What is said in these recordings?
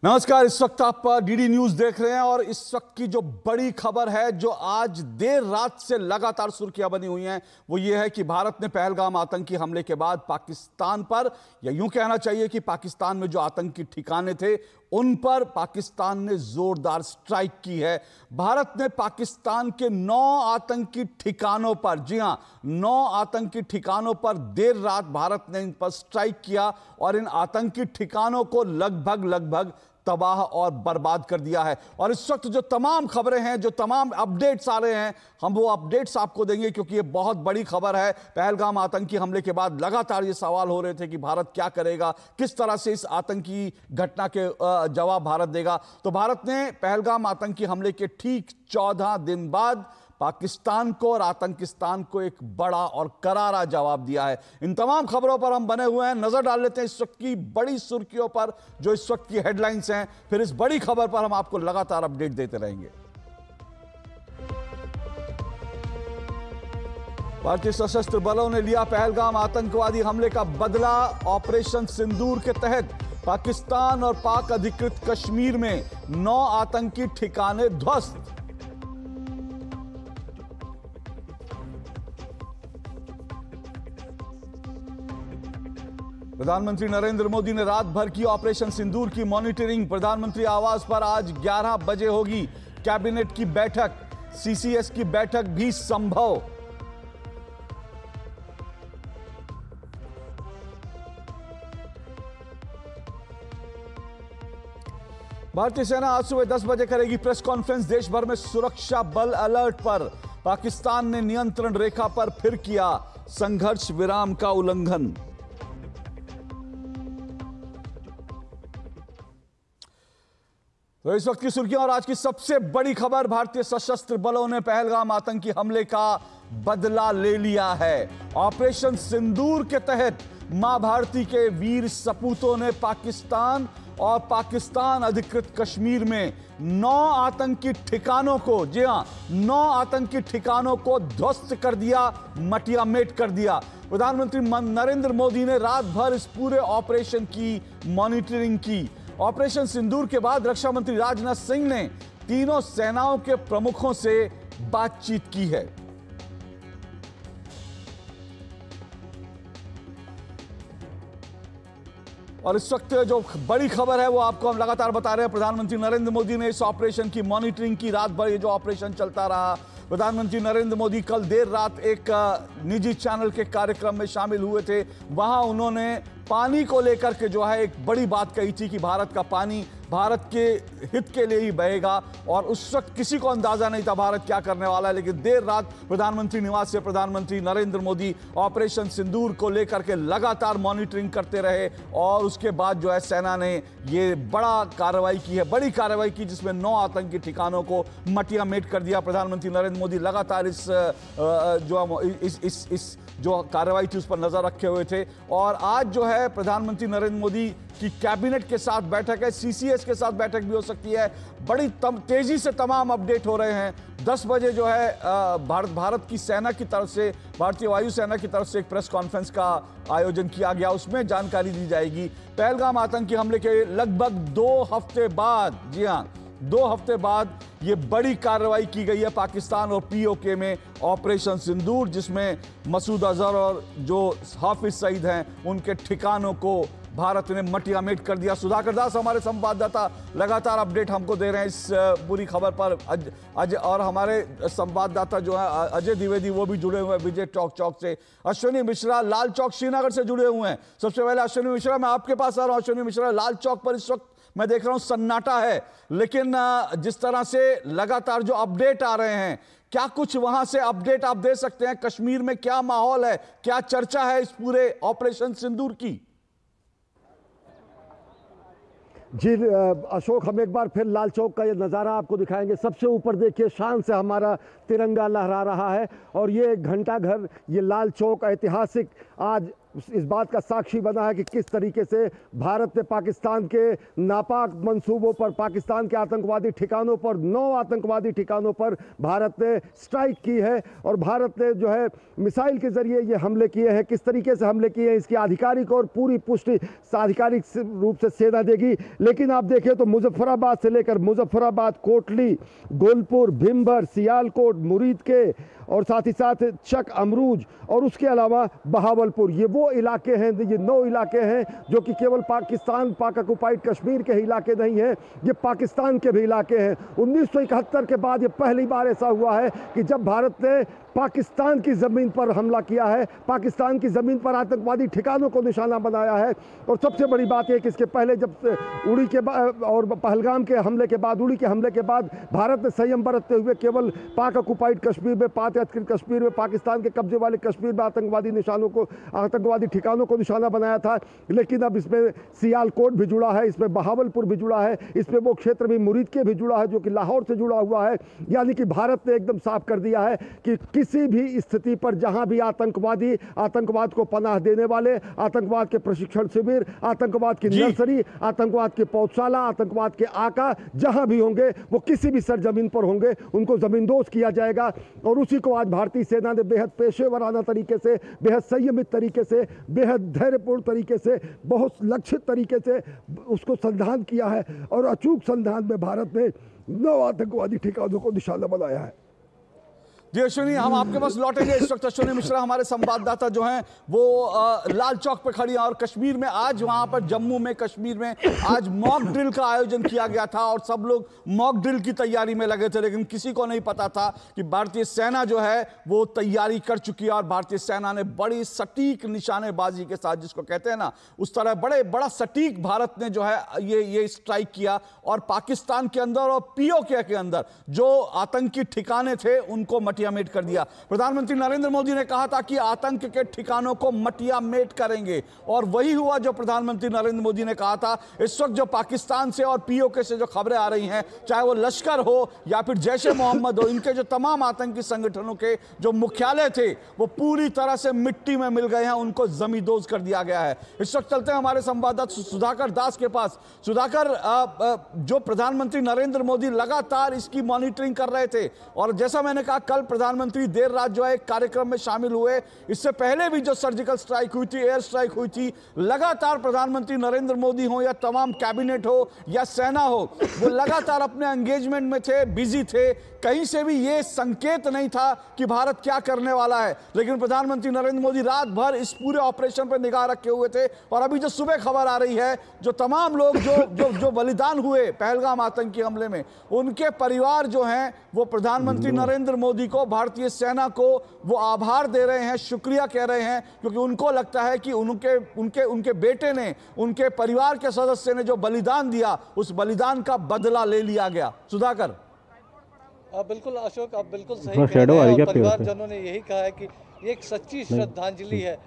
नमस्कार। इस वक्त आप डीडी न्यूज देख रहे हैं और इस वक्त की जो बड़ी खबर है जो आज देर रात से लगातार सुर्खियां बनी हुई हैं वो ये है कि भारत ने पहलगाम आतंकी हमले के बाद पाकिस्तान पर, या यूं कहना चाहिए कि पाकिस्तान में जो आतंकी ठिकाने थे उन पर पाकिस्तान ने जोरदार स्ट्राइक की है। भारत ने पाकिस्तान के 9 आतंकी ठिकानों पर, जी हां 9 आतंकी ठिकानों पर देर रात भारत ने इन पर स्ट्राइक किया और इन आतंकी ठिकानों को लगभग तबाह और बर्बाद कर दिया है। और इस वक्त जो तमाम खबरें हैं, जो तमाम अपडेट्स आ रहे हैं, हम वो अपडेट्स आपको देंगे क्योंकि ये बहुत बड़ी खबर है। पहलगाम आतंकी हमले के बाद लगातार ये सवाल हो रहे थे कि भारत क्या करेगा, किस तरह से इस आतंकी घटना के जवाब भारत देगा। तो भारत ने पहलगाम आतंकी हमले के ठीक 14 दिन बाद पाकिस्तान को और आतंकिस्तान को एक बड़ा और करारा जवाब दिया है। इन तमाम खबरों पर हम बने हुए हैं, नजर डाल लेते हैं इस वक्त की बड़ी सुर्खियों पर जो इस वक्त की हेडलाइंस हैं, फिर इस बड़ी खबर पर हम आपको लगातार अपडेट देते रहेंगे। भारतीय सशस्त्र बलों ने लिया पहलगाम आतंकवादी हमले का बदला। ऑपरेशन सिंदूर के तहत पाकिस्तान और पाक अधिकृत कश्मीर में 9 आतंकी ठिकाने ध्वस्त। प्रधानमंत्री नरेंद्र मोदी ने रात भर की ऑपरेशन सिंदूर की मॉनिटरिंग। प्रधानमंत्री आवास पर आज 11 बजे होगी कैबिनेट की बैठक। सीसीएस की बैठक भी संभव। भारतीय सेना आज सुबह 10 बजे करेगी प्रेस कॉन्फ्रेंस। देश भर में सुरक्षा बल अलर्ट पर। पाकिस्तान ने नियंत्रण रेखा पर फिर किया संघर्ष विराम का उल्लंघन। तो इस वक्त की सुर्खियां और आज की सबसे बड़ी खबर, भारतीय सशस्त्र बलों ने पहलगाम आतंकी हमले का बदला ले लिया है। ऑपरेशन सिंदूर के तहत मां भारती के वीर सपूतों ने पाकिस्तान और पाकिस्तान अधिकृत कश्मीर में 9 आतंकी ठिकानों को, जी हां 9 आतंकी ठिकानों को ध्वस्त कर दिया, मटियामेट कर दिया। प्रधानमंत्री नरेंद्र मोदी ने रात भर इस पूरे ऑपरेशन की मॉनिटरिंग की। ऑपरेशन सिंदूर के बाद रक्षा मंत्री राजनाथ सिंह ने तीनों सेनाओं के प्रमुखों से बातचीत की है। और इस वक्त जो बड़ी खबर है वो आपको हम लगातार बता रहे हैं। प्रधानमंत्री नरेंद्र मोदी ने इस ऑपरेशन की मॉनिटरिंग की। रात भर ये जो ऑपरेशन चलता रहा, प्रधानमंत्री नरेंद्र मोदी कल देर रात एक निजी चैनल के कार्यक्रम में शामिल हुए थे। वहां उन्होंने पानी को लेकर के जो है एक बड़ी बात कही थी कि भारत का पानी भारत के हित के लिए ही बहेगा। और उस वक्त किसी को अंदाजा नहीं था भारत क्या करने वाला है, लेकिन देर रात प्रधानमंत्री निवास से प्रधानमंत्री नरेंद्र मोदी ऑपरेशन सिंदूर को लेकर के लगातार मॉनिटरिंग करते रहे। और उसके बाद जो है सेना ने ये बड़ा कार्रवाई की है, बड़ी कार्रवाई की जिसमें 9 आतंकी ठिकानों को मटियामेट कर दिया। प्रधानमंत्री नरेंद्र मोदी लगातार इस जो कार्रवाई थी उस पर नजर रखे हुए थे। और आज जो है प्रधानमंत्री नरेंद्र मोदी की कैबिनेट के साथ बैठक है, सीसीएस के साथ बैठक भी हो सकती है। बड़ी तेजी से तमाम अपडेट हो रहे हैं। 10 बजे जो है भारत की सेना की तरफ से, भारतीय वायुसेना की तरफ से एक प्रेस कॉन्फ्रेंस का आयोजन किया गया, उसमें जानकारी दी जाएगी। पहलगाम आतंकी हमले के लगभग 2 हफ्ते बाद, जी हां 2 हफ्ते बाद ये बड़ी कार्रवाई की गई है पाकिस्तान और पीओके में ऑपरेशन सिंदूर, जिसमें मसूद अजहर और जो हाफिज सईद हैं उनके ठिकानों को भारत ने मटियामेट कर दिया। सुधाकर दास हमारे संवाददाता लगातार अपडेट हमको दे रहे हैं इस पूरी खबर पर। अजय और हमारे संवाददाता जो है अजय द्विवेदी वो भी जुड़े हुए हैं विजय चौक से। अश्विनी मिश्रा लाल चौक श्रीनगर से जुड़े हुए हैं। सबसे पहले अश्विनी मिश्रा, मैं आपके पास आ रहा हूं। अश्विनी मिश्रा, लाल चौक पर इस वक्त मैं देख रहा हूं सन्नाटा है, लेकिन जिस तरह से लगातार जो अपडेट आ रहे हैं, क्या कुछ वहां से अपडेट आप दे सकते हैं? कश्मीर में क्या माहौल है, क्या चर्चा है इस पूरे ऑपरेशन सिंदूर की? जी अशोक, हम एक बार फिर लाल चौक का ये नज़ारा आपको दिखाएंगे। सबसे ऊपर देखिए शान से हमारा तिरंगा लहरा रहा है और ये घंटा घर, ये लाल चौक ऐतिहासिक आज इस बात का साक्षी बना है कि किस तरीके से भारत ने पाकिस्तान के नापाक मंसूबों पर, पाकिस्तान के आतंकवादी ठिकानों पर, 9 आतंकवादी ठिकानों पर भारत ने स्ट्राइक की है और भारत ने जो है मिसाइल के जरिए ये हमले किए हैं। किस तरीके से हमले किए हैं इसकी आधिकारिक और पूरी पुष्टि आधिकारिक रूप से सेना देगी। लेकिन आप देखें तो मुजफ्फराबाद से लेकर मुजफ्फराबाद, कोटली, गोलपुर, भिमभर, सियालकोट, मुरीद के और साथ ही साथ चक अमरूज और उसके अलावा बहावलपुर, ये वो इलाके हैं, ये 9 इलाके हैं जो कि केवल पाकिस्तान, पाक ऑक्युपाइड कश्मीर के इलाके नहीं हैं, ये पाकिस्तान के भी इलाके हैं। 1971 के बाद ये पहली बार ऐसा हुआ है कि जब भारत ने पाकिस्तान की ज़मीन पर हमला किया है, पाकिस्तान की ज़मीन पर आतंकवादी ठिकानों को निशाना बनाया है। और सबसे बड़ी बात यह कि इसके पहले जब उड़ी के और पहलगाम के हमले के बाद, उड़ी के हमले के बाद भारत ने संयम बरतते हुए केवल पाक ऑक्युपाइड कश्मीर में, पाक अधिकृत कश्मीर में, पाकिस्तान के कब्जे वाले कश्मीर में आतंकवादी निशानों को, आतंकवादी ठिकानों को निशाना बनाया था। लेकिन अब इसमें सियालकोट भी जुड़ा है, इसमें बहावलपुर भी जुड़ा है, इसमें वो क्षेत्र भी मुरीद के भी जुड़ा है जो कि लाहौर से जुड़ा हुआ है। यानी कि भारत ने एकदम साफ कर दिया है कि किसी भी स्थिति पर जहां भी आतंकवादी, आतंकवाद को पनाह देने वाले, आतंकवाद के प्रशिक्षण शिविर, आतंकवाद की नर्सरी, आतंकवाद की पौधशाला, आतंकवाद के आका जहां भी होंगे, वो किसी भी सरजमीन पर होंगे, उनको जमींदोज किया जाएगा। और उसी को आज भारतीय सेना ने बेहद पेशेवराना तरीके से, बेहद संयमित तरीके से, बेहद धैर्यपूर्ण तरीके से, बहुत लक्षित तरीके से उसको संधान किया है। और अचूक संधान में भारत ने 9 आतंकवादी ठिकानों को निशाना बनाया है। जी अश्विनी, हम आपके पास लौटेंगे। इस वक्त अश्विनी मिश्रा हमारे संवाददाता जो हैं वो लाल चौक पे खड़ी हैं और कश्मीर में आज, वहां पर जम्मू में, कश्मीर में आज मॉक ड्रिल का आयोजन किया गया था और सब लोग मॉक ड्रिल की तैयारी में लगे थे। लेकिन किसी को नहीं पता था कि भारतीय सेना जो है वो तैयारी कर चुकी है और भारतीय सेना ने बड़ी सटीक निशानेबाजी के साथ, जिसको कहते हैं ना, उस तरह बड़ा सटीक भारत ने जो है ये स्ट्राइक किया और पाकिस्तान के अंदर और पीओके के अंदर जो आतंकी ठिकाने थे उनको मटियामेट कर दिया। प्रधानमंत्री नरेंद्र मोदी ने कहा था कि आतंक के ठिकानों को मटियामेट करेंगे और वही हुआ जो प्रधानमंत्री नरेंद्र मोदी ने कहा था। इस वक्त जो पाकिस्तान से और पीओके से जो खबरें आ रही हैं, चाहे वो लश्कर हो या फिर जैश ए मोहम्मद हो, इनके जो तमाम आतंकी संगठनों के जो मुख्यालय थे वो पूरी तरह से मिट्टी में मिल गए हैं, उनको जमींदोज कर दिया गया है। इस वक्त चलते हैं हमारे संवाददाता सुधाकर दास के पास। सुधाकर, जो प्रधानमंत्री नरेंद्र मोदी लगातार इसकी मॉनिटरिंग कर रहे थे और जैसा मैंने कहा, कल प्रधानमंत्री देर रात जो है एक कार्यक्रम में शामिल हुए। इससे पहले भी जो सर्जिकल स्ट्राइक हुई थी, एयर स्ट्राइक हुई थी, लगातार प्रधानमंत्री नरेंद्र मोदी हो या तमाम कैबिनेट हो या सेना हो, वो लगातार अपने एंगेजमेंट में थे, बिजी थे। कहीं से भी ये संकेत नहीं था कि भारत क्या करने वाला है। लेकिन प्रधानमंत्री नरेंद्र मोदी रात भर इस पूरे ऑपरेशन पर निगाह रखे हुए थे और अभी जो सुबह खबर आ रही है, जो तमाम लोग जो बलिदान हुए पहलगाम आतंकी हमले में, उनके परिवार जो हैं वो प्रधानमंत्री नरेंद्र मोदी को, भारतीय सेना को वो आभार दे रहे हैं, शुक्रिया कह रहे हैं, क्योंकि उनको लगता है कि उनके बेटे ने, उनके परिवार के सदस्य ने जो बलिदान दिया, उस बलिदान का बदला ले लिया गया। सुधाकर। बिल्कुल अशोक, आप बिल्कुल सही कह रहे हैं। परिवारजनों ने यही कहा है कि ये एक सच्ची श्रद्धांजलि है।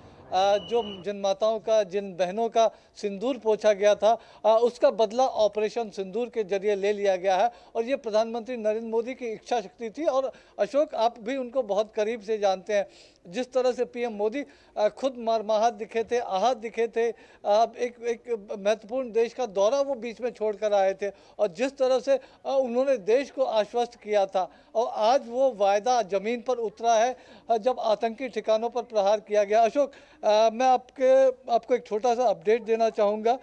जो जिन माताओं का, जिन बहनों का सिंदूर पोंछा गया था, उसका बदला ऑपरेशन सिंदूर के जरिए ले लिया गया है और ये प्रधानमंत्री नरेंद्र मोदी की इच्छा शक्ति थी। और अशोक, आप भी उनको बहुत करीब से जानते हैं। जिस तरह से पीएम मोदी खुद मरमाहत दिखे थे, आहत दिखे थे, एक महत्वपूर्ण देश का दौरा वो बीच में छोड़ कर आए थे और जिस तरह से उन्होंने देश को आश्वस्त किया था और आज वो वायदा ज़मीन पर उतरा है जब आतंकी ठिकानों पर प्रहार किया गया। अशोक, मैं आपको एक छोटा सा अपडेट देना चाहूँगा।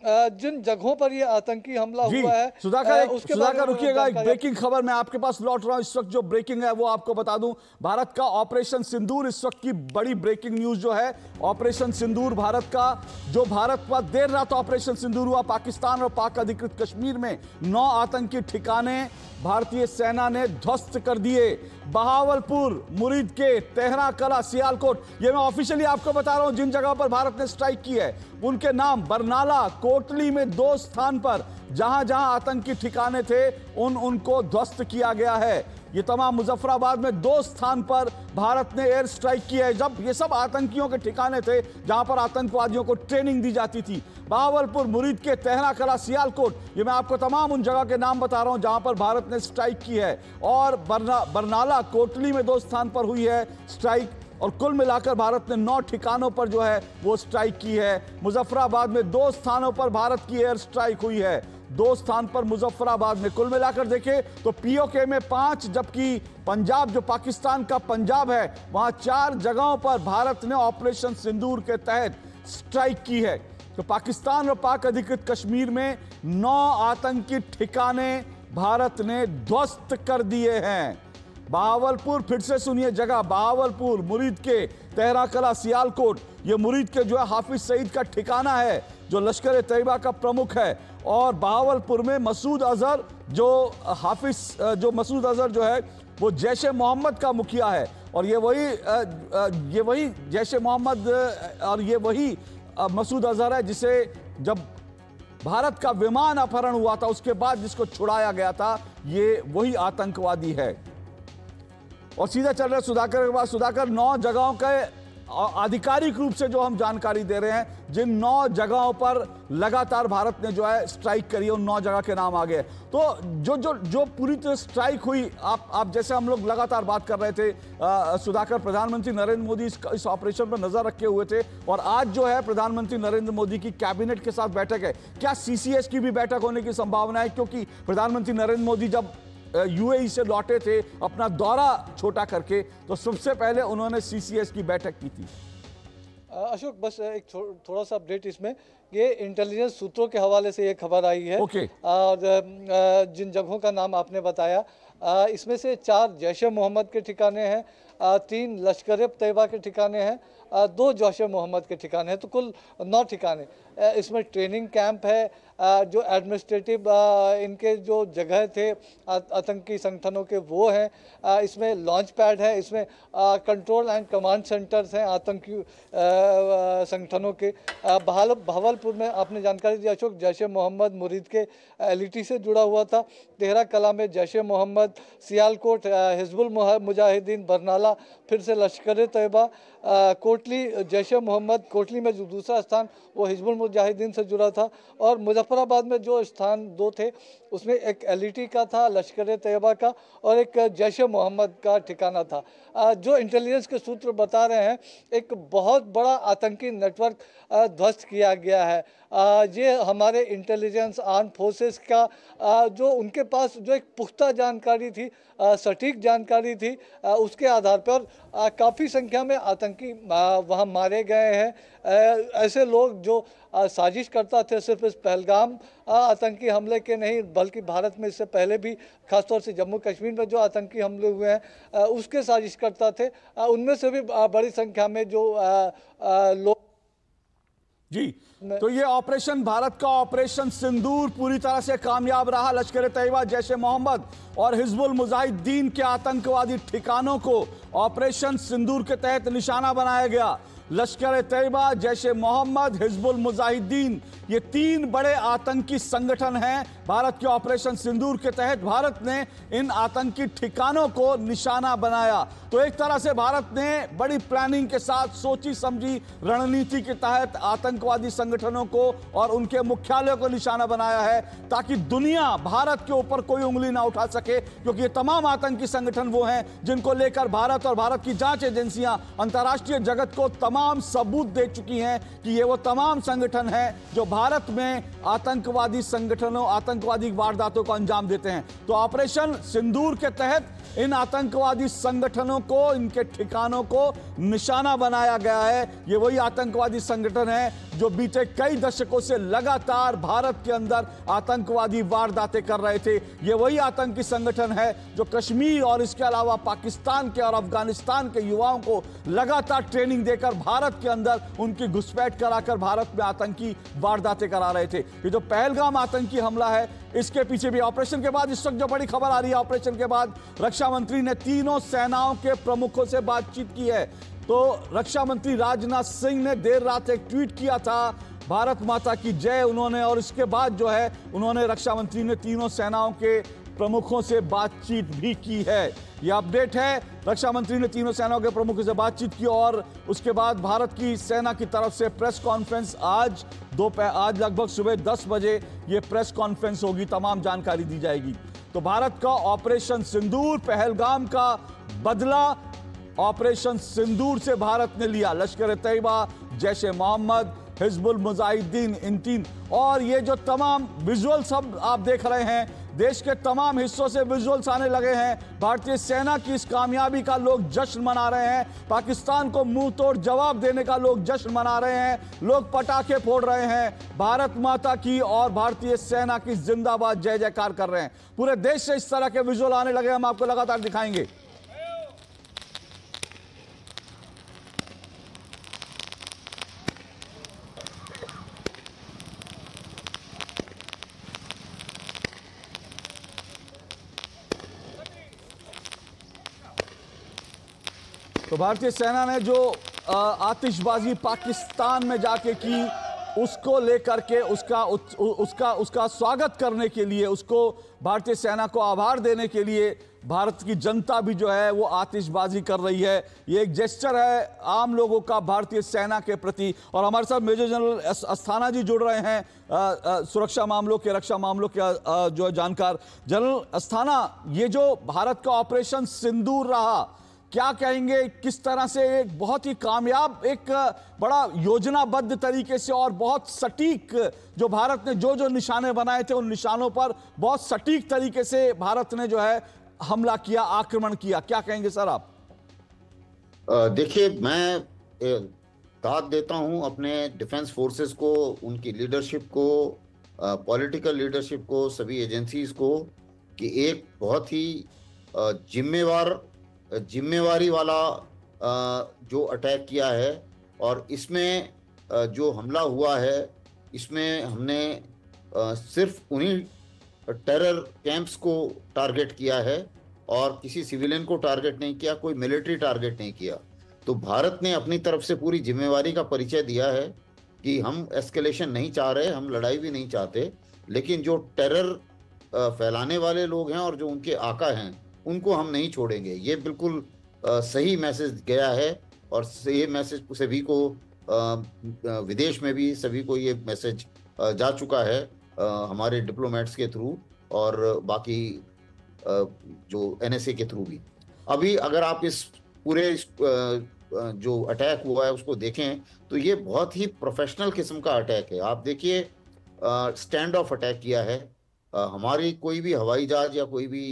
जिन जगहों पर ये आतंकी हमला हुआ है, सुधाकर रुकिएगा, एक ब्रेकिंग खबर मैं आपके पास लौट रहा हूं। इस वक्त जो ब्रेकिंग है वो आपको बता दूं, भारत का ऑपरेशन सिंदूर, इस वक्त की बड़ी ब्रेकिंग न्यूज जो है, ऑपरेशन सिंदूर भारत का, जो भारत का देर रात ऑपरेशन सिंदूर हुआ, पाकिस्तान और पाक अधिकृत कश्मीर में 9 आतंकी ठिकाने भारतीय सेना ने ध्वस्त कर दिए। बहावलपुर, मुरीद के, तेहरा कला, सियालकोट, ये मैं ऑफिशियली आपको बता रहा हूं जिन जगह पर भारत ने स्ट्राइक की है उनके नाम। बरनाला, कोटली में 2 स्थान पर जहां जहां आतंकी ठिकाने थे उनको ध्वस्त किया गया है। ये तमाम मुजफ्फराबाद में 2 स्थान पर भारत ने एयर स्ट्राइक की है। जब ये सब आतंकियों के ठिकाने थे जहां पर आतंकवादियों को ट्रेनिंग दी जाती थी। बहावलपुर, मुरीद के, तेहरा कला, सियालकोट, ये मैं आपको तमाम उन जगह के नाम बता रहा हूं जहां पर भारत ने स्ट्राइक की है। और बरनाला, कोटली में 2 स्थान पर हुई है स्ट्राइक और कुल मिलाकर भारत ने 9 ठिकानों पर जो है वो स्ट्राइक की है। मुजफ्फराबाद में 2 स्थानों पर भारत की एयर स्ट्राइक हुई है, 2 स्थान पर मुजफ्फराबाद में। कुल मिलाकर देखें तो पीओके में 5, जबकि पंजाब जो पाकिस्तान का पंजाब है वहां 4 जगहों पर भारत ने ऑपरेशन सिंदूर के तहत स्ट्राइक की है। तो पाकिस्तान और पाक अधिकृत कश्मीर में 9 आतंकी ठिकाने भारत ने ध्वस्त कर दिए हैं। बहावलपुर, फिर से सुनिए जगह, बहावलपुर, मुरीद के, तेहरा कला, सियालकोट, ये मुरीद के जो है हाफिज सईद का ठिकाना है जो लश्कर ए तैयबा का प्रमुख है। और बहावलपुर में मसूद अजहर जो मसूद अजहर जो है वो जैश ए मोहम्मद का मुखिया है, और ये वही जैश ए मोहम्मद और ये वही मसूद अजहर है जिसे जब भारत का विमान अपहरण हुआ था उसके बाद जिसको छुड़ाया गया था, ये वही आतंकवादी है। और सीधा चल रहे सुधाकर के पास। सुधाकर, 9 जगहों के आधिकारिक रूप से जो हम जानकारी दे रहे हैं, जिन 9 जगहों पर लगातार भारत ने जो है स्ट्राइक करी है, उन 9 जगह के नाम आ गए। तो जो पूरी तरह स्ट्राइक हुई, आप जैसे हम लोग लगातार बात कर रहे थे सुधाकर, प्रधानमंत्री नरेंद्र मोदी इस ऑपरेशन पर नजर रखे हुए थे, और आज जो है प्रधानमंत्री नरेंद्र मोदी की कैबिनेट के साथ बैठक है। क्या सीसीएस की भी बैठक होने की संभावना है? क्योंकि प्रधानमंत्री नरेंद्र मोदी जब यूएई से लौटे थे अपना दौरा छोटा करके, तो सबसे पहले उन्होंने सीसीएस की बैठक की थी। अशोक, बस एक थोड़ा सा अपडेट इसमें, ये इंटेलिजेंस सूत्रों के हवाले से ये खबर आई है। और जिन जगहों का नाम आपने बताया, इसमें से 4 जैश ए मोहम्मद के ठिकाने हैं, 3 लश्कर ए तैयबा के ठिकाने हैं, 2 जैश ए मोहम्मद के ठिकाने हैं, तो कुल 9 ठिकाने। इसमें ट्रेनिंग कैंप है, जो एडमिनिस्ट्रेटिव इनके जो जगह थे आतंकी संगठनों के वो हैं, इसमें लॉन्च पैड है, इसमें कंट्रोल एंड कमांड सेंटर्स हैं आतंकी संगठनों के। बहावलपुर में आपने जानकारी दी अशोक, जैश ए मोहम्मद मुरीद के एलईटी से जुड़ा हुआ था। तेहरा कला में जैश ए मोहम्मद, सियालकोट हिजबुल मुजाहिदीन बरनाला, फिर से लश्कर ए तैयबा, कोटली जैश ए मोहम्मद, कोटली में जो दूसरा स्थान वो हिजबुल मुजाहिदीन से जुड़ा था। और मुजफ्फराबाद में जो स्थान 2 थे उसमें एक एलईटी का था, लश्कर ए तैयबा का, और एक जैश ए मोहम्मद का ठिकाना था। जो इंटेलिजेंस के सूत्र बता रहे हैं, एक बहुत बड़ा आतंकी नेटवर्क ध्वस्त किया गया है। ये हमारे इंटेलिजेंस आर्म फोर्सेस का जो उनके पास जो एक पुख्ता जानकारी थी, सटीक जानकारी थी, उसके आधार पर काफ़ी संख्या में आतंकी वहाँ मारे गए हैं। ऐसे लोग जो साजिश करता थे सिर्फ इस पहलगाम आतंकी हमले के नहीं, बल्कि भारत में इससे पहले भी खासतौर से जम्मू कश्मीर में जो आतंकी हमले हुए हैं उसके साजिश करता थे, उनमें से भी बड़ी संख्या में जो लोग जी। तो ये ऑपरेशन, भारत का ऑपरेशन सिंदूर पूरी तरह से कामयाब रहा। लश्कर ए तैयबा, जैश ए मोहम्मद और हिजबुल मुजाहिदीन के आतंकवादी ठिकानों को ऑपरेशन सिंदूर के तहत निशाना बनाया गया। लश्कर ए तैयबा, जैश ए मोहम्मद, हिजबुल मुजाहिदीन, ये 3 बड़े आतंकी संगठन हैं। भारत के ऑपरेशन सिंदूर के तहत भारत ने इन आतंकी ठिकानों को निशाना बनाया। तो एक तरह से भारत ने बड़ी प्लानिंग के साथ, सोची समझी रणनीति के तहत आतंकवादी संगठनों को और उनके मुख्यालयों को निशाना बनाया है, ताकि दुनिया भारत के ऊपर कोई उंगली ना उठा सके। क्योंकि ये तमाम आतंकी संगठन वो हैं जिनको लेकर भारत और भारत की जांच एजेंसियां अंतर्राष्ट्रीय जगत को तमाम सबूत दे चुकी हैं कि ये वो तमाम संगठन हैं जो भारत में आतंकवादी संगठनों, आतंकवादी वारदातों को अंजाम देते हैं। तो ऑपरेशन सिंदूर के तहत इन आतंकवादी संगठनों को, इनके ठिकानों को निशाना बनाया गया है। ये वही आतंकवादी संगठन है जो बीते कई दशकों से लगातार भारत के अंदर आतंकवादी वारदातें कर रहे थे। ये वही आतंकी संगठन है जो कश्मीर और इसके अलावा पाकिस्तान के और अफगानिस्तान के युवाओं को लगातार ट्रेनिंग देकर भारत के अंदर उनकी घुसपैठ कराकर भारत में आतंकी वारदातें करा रहे थे। ये जो पहलगाम आतंकी हमला है, इसके पीछे भी ऑपरेशन के बाद इस वक्त जो बड़ी खबर आ रही है, ऑपरेशन के बाद रक्षा मंत्री ने तीनों सेनाओं के प्रमुखों से बातचीत की है। तो रक्षा मंत्री राजनाथ सिंह ने देर रात एक ट्वीट किया था, भारत माता की जय उन्होंने, और इसके बाद जो है उन्होंने, रक्षा मंत्री ने तीनों सेनाओं के प्रमुखों से बातचीत भी की है। यह अपडेट है, रक्षा मंत्री ने तीनों सेनाओं के प्रमुखों से बातचीत की और उसके बाद भारत की सेना की तरफ से प्रेस कॉन्फ्रेंस आज लगभग सुबह 10 बजे ये प्रेस कॉन्फ्रेंस होगी, तमाम जानकारी दी जाएगी। तो भारत का ऑपरेशन सिंदूर, पहलगाम का बदला, ऑपरेशन सिंदूर से भारत ने लिया। लश्कर तैयबा, जैश ए मोहम्मद, हिजबुल मुजाहिदीन, इन तीन, और ये जो तमाम विजुअल्स अब आप देख रहे हैं, देश के तमाम हिस्सों से विजुअल्स आने लगे हैं। भारतीय सेना की इस कामयाबी का लोग जश्न मना रहे हैं। पाकिस्तान को मुंह तोड़ जवाब देने का लोग जश्न मना रहे हैं। लोग पटाखे फोड़ रहे हैं, भारत माता की और भारतीय सेना की जिंदाबाद जय जयकार कर रहे हैं। पूरे देश से इस तरह के विजुअल आने लगे, हम आपको लगातार दिखाएंगे। तो भारतीय सेना ने जो आतिशबाजी पाकिस्तान में जाके की, उसको लेकर के उसका स्वागत करने के लिए, उसको भारतीय सेना को आभार देने के लिए भारत की जनता भी जो है वो आतिशबाजी कर रही है। ये एक जेस्चर है आम लोगों का भारतीय सेना के प्रति। और हमारे साथ मेजर जनरल अस्थाना जी जुड़ रहे हैं, सुरक्षा मामलों के, रक्षा मामलों के जो जानकार। जनरल अस्थाना, ये जो भारत का ऑपरेशन सिंदूर रहा, क्या कहेंगे, किस तरह से एक बहुत ही कामयाब, एक बड़ा योजनाबद्ध तरीके से और बहुत सटीक, जो भारत ने जो जो निशाने बनाए थे उन निशानों पर बहुत सटीक तरीके से भारत ने जो है हमला किया, आक्रमण किया, क्या कहेंगे सर आप? देखिए, मैं दाद देता हूं अपने डिफेंस फोर्सेस को, उनकी लीडरशिप को, पॉलिटिकल लीडरशिप को, सभी एजेंसीज को, कि एक बहुत ही जिम्मेवारी वाला जो अटैक किया है। और इसमें जो हमला हुआ है, इसमें हमने सिर्फ उन्हीं टेरर कैंप्स को टारगेट किया है और किसी सिविलियन को टारगेट नहीं किया, कोई मिलिट्री टारगेट नहीं किया। तो भारत ने अपनी तरफ से पूरी जिम्मेवारी का परिचय दिया है कि हम एस्केलेशन नहीं चाह रहे, हम लड़ाई भी नहीं चाहते, लेकिन जो टेरर फैलाने वाले लोग हैं और जो उनके आका हैं, उनको हम नहीं छोड़ेंगे। ये बिल्कुल सही मैसेज गया है और ये मैसेज सभी को, विदेश में भी सभी को ये मैसेज जा चुका है, हमारे डिप्लोमेट्स के थ्रू और बाकी जो एनएसए के थ्रू भी। अभी अगर आप इस पूरे जो अटैक हुआ है उसको देखें तो ये बहुत ही प्रोफेशनल किस्म का अटैक है। आप देखिए, स्टैंड ऑफ अटैक किया है। हमारी कोई भी हवाई जहाज या कोई भी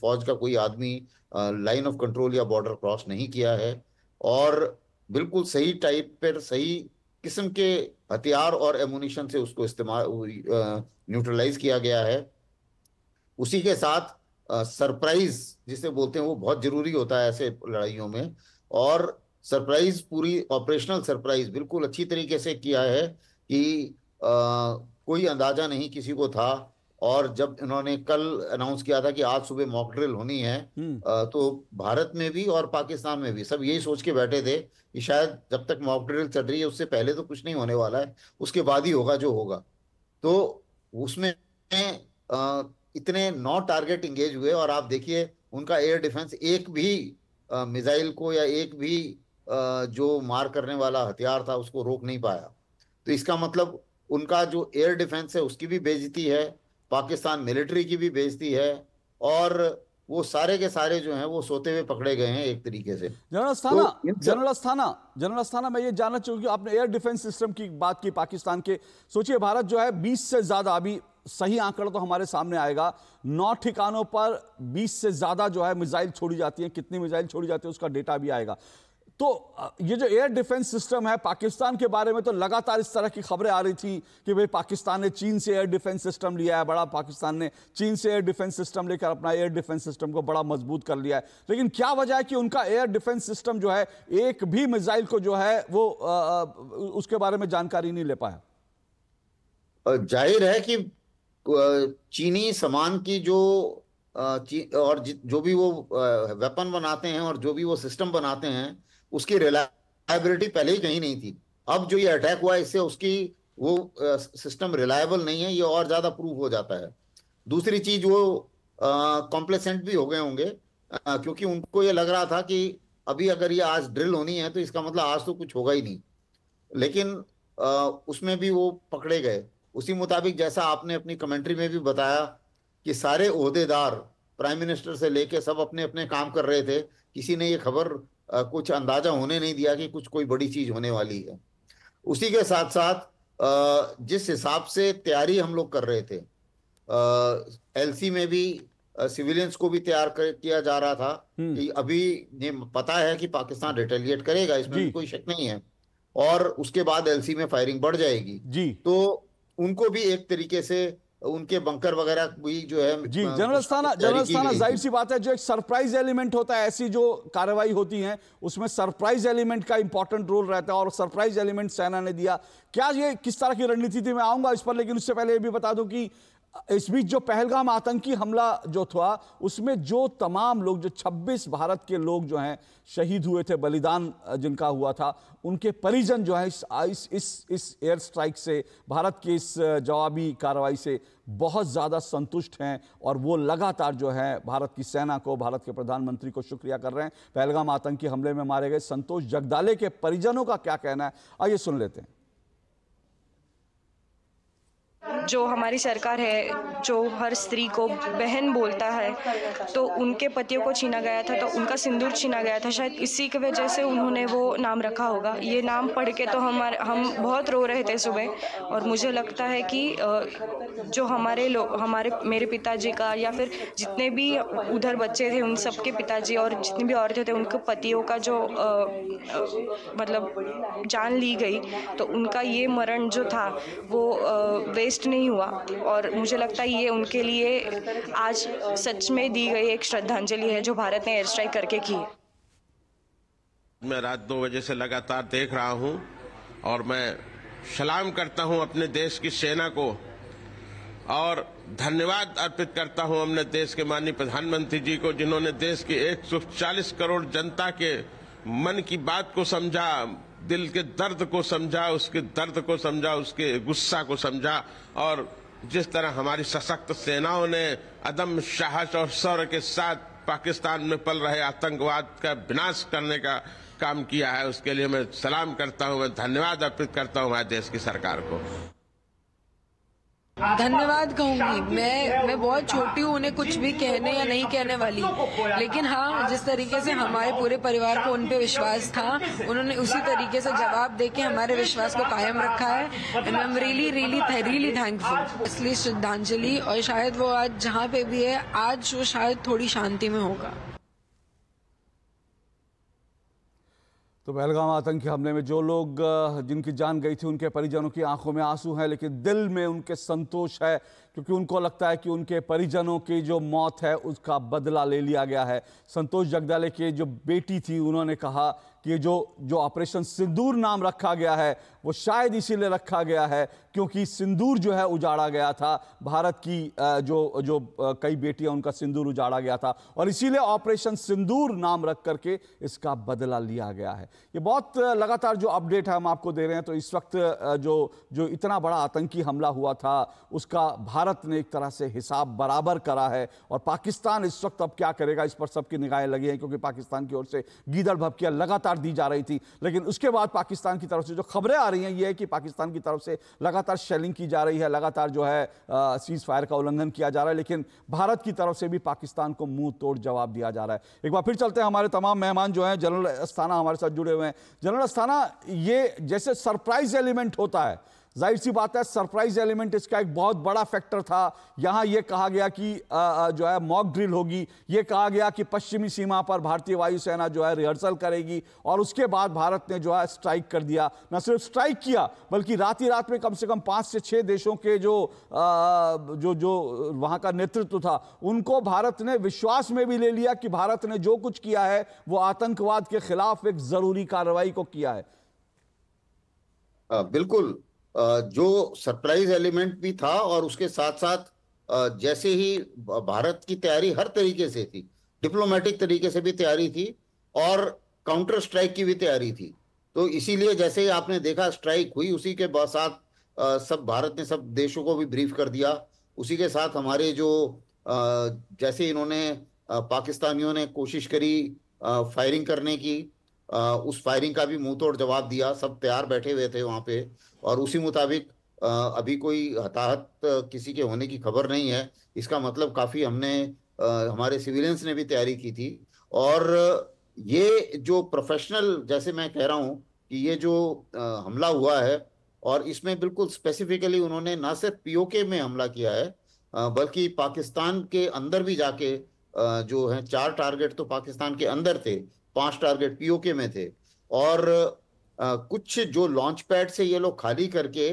फौज का कोई आदमी लाइन ऑफ कंट्रोल या बॉर्डर क्रॉस नहीं किया है और बिल्कुल सही टाइप पर सही किस्म के हथियार और एमुनिशन से उसको इस्तेमाल न्यूट्रलाइज किया गया है। उसी के साथ सरप्राइज जिसे बोलते हैं वो बहुत जरूरी होता है ऐसे लड़ाइयों में, और सरप्राइज, पूरी ऑपरेशनल सरप्राइज बिल्कुल अच्छी तरीके से किया है कि कोई अंदाजा नहीं किसी को था। और जब इन्होंने कल अनाउंस किया था कि आज सुबह मॉक ड्रिल होनी है, तो भारत में भी और पाकिस्तान में भी सब यही सोच के बैठे थे कि शायद जब तक मॉक ड्रिल चल रही है उससे पहले तो कुछ नहीं होने वाला है, उसके बाद ही होगा जो होगा। तो उसमें इतने 9 टारगेट इंगेज हुए और आप देखिए उनका एयर डिफेंस एक भी मिसाइल को या एक भी जो मार करने वाला हथियार था उसको रोक नहीं पाया। तो इसका मतलब उनका जो एयर डिफेंस है उसकी भी बेइज्जती है, पाकिस्तान मिलिट्री की भी बेइज्जती है, और वो सारे के सारे जो हैं वो सोते हुए पकड़े गए हैं एक तरीके से। जनरल अस्थाना, मैं ये जानना चाहूंगी, आपने एयर डिफेंस सिस्टम की बात की पाकिस्तान के। सोचिए, भारत जो है 20 से ज्यादा, अभी सही आंकड़ा तो हमारे सामने आएगा, 9 ठिकानों पर 20 से ज्यादा जो है मिसाइल छोड़ी जाती है। कितनी मिसाइल छोड़ी जाती है उसका डेटा भी आएगा। तो ये जो एयर डिफेंस सिस्टम है, पाकिस्तान के बारे में तो लगातार इस तरह की खबरें आ रही थी कि भाई पाकिस्तान ने चीन से एयर डिफेंस सिस्टम लिया है, बड़ा पाकिस्तान ने चीन से एयर डिफेंस सिस्टम लेकर अपना एयर डिफेंस सिस्टम को बड़ा मजबूत कर लिया है। लेकिन क्या वजह है कि उनका एयर डिफेंस सिस्टम जो है एक भी मिसाइल को जो है वो उसके बारे में जानकारी नहीं ले पाया? जाहिर है कि चीनी सामान की जो और जो भी वो वेपन बनाते हैं और जो भी वो सिस्टम बनाते हैं उसकी रिलायबिलिटी पहले ही कहीं नहीं थी। अब जो ये अटैक हुआ इससे उसकी वो सिस्टम रिलायबल नहीं है, ये और ज्यादा प्रूव हो जाता है। दूसरी चीज, वो कॉम्प्लेसेंट भी हो गए होंगे क्योंकि उनको ये लग रहा था कि अभी अगर ये आज ड्रिल होनी है तो इसका मतलब आज तो कुछ होगा ही नहीं, लेकिन उसमें भी वो पकड़े गए। उसी मुताबिक जैसा आपने अपनी कमेंट्री में भी बताया कि सारे ओहदेदार प्राइम मिनिस्टर से लेके सब अपने अपने काम कर रहे थे, किसी ने ये खबर कुछ अंदाजा होने नहीं दिया कि कुछ कोई बड़ी चीज होने वाली है। उसी के साथ साथ जिस हिसाब से तैयारी हम लोग कर रहे थे, एलसी में भी सिविलियंस को भी तैयार किया जा रहा था कि अभी ये पता है कि पाकिस्तान रिटेलिएट करेगा, इसमें भी कोई शक नहीं है, और उसके बाद एलसी में फायरिंग बढ़ जाएगी जी। तो उनको भी एक तरीके से उनके बंकर वगैरह भी जो है जी। जनरल अस्थाना, जाहिर सी बात है, जो एक सरप्राइज एलिमेंट होता है, ऐसी जो कार्रवाई होती है उसमें सरप्राइज एलिमेंट का इंपॉर्टेंट रोल रहता है, और सरप्राइज एलिमेंट सेना ने दिया। क्या ये किस तरह की रणनीति थी, मैं आऊंगा इस पर, लेकिन उससे पहले ये भी बता दूं कि इस बीच जो पहलगाम आतंकी हमला जो था, उसमें जो तमाम लोग, जो 26 भारत के लोग जो हैं शहीद हुए थे, बलिदान जिनका हुआ था, उनके परिजन जो हैं इस एयर स्ट्राइक से, भारत की इस जवाबी कार्रवाई से बहुत ज़्यादा संतुष्ट हैं, और वो लगातार जो है भारत की सेना को, भारत के प्रधानमंत्री को शुक्रिया कर रहे हैं। पहलगाम आतंकी हमले में मारे गए संतोष जगदाले के परिजनों का क्या कहना है, आइए सुन लेते हैं। जो हमारी सरकार है, जो हर स्त्री को बहन बोलता है, तो उनके पतियों को छीना गया था, तो उनका सिंदूर छीना गया था, शायद इसी की वजह से उन्होंने वो नाम रखा होगा। ये नाम पढ़ के तो हम बहुत रो रहे थे सुबह, और मुझे लगता है कि जो मेरे पिताजी का, या फिर जितने भी उधर बच्चे थे उन सबके पिताजी और जितनी भी औरतें थे, उनके पतियों का जो मतलब जान ली गई, तो उनका ये मरण जो था वो वेस्ट नहीं हुआ, और मुझे लगता है ये उनके लिए आज सच में दी गई एक श्रद्धांजलि है जो भारत ने एयर स्ट्राइक करके की। मैं रात 2 बजे से लगातार देख रहा हूं, और मैं सलाम करता हूं अपने देश की सेना को, और धन्यवाद अर्पित करता हूं अपने देश के माननीय प्रधानमंत्री जी को, जिन्होंने देश की 140 करोड़ जनता के मन की बात को समझा, दिल के दर्द को समझा, उसके दर्द को समझा, उसके गुस्सा को समझा, और जिस तरह हमारी सशक्त सेनाओं ने अदम्य साहस और शौर्य के साथ पाकिस्तान में पल रहे आतंकवाद का विनाश करने का काम किया है, उसके लिए मैं सलाम करता हूं, मैं धन्यवाद अर्पित करता हूं हमारे देश की सरकार को। धन्यवाद कहूंगी। मैं बहुत छोटी हूँ, उन्हें कुछ भी कहने या नहीं कहने वाली, लेकिन हाँ, जिस तरीके से हमारे पूरे परिवार को उन पे विश्वास था, उन्होंने उसी तरीके से जवाब देके हमारे विश्वास को कायम रखा है, and I am really thankful. इसलिए श्रद्धांजलि, और शायद वो आज जहाँ पे भी है, आज वो शायद थोड़ी शांति में होगा। तो पहलगाम आतंकी हमले में जो लोग, जिनकी जान गई थी, उनके परिजनों की आंखों में आंसू हैं, लेकिन दिल में उनके संतोष है, क्योंकि उनको लगता है कि उनके परिजनों की जो मौत है उसका बदला ले लिया गया है। संतोष जगदाले की जो बेटी थी, उन्होंने कहा कि जो ऑपरेशन सिंदूर नाम रखा गया है, वो शायद इसीलिए रखा गया है क्योंकि सिंदूर जो है उजाड़ा गया था, भारत की जो कई बेटियां, उनका सिंदूर उजाड़ा गया था, और इसीलिए ऑपरेशन सिंदूर नाम रख करके इसका बदला लिया गया है। ये बहुत लगातार जो अपडेट है हम आपको दे रहे हैं। तो इस वक्त जो इतना बड़ा आतंकी हमला हुआ था, उसका भारत ने एक तरह से हिसाब बराबर करा है, और पाकिस्तान इस वक्त अब क्या करेगा, इस पर सबकी निगाहें लगी हैं, क्योंकि पाकिस्तान की ओर से गीदड़ भभकियां लगातार दी जा रही थी। लेकिन उसके बाद पाकिस्तान की तरफ से जो खबरें आ रही हैं, ये है कि पाकिस्तान की तरफ से लगातार शेलिंग की जा रही है, लगातार जो है सीज फायर का उल्लंघन किया जा रहा है, लेकिन भारत की तरफ से भी पाकिस्तान को मुंह तोड़ जवाब दिया जा रहा है। एक बार फिर चलते हैं, हमारे तमाम मेहमान जो हैं, जनरल अस्थाना हमारे साथ जुड़े हुए हैं। जनरल अस्थाना, ये जैसे सरप्राइज एलिमेंट होता है, जाहिर सी बात है सरप्राइज एलिमेंट इसका एक बहुत बड़ा फैक्टर था। यहां यह कहा गया कि जो है मॉक ड्रिल होगी, यह कहा गया कि पश्चिमी सीमा पर भारतीय वायुसेना जो है रिहर्सल करेगी, और उसके बाद भारत ने जो है स्ट्राइक कर दिया। न सिर्फ स्ट्राइक किया, बल्कि रात ही रात में कम से कम 5 से 6 देशों के जो वहां का नेतृत्व था, उनको भारत ने विश्वास में भी ले लिया कि भारत ने जो कुछ किया है वो आतंकवाद के खिलाफ एक जरूरी कार्रवाई को किया है। बिल्कुल, जो सरप्राइज एलिमेंट भी था, और उसके साथ साथ जैसे ही भारत की तैयारी हर तरीके से थी, डिप्लोमेटिक तरीके से भी तैयारी थी, और काउंटर स्ट्राइक की भी तैयारी थी। तो इसीलिए जैसे ही आपने देखा स्ट्राइक हुई, उसी के साथ सब भारत ने सब देशों को भी ब्रीफ कर दिया। उसी के साथ हमारे जो जैसे इन्होंने पाकिस्तानियों ने कोशिश करी फायरिंग करने की, उस फायरिंग का भी मुंह तोड़ जवाब दिया। सब तैयार बैठे हुए थे वहां पे, और उसी मुताबिक अभी कोई हताहत किसी के होने की खबर नहीं है। इसका मतलब काफी हमारे सिविलियंस ने भी तैयारी की थी, और ये जो प्रोफेशनल, जैसे मैं कह रहा हूं कि ये जो हमला हुआ है, और इसमें बिल्कुल स्पेसिफिकली उन्होंने ना सिर्फ पीओके में हमला किया है बल्कि पाकिस्तान के अंदर भी जाके जो है 4 टारगेट तो पाकिस्तान के अंदर थे, 5 टारगेट पीओके में थे, और कुछ जो लॉन्च पैड से ये लोग खाली करके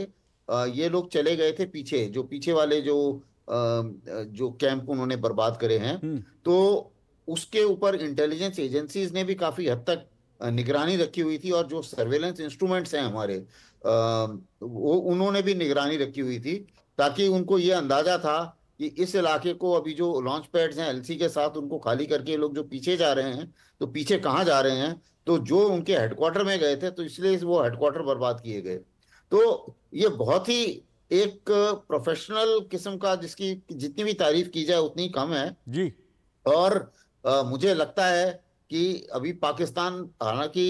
ये लोग चले गए थे पीछे, जो पीछे वाले जो कैंप उन्होंने बर्बाद करे हैं। तो उसके ऊपर इंटेलिजेंस एजेंसीज ने भी काफी हद तक निगरानी रखी हुई थी, और जो सर्वेलेंस इंस्ट्रूमेंट्स हैं हमारे वो उन्होंने भी निगरानी रखी हुई थी, ताकि उनको ये अंदाजा था कि इस इलाके को अभी जो लॉन्च पैड्स हैं एलसी के साथ उनको खाली करके लोग जो पीछे जा रहे हैं, तो पीछे कहाँ जा रहे हैं, तो जो उनके हेडक्वार्टर में गए थे तो इसलिए वो हेडक्वार्टर बर्बाद किए गए। तो ये बहुत ही एक प्रोफेशनल किस्म का, जिसकी जितनी भी तारीफ की जाए उतनी कम है जी। और मुझे लगता है कि अभी पाकिस्तान हालांकि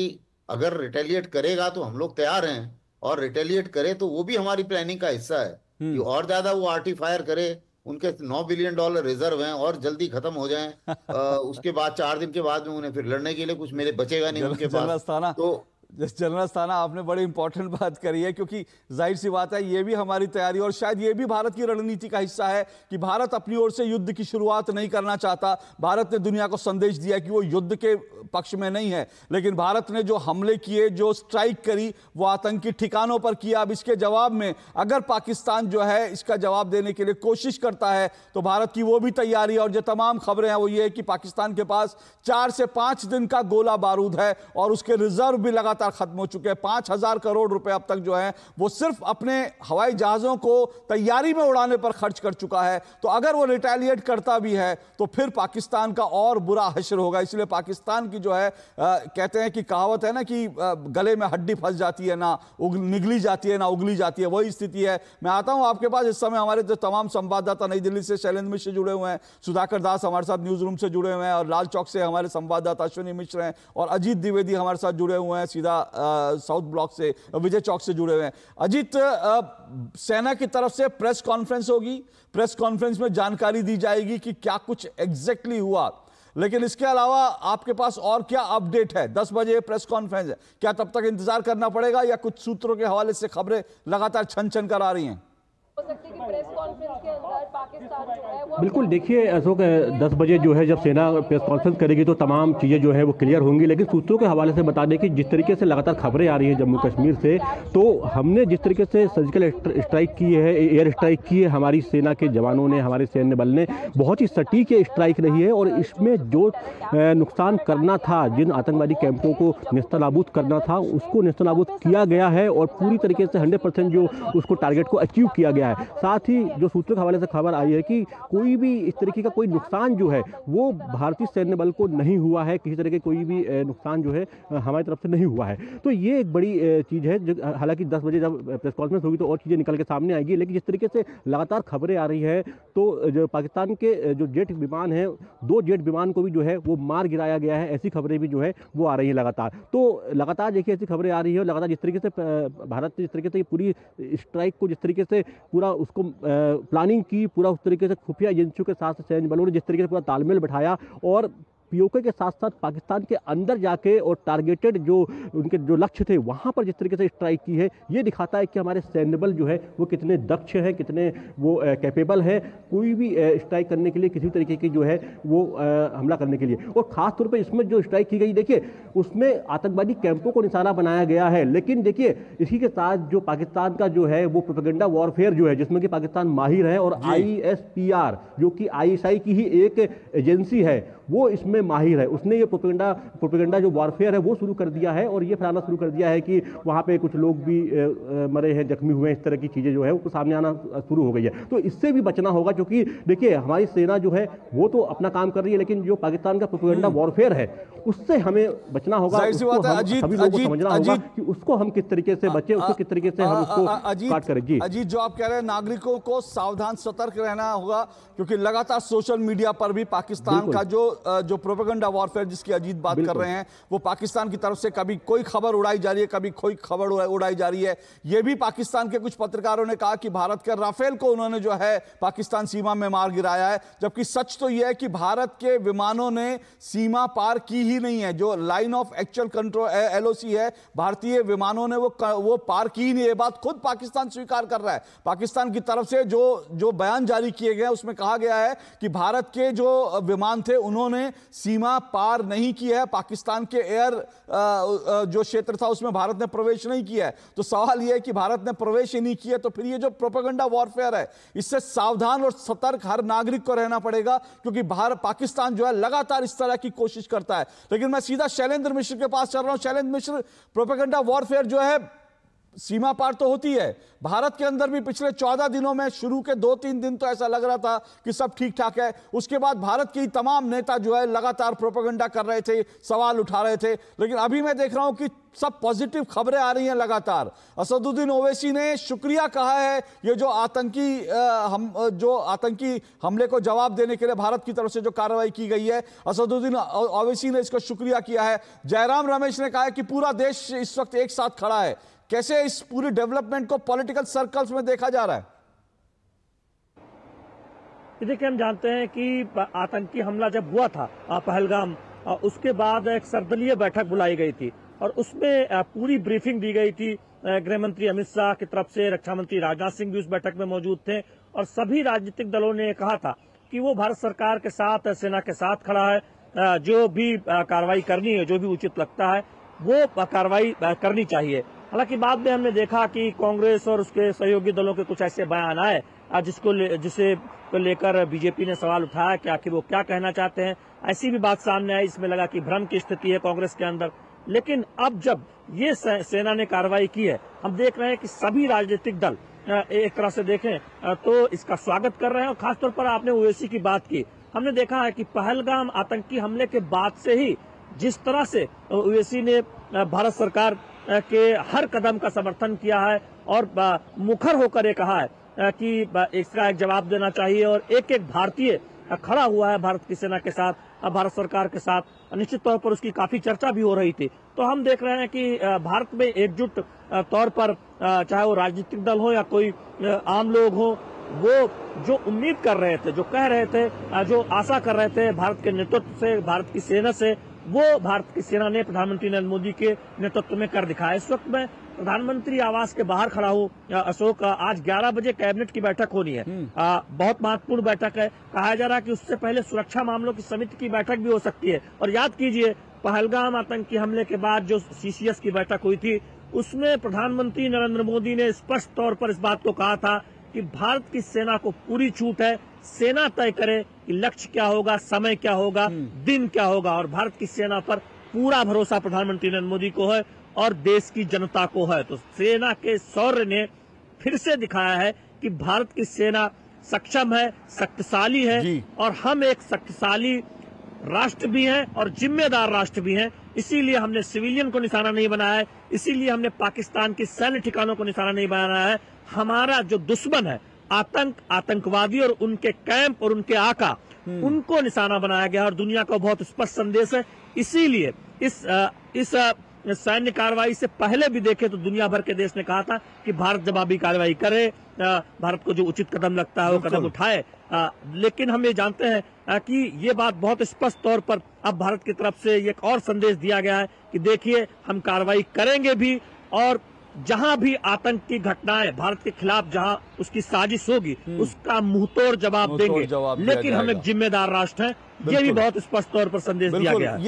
अगर रिटेलिएट करेगा तो हम लोग तैयार हैं, और रिटेलिएट करे तो वो भी हमारी प्लानिंग का हिस्सा है कि और ज्यादा वो आर्टी फायर करे। उनके $9 बिलियन रिजर्व हैं और जल्दी खत्म हो जाएं। उसके बाद 4 दिन के बाद में उन्हें फिर लड़ने के लिए कुछ मेरे बचेगा नहीं उनके पास। तो जनरल अस्थाना, आपने बड़ी इंपॉर्टेंट बात करी है, क्योंकि जाहिर सी बात है ये भी हमारी तैयारी और शायद ये भी भारत की रणनीति का हिस्सा है कि भारत अपनी ओर से युद्ध की शुरुआत नहीं करना चाहता। भारत ने दुनिया को संदेश दिया कि वो युद्ध के पक्ष में नहीं है, लेकिन भारत ने जो हमले किए, जो स्ट्राइक करी, वो आतंकी ठिकानों पर किया। अब इसके जवाब में अगर पाकिस्तान जो है इसका जवाब देने के लिए कोशिश करता है तो भारत की वो भी तैयारी है। और जो तमाम खबरें हैं वो ये है कि पाकिस्तान के पास 4 से 5 दिन का गोला बारूद है और उसके रिजर्व भी लगातार खत्म हो चुके हैं। 5,000 करोड़ रुपए अब तक जो है वो सिर्फ अपने हवाई जहाजों को तैयारी में उड़ाने पर खर्च कर चुका है। तो अगर वो रिटेलिएट करता भी है तो फिर पाकिस्तान का और बुरा हश्र होगा। इसलिए पाकिस्तान की जो है कहते हैं कि कहावत है ना कि गले में हड्डी फंस जाती है, ना निगली जाती है ना उगली जाती है, वही स्थिति है। मैं आता हूं आपके पास। इस समय हमारे जो तमाम संवाददाता नई दिल्ली से शैलेंद्र मिश्र जुड़े हुए हैं, सुधाकर दास हमारे साथ न्यूज रूम से जुड़े हुए हैं, और लाल चौक से हमारे संवाददाता अश्विनी मिश्र हैं, और अजीत द्विवेदी हमारे साथ जुड़े हुए हैं सीधा साउथ ब्लॉक से, विजय चौक से जुड़े हुए हैं। अजीत, सेना की तरफ से प्रेस कॉन्फ्रेंस होगी, प्रेस कॉन्फ्रेंस में जानकारी दी जाएगी कि क्या कुछ एग्जैक्टली हुआ, लेकिन इसके अलावा आपके पास और क्या अपडेट है? 10 बजे प्रेस कॉन्फ्रेंस है, क्या तब तक इंतजार करना पड़ेगा या कुछ सूत्रों के हवाले से खबरें लगातार छन छन कर आ रही हैं? हो सकती है कि प्रेस कॉन्फ्रेंस के अंदर पाकिस्तान जो है वो बिल्कुल, देखिए अशोक, 10 बजे जो है जब सेना प्रेस कॉन्फ्रेंस करेगी तो तमाम चीज़ें जो है वो क्लियर होंगी। लेकिन सूत्रों के हवाले से बता दें कि जिस तरीके से लगातार खबरें आ रही हैं जम्मू कश्मीर से, तो हमने जिस तरीके से सर्जिकल स्ट्राइक की है, एयर स्ट्राइक की है हमारी सेना के जवानों ने, हमारे सैन्य बल ने, बहुत ही सटीक स्ट्राइक रही है। और इसमें जो नुकसान करना था, जिन आतंकवादी कैंपों को नेस्तनाबूद करना था, उसको नेस्तनाबूद किया गया है और पूरी तरीके से 100% जो उसको टारगेट को अचीव किया गया है। साथ ही जो सूत्रों के हवाले से खबर आई है कि कोई भी इस तरीके का कोई नुकसान जो है वो भारतीय सैन्य बल को नहीं हुआ है, किसी तरह के कोई भी नुकसान जो है हमारी तरफ से नहीं हुआ है। तो ये एक बड़ी चीज़ है। हालांकि 10 बजे जब प्रेस कॉन्फ्रेंस होगी तो और चीज़ें निकल के सामने आएगी, लेकिन जिस तरीके से लगातार खबरें आ रही है तो जो पाकिस्तान के जो जेट विमान हैं, 2 जेट विमान को भी जो है वो मार गिराया गया है, ऐसी खबरें भी जो है वो आ रही है लगातार। तो लगातार देखिए ऐसी खबरें आ रही है, लगातार जिस तरीके से भारत जिस तरीके से पूरी स्ट्राइक को जिस तरीके से पूरा उसको प्लानिंग की, पूरा उस तरीके से खुफिया एजेंसियों के साथ सैन्य बलों ने जिस तरीके से पूरा तालमेल बैठाया और पीओके के साथ साथ पाकिस्तान के अंदर जाके और टारगेटेड जो उनके जो लक्ष्य थे वहाँ पर जिस तरीके से स्ट्राइक की है, ये दिखाता है कि हमारे सैन्य बल जो है वो कितने दक्ष हैं, कितने वो कैपेबल है कोई भी स्ट्राइक करने के लिए, किसी तरीके की जो है वो हमला करने के लिए। और ख़ास तौर पर इसमें जो स्ट्राइक की गई, देखिए उसमें आतंकवादी कैंपों को निशाना बनाया गया है, लेकिन देखिए इसी के साथ जो पाकिस्तान का जो है वो प्रोपेगेंडा वॉरफेयर जो है, जिसमें कि पाकिस्तान माहिर है, और ISPR जो कि ISI की ही एक एजेंसी है, वो इसमें माहिर है। उसने ये प्रोपेगेंडा जो वॉरफेयर है वो शुरू कर दिया है और ये फैलाना शुरू कर दिया है कि वहाँ पे कुछ लोग भी मरे हैं, जख्मी हुए हैं, इस तरह की चीज़ें जो है वो सामने आना शुरू हो गई है। तो इससे भी बचना होगा, क्योंकि देखिए हमारी सेना जो है वो तो अपना काम कर रही है, लेकिन जो पाकिस्तान का प्रोपेगेंडा वॉरफेयर है उससे हमें बचना होगा। सभी लोगों को समझना होगा कि उसको हम किस तरीके से बचें, उसको किस तरीके से हम उसको काट करें। जी अजीत, जो आप कह रहे हैं नागरिकों को सावधान सतर्क रहना होगा, क्योंकि लगातार सोशल मीडिया पर भी पाकिस्तान का जो प्रोपेगेंडा वॉरफेयर जिसकी अजीत बात कर रहे हैं, वो पाकिस्तान की तरफ से कभी कोई खबर उड़ाई जा रही है, कभी कोई खबर उड़ाई जा रही है। ये भी पाकिस्तान के कुछ पत्रकारों ने कहा कि भारत के राफेल को उन्होंने जो है पाकिस्तान सीमा में मार गिराया है, जबकि सच तो यह है कि भारत के विमानों ने सीमा पार की ही नहीं है। जो line of actual control LOC है, भारतीय विमानों ने वो पार की नहीं। ये बात खुद पाकिस्तान स्वीकार कर रहा है। पाकिस्तान की तरफ से जो बयान जारी किए गए उसमें कहा गया है कि भारत के जो विमान थे उन्होंने सीमा पार नहीं की है, पाकिस्तान के एयर जो क्षेत्र था उसमें भारत ने प्रवेश नहीं किया है। तो सवाल यह है कि भारत ने प्रवेश ही नहीं किया तो फिर ये जो प्रोपेगेंडा वॉरफेयर है, इससे सावधान और सतर्क हर नागरिक को रहना पड़ेगा, क्योंकि पाकिस्तान जो है लगातार इस तरह की कोशिश करता है। लेकिन मैं सीधा शैलेंद्र मिश्र के पास चल रहा हूं। शैलेंद्र मिश्र, प्रोपेगेंडा वॉरफेयर जो है सीमा पार तो होती है, भारत के अंदर भी पिछले 14 दिनों में शुरू के 2-3 दिन तो ऐसा लग रहा था कि सब ठीक ठाक है। उसके बाद भारत के तमाम नेता जो है लगातार प्रोपेगेंडा कर रहे थे, सवाल उठा रहे थे। लेकिन अभी मैं देख रहा हूं कि सब पॉजिटिव खबरें आ रही हैं लगातार। असदुद्दीन ओवैसी ने शुक्रिया कहा है, ये जो आतंकी हमले को जवाब देने के लिए भारत की तरफ से जो कार्रवाई की गई है, असदुद्दीन ओवैसी ने इसको शुक्रिया किया है। जयराम रमेश ने कहा है कि पूरा देश इस वक्त एक साथ खड़ा है। कैसे इस पूरी डेवलपमेंट को पॉलिटिकल सर्कल्स में देखा जा रहा है? देखिए, हम जानते हैं कि आतंकी हमला जब हुआ था पहलगाम, उसके बाद एक सर्वदलीय बैठक बुलाई गई थी और उसमें पूरी ब्रीफिंग दी गई थी। गृह मंत्री अमित शाह की तरफ से रक्षा मंत्री राजनाथ सिंह भी उस बैठक में मौजूद थे और सभी राजनीतिक दलों ने कहा था कि वो भारत सरकार के साथ, सेना के साथ खड़ा है। जो भी कार्रवाई करनी है, जो भी उचित लगता है वो कार्रवाई करनी चाहिए। हालांकि बाद में हमने देखा कि कांग्रेस और उसके सहयोगी दलों के कुछ ऐसे बयान आए जिसे लेकर बीजेपी ने सवाल उठाया कि आखिर वो क्या कहना चाहते हैं। ऐसी भी बात सामने आई, इसमें लगा कि भ्रम की स्थिति है कांग्रेस के अंदर। लेकिन अब जब ये सेना ने कार्रवाई की है, हम देख रहे हैं कि सभी राजनीतिक दल एक तरह से देखें तो इसका स्वागत कर रहे हैं। और खासतौर पर आपने ओवैसी की बात की, हमने देखा है कि पहलगाम आतंकी हमले के बाद से ही जिस तरह से ओवैसी ने भारत सरकार के हर कदम का समर्थन किया है और मुखर होकर ये कहा है कि इसका एक जवाब देना चाहिए और एक एक भारतीय खड़ा हुआ है भारत की सेना के साथ, भारत सरकार के साथ। निश्चित तौर पर उसकी काफी चर्चा भी हो रही थी। तो हम देख रहे हैं कि भारत में एकजुट तौर पर, चाहे वो राजनीतिक दल हो या कोई आम लोग हो, वो जो उम्मीद कर रहे थे, जो कह रहे थे, जो आशा कर रहे थे भारत के नेतृत्व से, भारत की सेना से, वो भारत की सेना ने प्रधानमंत्री नरेंद्र मोदी के नेतृत्व में कर दिखाया। इस वक्त मैं प्रधानमंत्री आवास के बाहर खड़ा हूँ। अशोक, आज 11 बजे कैबिनेट की बैठक होनी है। बहुत महत्वपूर्ण बैठक है। कहा जा रहा है कि उससे पहले सुरक्षा मामलों की समिति की बैठक भी हो सकती है। और याद कीजिए, पहलगाम आतंकी हमले के बाद जो CCS की बैठक हुई थी, उसमें प्रधानमंत्री नरेंद्र मोदी ने स्पष्ट तौर पर इस बात को कहा था कि भारत की सेना को पूरी छूट है, सेना तय करे कि लक्ष्य क्या होगा, समय क्या होगा, दिन क्या होगा। और भारत की सेना पर पूरा भरोसा प्रधानमंत्री नरेंद्र मोदी को है और देश की जनता को है। तो सेना के शौर्य ने फिर से दिखाया है कि भारत की सेना सक्षम है, शक्तिशाली है और हम एक शक्तिशाली राष्ट्र भी हैं और जिम्मेदार राष्ट्र भी हैं। इसीलिए हमने सिविलियन को निशाना नहीं बनाया है, इसीलिए हमने पाकिस्तान के सैन्य ठिकानों को निशाना नहीं बनाया है। हमारा जो दुश्मन है, आतंकवादी और उनके कैंप और उनके आका, उनको निशाना बनाया गया और दुनिया का बहुत स्पष्ट संदेश है। इसीलिए इस सैन्य कार्रवाई से पहले भी देखे तो दुनिया भर के देश ने कहा था कि भारत जवाबी कार्रवाई करे, भारत को जो उचित कदम लगता है वो कदम उठाए। लेकिन हम ये जानते हैं कि ये बात बहुत स्पष्ट तौर पर अब भारत की तरफ से एक और संदेश दिया गया है कि देखिए, हम कार्रवाई करेंगे भी और जहां भी आतंक की घटनाएं भारत के खिलाफ, जहां उसकी साजिश होगी, उसका मुंहतोड़ जवाब देंगे। लेकिन हम एक जिम्मेदार राष्ट्र हैं, ये भी बहुत स्पष्ट तौर पर संदेश दिया गया है।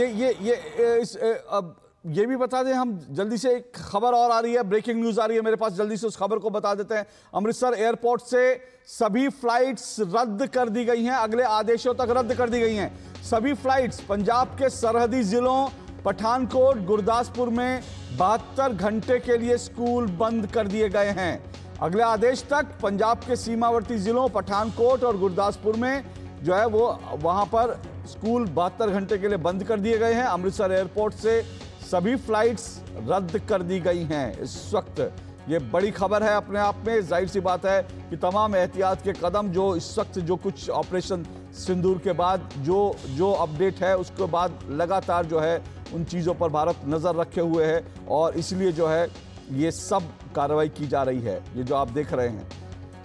ये भी बता दें, हम जल्दी से एक खबर और आ रही है, ब्रेकिंग न्यूज आ रही है मेरे पास, जल्दी से उस खबर को बता देते हैं। अमृतसर एयरपोर्ट से सभी फ्लाइट्स रद्द कर दी गई हैं, अगले आदेशों तक रद्द कर दी गई हैं। सभी फ्लाइट्स पंजाब के सरहदी जिलों पठानकोट, गुरदासपुर में 72 घंटे के लिए स्कूल बंद कर दिए गए हैं। अगले आदेश तक पंजाब के सीमावर्ती जिलों पठानकोट और गुरदासपुर में जो है वो वहां पर स्कूल 72 घंटे के लिए बंद कर दिए गए हैं। अमृतसर एयरपोर्ट से सभी फ्लाइट्स रद्द कर दी गई हैं। इस वक्त ये बड़ी खबर है अपने आप में। जाहिर सी बात है कि तमाम एहतियात के कदम जो इस वक्त जो कुछ ऑपरेशन सिंदूर के बाद जो अपडेट है उसके बाद लगातार जो है उन चीज़ों पर भारत नज़र रखे हुए है और इसलिए जो है ये सब कार्रवाई की जा रही है। ये जो आप देख रहे हैं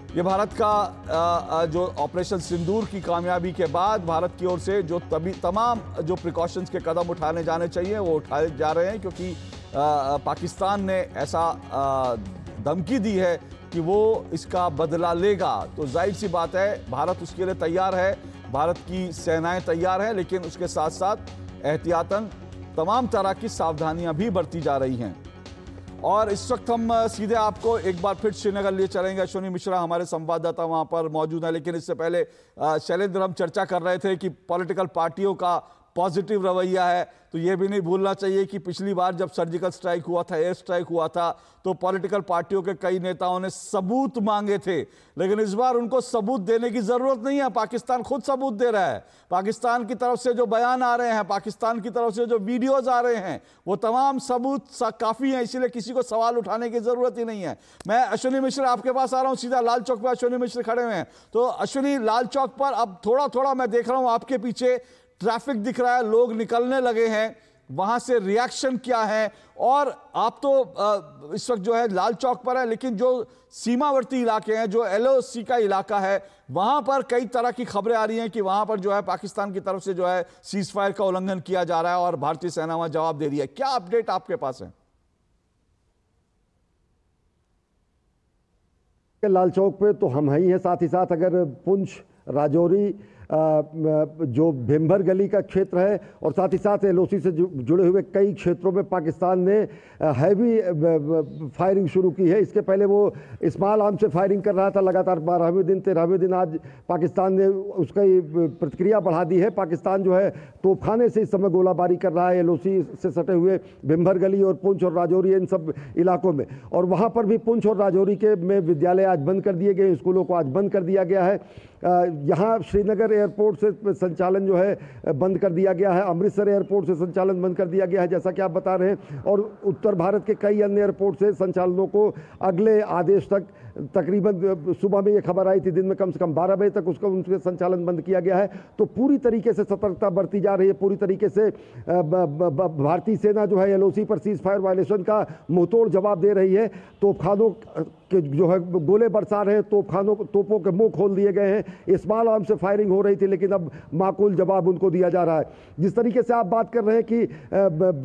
ये भारत का जो ऑपरेशन सिंदूर की कामयाबी के बाद भारत की ओर से जो तमाम जो प्रिकॉशंस के कदम उठाने जाने चाहिए वो उठाए जा रहे हैं, क्योंकि पाकिस्तान ने ऐसा धमकी दी है कि वो इसका बदला लेगा। तो जाहिर सी बात है भारत उसके लिए तैयार है, भारत की सेनाएं तैयार हैं, लेकिन उसके साथ साथ एहतियातन तमाम तरह की सावधानियां भी बरती जा रही हैं। और इस वक्त हम सीधे आपको एक बार फिर श्रीनगर लिए चलेंगे। अश्विनी मिश्रा हमारे संवाददाता वहां पर मौजूद है, लेकिन इससे पहले शैलेंद्र, हम चर्चा कर रहे थे कि पॉलिटिकल पार्टियों का पॉजिटिव रवैया है, तो ये भी नहीं भूलना चाहिए कि पिछली बार जब सर्जिकल स्ट्राइक हुआ था, एयर स्ट्राइक हुआ था, तो पॉलिटिकल पार्टियों के कई नेताओं ने सबूत मांगे थे, लेकिन इस बार उनको सबूत देने की जरूरत नहीं है। पाकिस्तान खुद सबूत दे रहा है। पाकिस्तान की तरफ से जो बयान आ रहे हैं, पाकिस्तान की तरफ से जो वीडियोज आ रहे हैं, वो तमाम सबूत काफी हैं, इसीलिए किसी को सवाल उठाने की जरूरत ही नहीं है। मैं अश्विनी मिश्रा आपके पास आ रहा हूं, सीधा लाल चौक पर अश्विनी मिश्र खड़े हुए हैं। तो अश्विनी, लाल चौक पर अब थोड़ा थोड़ा मैं देख रहा हूं आपके पीछे ट्रैफिक दिख रहा है, लोग निकलने लगे हैं, वहां से रिएक्शन क्या है? और आप तो इस वक्त जो है लाल चौक पर है, लेकिन जो सीमावर्ती इलाके हैं, जो LOC का इलाका है, वहां पर कई तरह की खबरें आ रही हैं कि वहां पर जो है पाकिस्तान की तरफ से जो है सीज फायर का उल्लंघन किया जा रहा है और भारतीय सेना वहां जवाब दे रही है। क्या अपडेट आपके पास है? लाल चौक पे तो हम ही हैं, साथ ही साथ अगर पुंछ, राजौरी, जो भीमभर गली का क्षेत्र है और साथ ही साथ LOC से जुड़े हुए कई क्षेत्रों में पाकिस्तान ने हैवी फायरिंग शुरू की है। इसके पहले वो स्मॉल आर्म से फायरिंग कर रहा था लगातार 12वें दिन, 13वें दिन आज पाकिस्तान ने उसका प्रतिक्रिया बढ़ा दी है। पाकिस्तान जो है तोपखाने से इस समय गोलाबारी कर रहा है LOC से सटे हुए भीमभर गली और पुंछ और राजौरी, इन सब इलाकों में। और वहाँ पर भी पुंछ और राजौरी के में विद्यालय आज बंद कर दिए गए, स्कूलों को आज बंद कर दिया गया है। यहाँ श्रीनगर एयरपोर्ट से संचालन जो है बंद कर दिया गया है, अमृतसर एयरपोर्ट से संचालन बंद कर दिया गया है, जैसा कि आप बता रहे हैं। और उत्तर भारत के कई अन्य एयरपोर्ट से संचालनों को अगले आदेश तक, तकरीबन सुबह में ये खबर आई थी, दिन में कम से कम 12 बजे तक उनके संचालन बंद किया गया है। तो पूरी तरीके से सतर्कता बरती जा रही है, पूरी तरीके से भारतीय सेना जो है LOC पर सीज फायर वायलेशन का मुंहतोड़ जवाब दे रही है। तोपखानों के जो है गोले बरसा रहे हैं, तोपों के मुंह खोल दिए गए हैं। स्मॉल आर्म से फायरिंग हो रही थी, लेकिन अब माकूल जवाब उनको दिया जा रहा है। जिस तरीके से आप बात कर रहे हैं कि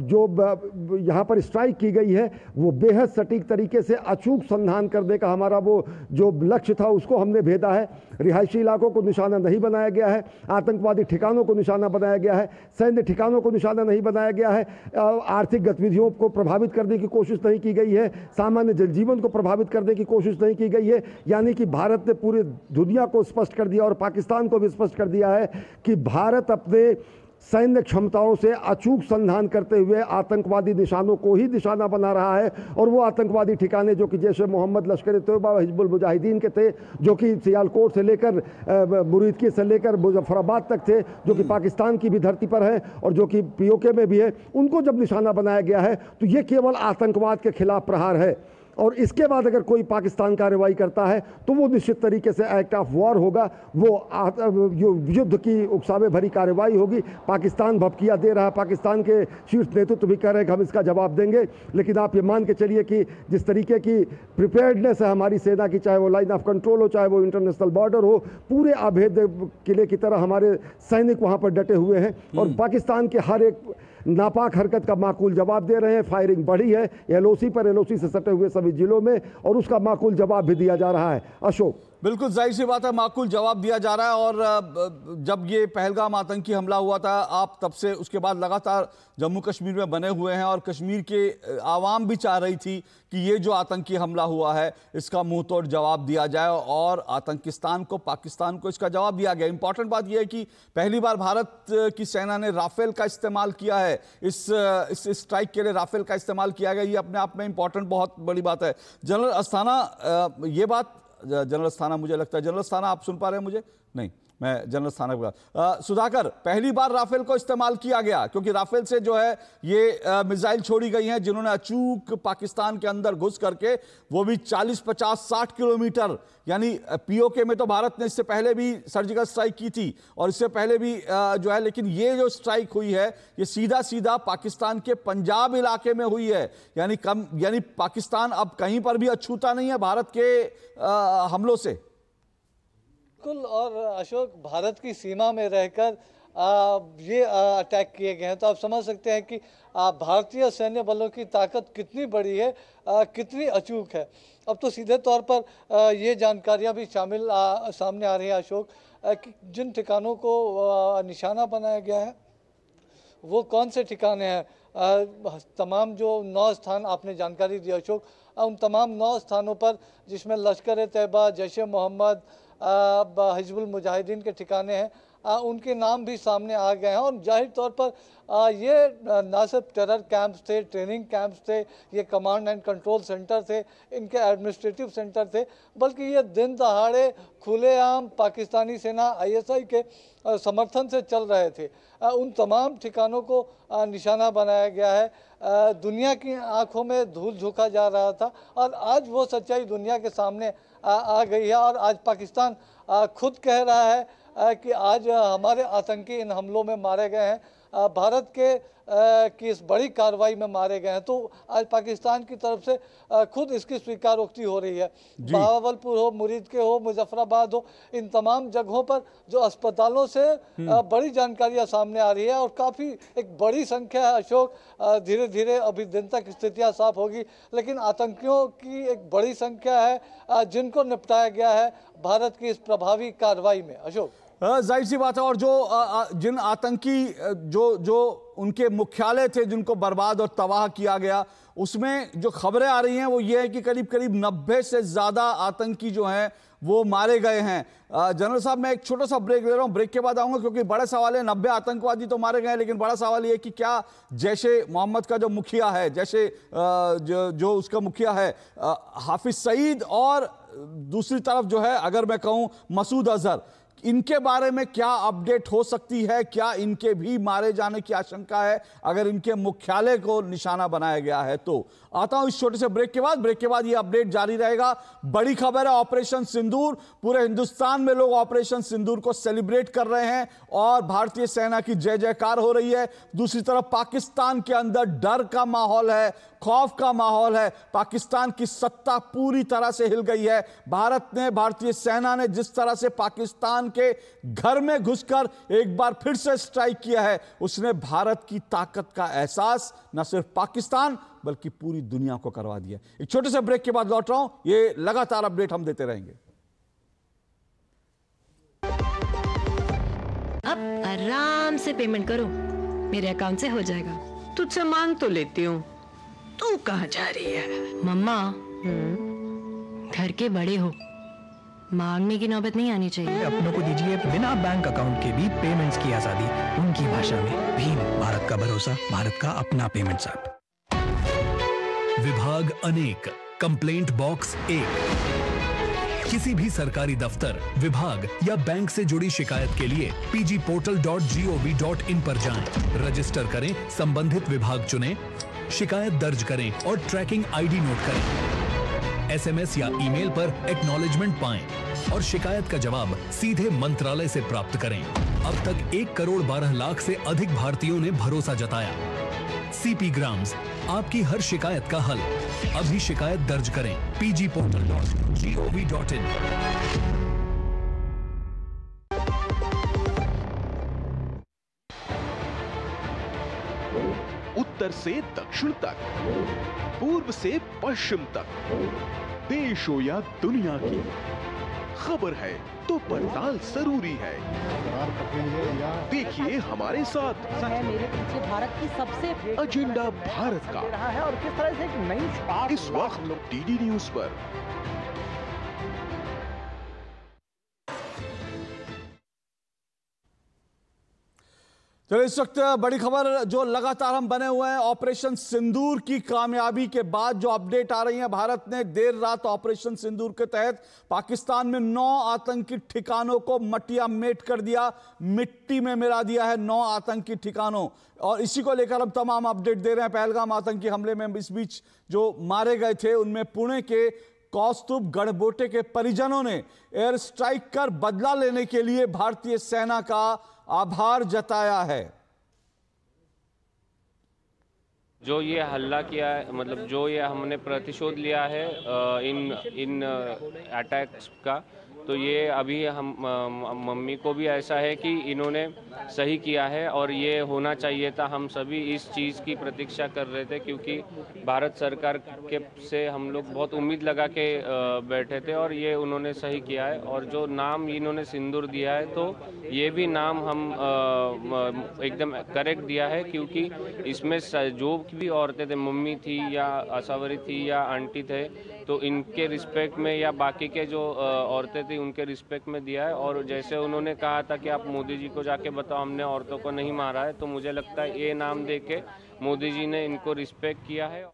जो यहाँ पर स्ट्राइक की गई है, वो बेहद सटीक तरीके से अचूक संधान करने का हमारा वो जो लक्ष्य था उसको हमने भेदा है। रिहायशी इलाकों को निशाना नहीं बनाया गया है, आतंकवादी ठिकानों को निशाना बनाया गया है, सैन्य ठिकानों को निशाना नहीं बनाया गया है, आर्थिक गतिविधियों को प्रभावित करने की कोशिश नहीं की गई है, सामान्य जनजीवन को प्रभावित करने की कोशिश नहीं की गई है। यानी कि भारत ने पूरी दुनिया को स्पष्ट कर दिया और पाकिस्तान को भी स्पष्ट कर दिया है कि भारत अपने सैन्य क्षमताओं से अचूक संधान करते हुए आतंकवादी निशानों को ही निशाना बना रहा है। और वो आतंकवादी ठिकाने जो कि जैसे मोहम्मद, लश्कर तैयबा, हिजबुल मुजाहिदीन के थे, जो कि सियालकोट से लेकर मुरीदकी से लेकर मुजफ्फराबाद तक थे, जो कि पाकिस्तान की भी धरती पर है और जो कि POK में भी है, उनको जब निशाना बनाया गया है तो ये केवल आतंकवाद के खिलाफ प्रहार है। और इसके बाद अगर कोई पाकिस्तान कार्रवाई करता है तो वो निश्चित तरीके से एक्ट ऑफ वॉर होगा, वो युद्ध की उकसावे भरी कार्रवाई होगी। पाकिस्तान भपकिया दे रहा है, पाकिस्तान के शीर्ष नेतृत्व भी कह रहे हैं कि हम इसका जवाब देंगे। लेकिन आप ये मान के चलिए कि जिस तरीके की प्रिपेयर्डनेस है हमारी सेना की, चाहे वो लाइन ऑफ कंट्रोल हो, चाहे वो इंटरनेशनल बॉर्डर हो, पूरे अभेद्य किले की तरह हमारे सैनिक वहाँ पर डटे हुए हैं और पाकिस्तान के हर एक नापाक हरकत का माकूल जवाब दे रहे हैं। फायरिंग बढ़ी है LOC पर, LOC से सटे हुए सभी जिलों में, और उसका माकूल जवाब भी दिया जा रहा है। अशोक, बिल्कुल जाहिर सी बात है, माकूल जवाब दिया जा रहा है। और जब ये पहलगाम आतंकी हमला हुआ था, आप तब से उसके बाद लगातार जम्मू कश्मीर में बने हुए हैं और कश्मीर के आवाम भी चाह रही थी कि ये जो आतंकी हमला हुआ है इसका मुंहतोड़ जवाब दिया जाए और आतंकिस्तान को, पाकिस्तान को इसका जवाब दिया गया। इंपॉर्टेंट बात यह है कि पहली बार भारत की सेना ने राफेल का इस्तेमाल किया है, इस स्ट्राइक के लिए राफेल का इस्तेमाल किया गया। ये अपने आप में इंपॉर्टेंट, बहुत बड़ी बात है। जनरल अस्थाना, ये बात जनरल अस्थाना, मुझे लगता है जनरल अस्थाना आप सुन पा रहे हैं मुझे? नहीं, मैं जनरल स्थाना का सुधाकर, पहली बार राफेल को इस्तेमाल किया गया क्योंकि राफेल से जो है ये मिसाइल छोड़ी गई हैं जिन्होंने अचूक पाकिस्तान के अंदर घुस करके, वो भी 40, 50, 60 किलोमीटर, यानी POK में तो भारत ने इससे पहले भी सर्जिकल स्ट्राइक की थी और इससे पहले भी जो है, लेकिन ये जो स्ट्राइक हुई है ये सीधा सीधा पाकिस्तान के पंजाब इलाके में हुई है। यानी पाकिस्तान अब कहीं पर भी अछूता नहीं है भारत के हमलों से। बिल्कुल, और अशोक भारत की सीमा में रहकर ये अटैक किए गए हैं, तो आप समझ सकते हैं कि भारतीय सैन्य बलों की ताकत कितनी बड़ी है, कितनी अचूक है। अब तो सीधे तौर पर ये जानकारियां भी सामने आ रही हैं अशोक, कि जिन ठिकानों को निशाना बनाया गया है वो कौन से ठिकाने हैं। तमाम जो 9 स्थान आपने जानकारी दी अशोक, उन तमाम 9 स्थानों पर जिसमें लश्कर तैयबा, जैश ए मोहम्मद, हिजबुल मुजाहिदीन के ठिकाने हैं, उनके नाम भी सामने आ गए हैं। और जाहिर तौर पर ये ना सिर्फ टेरर कैंप्स थे, ट्रेनिंग कैंप्स थे, ये कमांड एंड कंट्रोल सेंटर थे, इनके एडमिनिस्ट्रेटिव सेंटर थे, बल्कि ये दिन दहाड़े खुलेआम पाकिस्तानी सेना ISI के समर्थन से चल रहे थे। उन तमाम ठिकानों को निशाना बनाया गया है। दुनिया की आंखों में धूल झोंका जा रहा था और आज वो सच्चाई दुनिया के सामने आ गई है। और आज पाकिस्तान खुद कह रहा है कि आज हमारे आतंकी इन हमलों में मारे गए हैं, भारत की इस बड़ी कार्रवाई में मारे गए हैं। तो आज पाकिस्तान की तरफ से खुद इसकी स्वीकारोक्ति हो रही है। बहावलपुर हो, मुरीद के हो, मुजफ्फराबाद हो, इन तमाम जगहों पर जो अस्पतालों से बड़ी जानकारियां सामने आ रही है और काफ़ी एक बड़ी संख्या है अशोक। धीरे धीरे अभी दिन तक स्थितियां साफ होगी, लेकिन आतंकियों की एक बड़ी संख्या है जिनको निपटाया गया है भारत की इस प्रभावी कार्रवाई में अशोक। जाहिर सी बात है। और जो जिन आतंकी जो उनके मुख्यालय थे जिनको बर्बाद और तबाह किया गया, उसमें जो खबरें आ रही हैं वो ये है कि करीब करीब 90 से ज़्यादा आतंकी जो हैं वो मारे गए हैं। जनरल साहब, मैं एक छोटा सा ब्रेक ले रहा हूं, ब्रेक के बाद आऊंगा, क्योंकि बड़ा सवाल है 90 आतंकवादी तो मारे गए हैं, लेकिन बड़ा सवाल ये कि क्या जैश ए मोहम्मद का जो मुखिया है, जो उसका मुखिया है हाफिज सईद, और दूसरी तरफ जो है अगर मैं कहूं मसूद अजहर, इनके बारे में क्या अपडेट हो सकती है? क्या इनके भी मारे जाने की आशंका है अगर इनके मुख्यालय को निशाना बनाया गया है? तो आता हूं इस छोटे से ब्रेक के बाद ये अपडेट जारी रहेगा। बड़ी खबर है ऑपरेशन सिंदूर, पूरे हिंदुस्तान में लोग ऑपरेशन सिंदूर को सेलिब्रेट कर रहे हैं और भारतीय सेना की जय जयकार हो रही है। दूसरी तरफ पाकिस्तान के अंदर डर का माहौल है, खौफ का माहौल है, पाकिस्तान की सत्ता पूरी तरह से हिल गई है। भारतीय सेना ने जिस तरह से पाकिस्तान के घर में घुसकर एक बार फिर से स्ट्राइक किया है, उसने भारत की ताकत का एहसास न सिर्फ पाकिस्तान बल्कि पूरी दुनिया को करवा दिया। एक छोटे से ब्रेक के बाद लौट रहा हूं, ये लगातार अपडेट हम देते रहेंगे। अब आराम से पेमेंट करो, मेरे अकाउंट से हो जाएगा। तुझसे मांग तो लेती हूँ, तू कहाँ जा रही है? मम्मा, घर के बड़े हो, मांगने की नौबत नहीं आनी चाहिए। अपनों को दीजिए बिना बैंक अकाउंट के भी पेमेंट्स की आजादी, उनकी भाषा में। भीम, भारत का भरोसा, भारत का अपना पेमेंट्स ऐप। विभाग अनेक, कंप्लेंट बॉक्स 1। किसी भी सरकारी दफ्तर, विभाग या बैंक से जुड़ी शिकायत के लिए pgportal.gov.in पर जाएं, रजिस्टर करें, संबंधित विभाग चुनें, शिकायत दर्ज करें और ट्रैकिंग ID नोट करें। SMS या ईमेल पर एक्नॉलेजमेंट पाएं और शिकायत का जवाब सीधे मंत्रालय से प्राप्त करें। अब तक 1 करोड़ 12 लाख से अधिक भारतीयों ने भरोसा जताया। CP ग्राम्स, आपकी हर शिकायत का हल। अभी शिकायत दर्ज करें pgportal.gov.in। उत्तर से दक्षिण तक, पूर्व से पश्चिम तक, देश हो या दुनिया की खबर है तो पड़ताल जरूरी है। देखिए हमारे साथ मेरे पीछे भारत की सबसे एजेंडा भारत का है और किस तरह से एक नई इस वक्त DD न्यूज पर। तो इस वक्त बड़ी खबर जो लगातार हम बने हुए हैं, ऑपरेशन सिंदूर की कामयाबी के बाद जो अपडेट आ रही है, भारत ने देर रात ऑपरेशन सिंदूर के तहत पाकिस्तान में 9 आतंकी ठिकानों को मटिया मेट कर दिया, मिट्टी में मिला दिया है 9 आतंकी ठिकानों। और इसी को लेकर हम तमाम अपडेट दे रहे हैं। पहलगाम आतंकी हमले में इस बीच जो मारे गए थे उनमें पुणे के कौस्तुभ गढ़बोटे के परिजनों ने एयर स्ट्राइक कर बदला लेने के लिए भारतीय सेना का आभार जताया है। जो ये हल्ला किया है, मतलब जो ये हमने प्रतिशोध लिया है इन अटैक्स का, तो ये अभी हम मम्मी को भी ऐसा है कि इन्होंने सही किया है और ये होना चाहिए था। हम सभी इस चीज़ की प्रतीक्षा कर रहे थे क्योंकि भारत सरकार के से हम लोग बहुत उम्मीद लगा के बैठे थे और ये उन्होंने सही किया है। और जो नाम इन्होंने सिंदूर दिया है तो ये भी नाम हम एकदम करेक्ट दिया है क्योंकि इसमें जो भी औरतें थे, मम्मी थी या आशावरी थी या आंटी थे, तो इनके रिस्पेक्ट में या बाकी के जो औरतें थी उनके रिस्पेक्ट में दिया है। और जैसे उन्होंने कहा था कि आप मोदी जी को जाके बताओ हमने औरतों को नहीं मारा है, तो मुझे लगता है ये नाम दे के मोदी जी ने इनको रिस्पेक्ट किया है।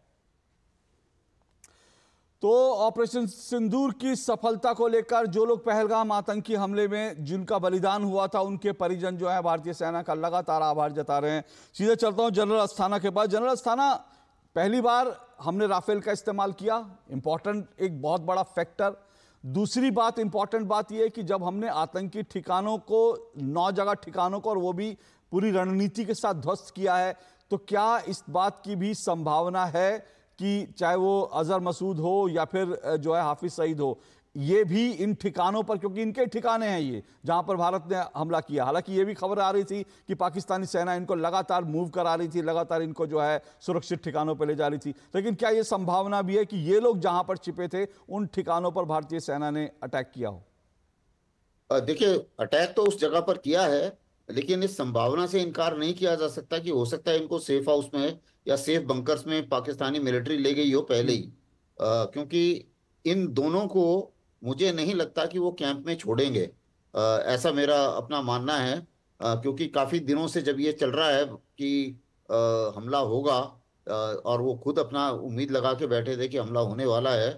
तो ऑपरेशन सिंदूर की सफलता को लेकर जो लोग पहलगाम आतंकी हमले में जिनका बलिदान हुआ था उनके परिजन जो है भारतीय सेना का लगातार आभार जता रहे हैं। सीधे चलता हूं जनरल अस्थाना के पास। जनरल अस्थाना, पहली बार हमने राफेल का इस्तेमाल किया, इंपॉर्टेंट, एक बहुत बड़ा फैक्टर। दूसरी बात, इंपॉर्टेंट बात यह है कि जब हमने आतंकी ठिकानों को 9 जगह ठिकानों को और वो भी पूरी रणनीति के साथ ध्वस्त किया है, तो क्या इस बात की भी संभावना है कि चाहे वो अजहर मसूद हो या फिर जो है हाफिज सईद हो, ये भी इन ठिकानों पर, क्योंकि इनके ठिकाने हैं ये जहां पर भारत ने हमला किया। हालांकि ये भी खबर आ रही थी कि पाकिस्तानी सेना इनको लगातार मूव करा रही थी, लगातार इनको जो है सुरक्षित ठिकानों पर ले जा रही थी, लेकिन क्या ये संभावना भी है कि ये लोग जहां पर छिपे थे उन ठिकानों पर भारतीय सेना ने अटैक किया हो? देखिए, अटैक तो उस जगह पर किया है, लेकिन इस संभावना से इनकार नहीं किया जा सकता कि हो सकता है इनको सेफ हाउस में या सेफ बंकर्स में पाकिस्तानी मिलिट्री ले गई हो पहले ही, क्योंकि इन दोनों को मुझे नहीं लगता कि वो कैंप में छोड़ेंगे, ऐसा मेरा अपना मानना है, क्योंकि काफ़ी दिनों से जब ये चल रहा है कि हमला होगा, और वो खुद अपना उम्मीद लगा के बैठे थे कि हमला होने वाला है,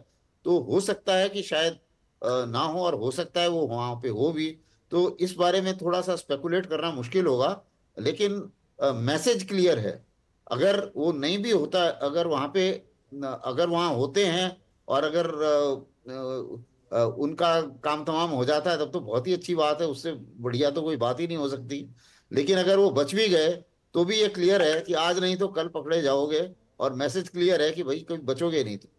तो हो सकता है कि शायद ना हो और हो सकता है वो वहाँ पे हो भी। तो इस बारे में थोड़ा सा स्पेकुलेट करना मुश्किल होगा, लेकिन मैसेज क्लियर है। अगर वो नहीं भी होता, अगर वहाँ होते हैं और अगर उनका काम तमाम हो जाता है, तब तो बहुत ही अच्छी बात है, उससे बढ़िया तो कोई बात ही नहीं हो सकती। लेकिन अगर वो बच भी गए तो भी ये क्लियर है कि आज नहीं तो कल पकड़े जाओगे, और मैसेज क्लियर है कि भाई कभी बचोगे नहीं। तो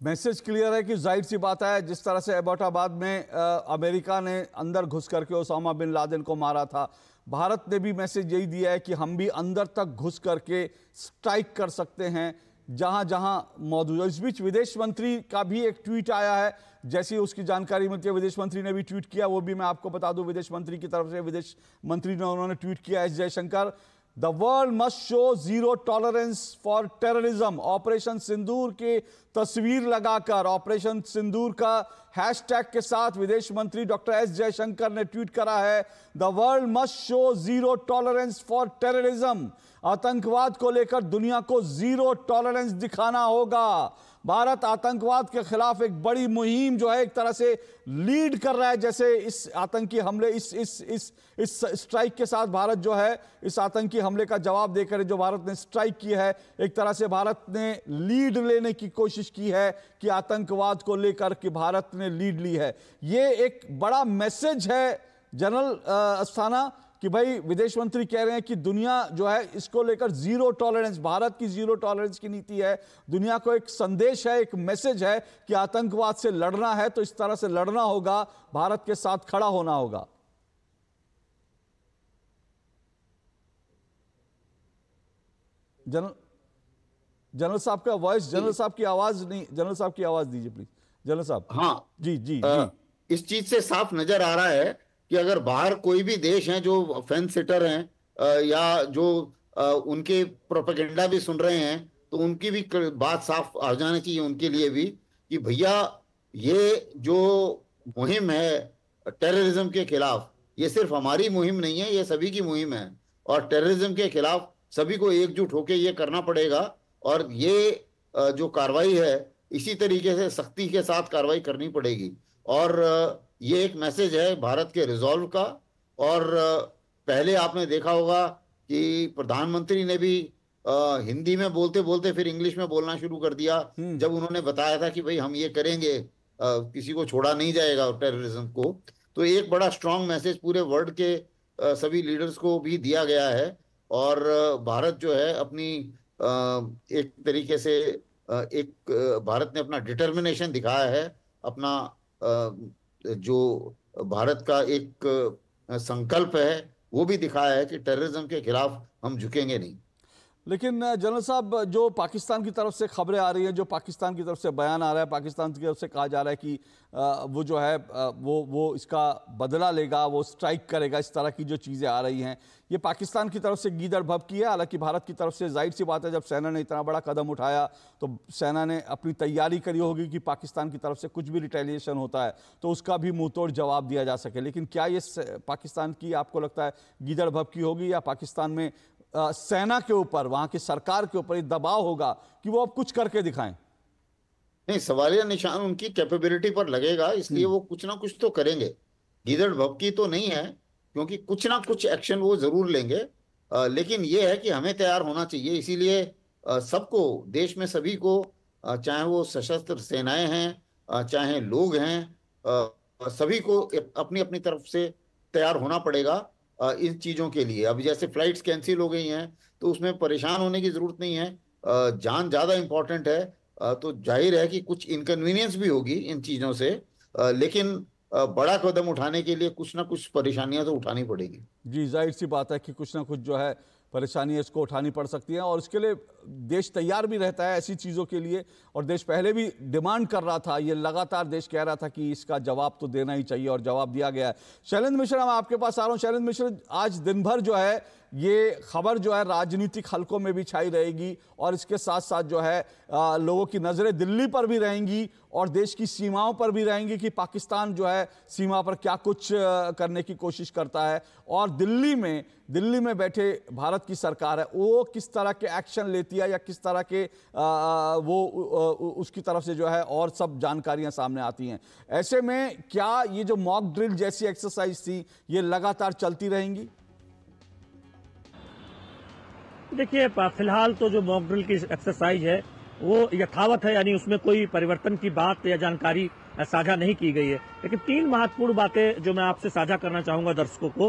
मैसेज क्लियर है कि जाहिर सी बात है, जिस तरह से एबोटाबाद में अमेरिका ने अंदर घुस करके ओसामा बिन लादेन को मारा था, भारत ने भी मैसेज यही दिया है कि हम भी अंदर तक घुस करके स्ट्राइक कर सकते हैं जहां जहां मौजूद है। इस बीच विदेश मंत्री का भी एक ट्वीट आया है, जैसी उसकी जानकारी मिलती है विदेश मंत्री ने भी ट्वीट किया, वो भी मैं आपको बता दूं। विदेश मंत्री की तरफ से विदेश मंत्री ने उन्होंने ट्वीट किया, S Jaishankar, the world must show zero tolerance for terrorism. Operation Sindoor की तस्वीर लगाकर, ऑपरेशन सिंदूर का हैशटैग के साथ विदेश मंत्री डॉक्टर एस जयशंकर ने ट्वीट करा है, the world must show zero tolerance for terrorism. आतंकवाद को लेकर दुनिया को जीरो टॉलरेंस दिखाना होगा। भारत आतंकवाद के खिलाफ एक बड़ी मुहिम जो है एक तरह से लीड कर रहा है, जैसे इस आतंकी हमले, इस स्ट्राइक के साथ भारत जो है इस आतंकी हमले का जवाब देकर जो भारत ने स्ट्राइक की है, एक तरह से भारत ने लीड लेने की कोशिश की है कि आतंकवाद को लेकर कि भारत ने लीड ली है। ये एक बड़ा मैसेज है जनरल अस्थाना कि भाई विदेश मंत्री कह रहे हैं कि दुनिया जो है इसको लेकर जीरो टॉलरेंस, भारत की जीरो टॉलरेंस की नीति है। दुनिया को एक संदेश है, एक मैसेज है कि आतंकवाद से लड़ना है तो इस तरह से लड़ना होगा, भारत के साथ खड़ा होना होगा। जनरल साहब का वॉइस, जनरल साहब की आवाज नहीं, जनरल साहब की आवाज दीजिए प्लीज। जनरल साहब। हाँ जी जी इस चीज से साफ नजर आ रहा है कि अगर बाहर कोई भी देश हैं जो फेंस सिटर हैं या जो उनके प्रोपेगेंडा भी सुन रहे हैं, तो उनकी भी बात साफ आ जानी चाहिए उनके लिए भी कि भैया ये जो मुहिम है टेररिज्म के खिलाफ, ये सिर्फ हमारी मुहिम नहीं है, ये सभी की मुहिम है, और टेररिज्म के खिलाफ सभी को एकजुट होकर ये करना पड़ेगा। और ये जो कार्रवाई है इसी तरीके से सख्ती के साथ कार्रवाई करनी पड़ेगी। और ये एक मैसेज है भारत के रिजॉल्व का। और पहले आपने देखा होगा कि प्रधानमंत्री ने भी हिंदी में बोलते बोलते फिर इंग्लिश में बोलना शुरू कर दिया जब उन्होंने बताया था कि भाई हम ये करेंगे, किसी को छोड़ा नहीं जाएगा टेररिज्म को। तो एक बड़ा स्ट्रांग मैसेज पूरे वर्ल्ड के सभी लीडर्स को भी दिया गया है। और भारत जो है अपनी एक तरीके से भारत ने अपना डिटर्मिनेशन दिखाया है, अपना जो भारत का एक संकल्प है वो भी दिखाया है कि टेररिज्म के खिलाफ हम झुकेंगे नहीं। लेकिन जनरल साहब, जो पाकिस्तान की तरफ से खबरें आ रही हैं, जो पाकिस्तान की तरफ से बयान आ रहा है, पाकिस्तान की तरफ से कहा जा रहा है कि वो जो है वो इसका बदला लेगा, वो स्ट्राइक करेगा, इस तरह की जो चीज़ें आ रही हैं, ये पाकिस्तान की तरफ से गीदड़ भभकी है। हालांकि भारत की तरफ से जाहिर सी बात है, जब सेना ने इतना बड़ा कदम उठाया तो सेना ने अपनी तैयारी करी होगी कि पाकिस्तान की तरफ से कुछ भी रिटेलिएशन होता है तो उसका भी मुंहतोड़ जवाब दिया जा सके। लेकिन क्या ये पाकिस्तान की आपको लगता है गीदड़ भभकी होगी, या पाकिस्तान में सेना के ऊपर, वहां की सरकार के ऊपर दबाव होगा कि वो अब कुछ करके दिखाएं? नहीं, सवालिया निशान उनकी कैपेबिलिटी पर लगेगा, इसलिए वो कुछ ना कुछ तो करेंगे। गीदड़ भभकी तो नहीं है, क्योंकि कुछ ना कुछ एक्शन वो जरूर लेंगे। लेकिन ये है कि हमें तैयार होना चाहिए। इसीलिए सबको, देश में सभी को, चाहे वो सशस्त्र सेनाएं हैं, चाहे लोग हैं, सभी को अपनी अपनी तरफ से तैयार होना पड़ेगा इन चीजों के लिए। अब जैसे फ्लाइट्स कैंसिल हो गई हैं तो उसमें परेशान होने की जरूरत नहीं है, जान ज्यादा इंपॉर्टेंट है। तो जाहिर है कि कुछ इनकन्वीनियंस भी होगी इन चीजों से, लेकिन बड़ा कदम उठाने के लिए कुछ ना कुछ परेशानियां तो उठानी पड़ेगी। जी, जाहिर सी बात है कि कुछ ना कुछ जो है परेशानी इसको उठानी पड़ सकती है, और इसके लिए देश तैयार भी रहता है ऐसी चीज़ों के लिए। और देश पहले भी डिमांड कर रहा था, ये लगातार देश कह रहा था कि इसका जवाब तो देना ही चाहिए, और जवाब दिया गया है। शैलेंद्र मिश्रा, मैं आपके पास आ रहा हूँ। शैलेंद्र मिश्रा, आज दिन भर जो है ये खबर जो है राजनीतिक हलकों में भी छाई रहेगी, और इसके साथ साथ जो है लोगों की नज़रें दिल्ली पर भी रहेंगी और देश की सीमाओं पर भी रहेंगी कि पाकिस्तान जो है सीमा पर क्या कुछ करने की कोशिश करता है, और दिल्ली में बैठे भारत की सरकार है वो किस तरह के एक्शन लेती है, या किस तरह के उसकी तरफ से जो है और सब जानकारियां सामने आती हैं। ऐसे में क्या ये जो मॉक ड्रिल जैसी एक्सरसाइज थी ये लगातार चलती रहेंगी? देखिए, फिलहाल तो जो मॉक ड्रिल की एक्सरसाइज है वो यथावत है, यानी उसमें कोई परिवर्तन की बात या जानकारी साझा नहीं की गई है। लेकिन 3 महत्वपूर्ण बातें जो मैं आपसे साझा करना चाहूंगा दर्शकों को।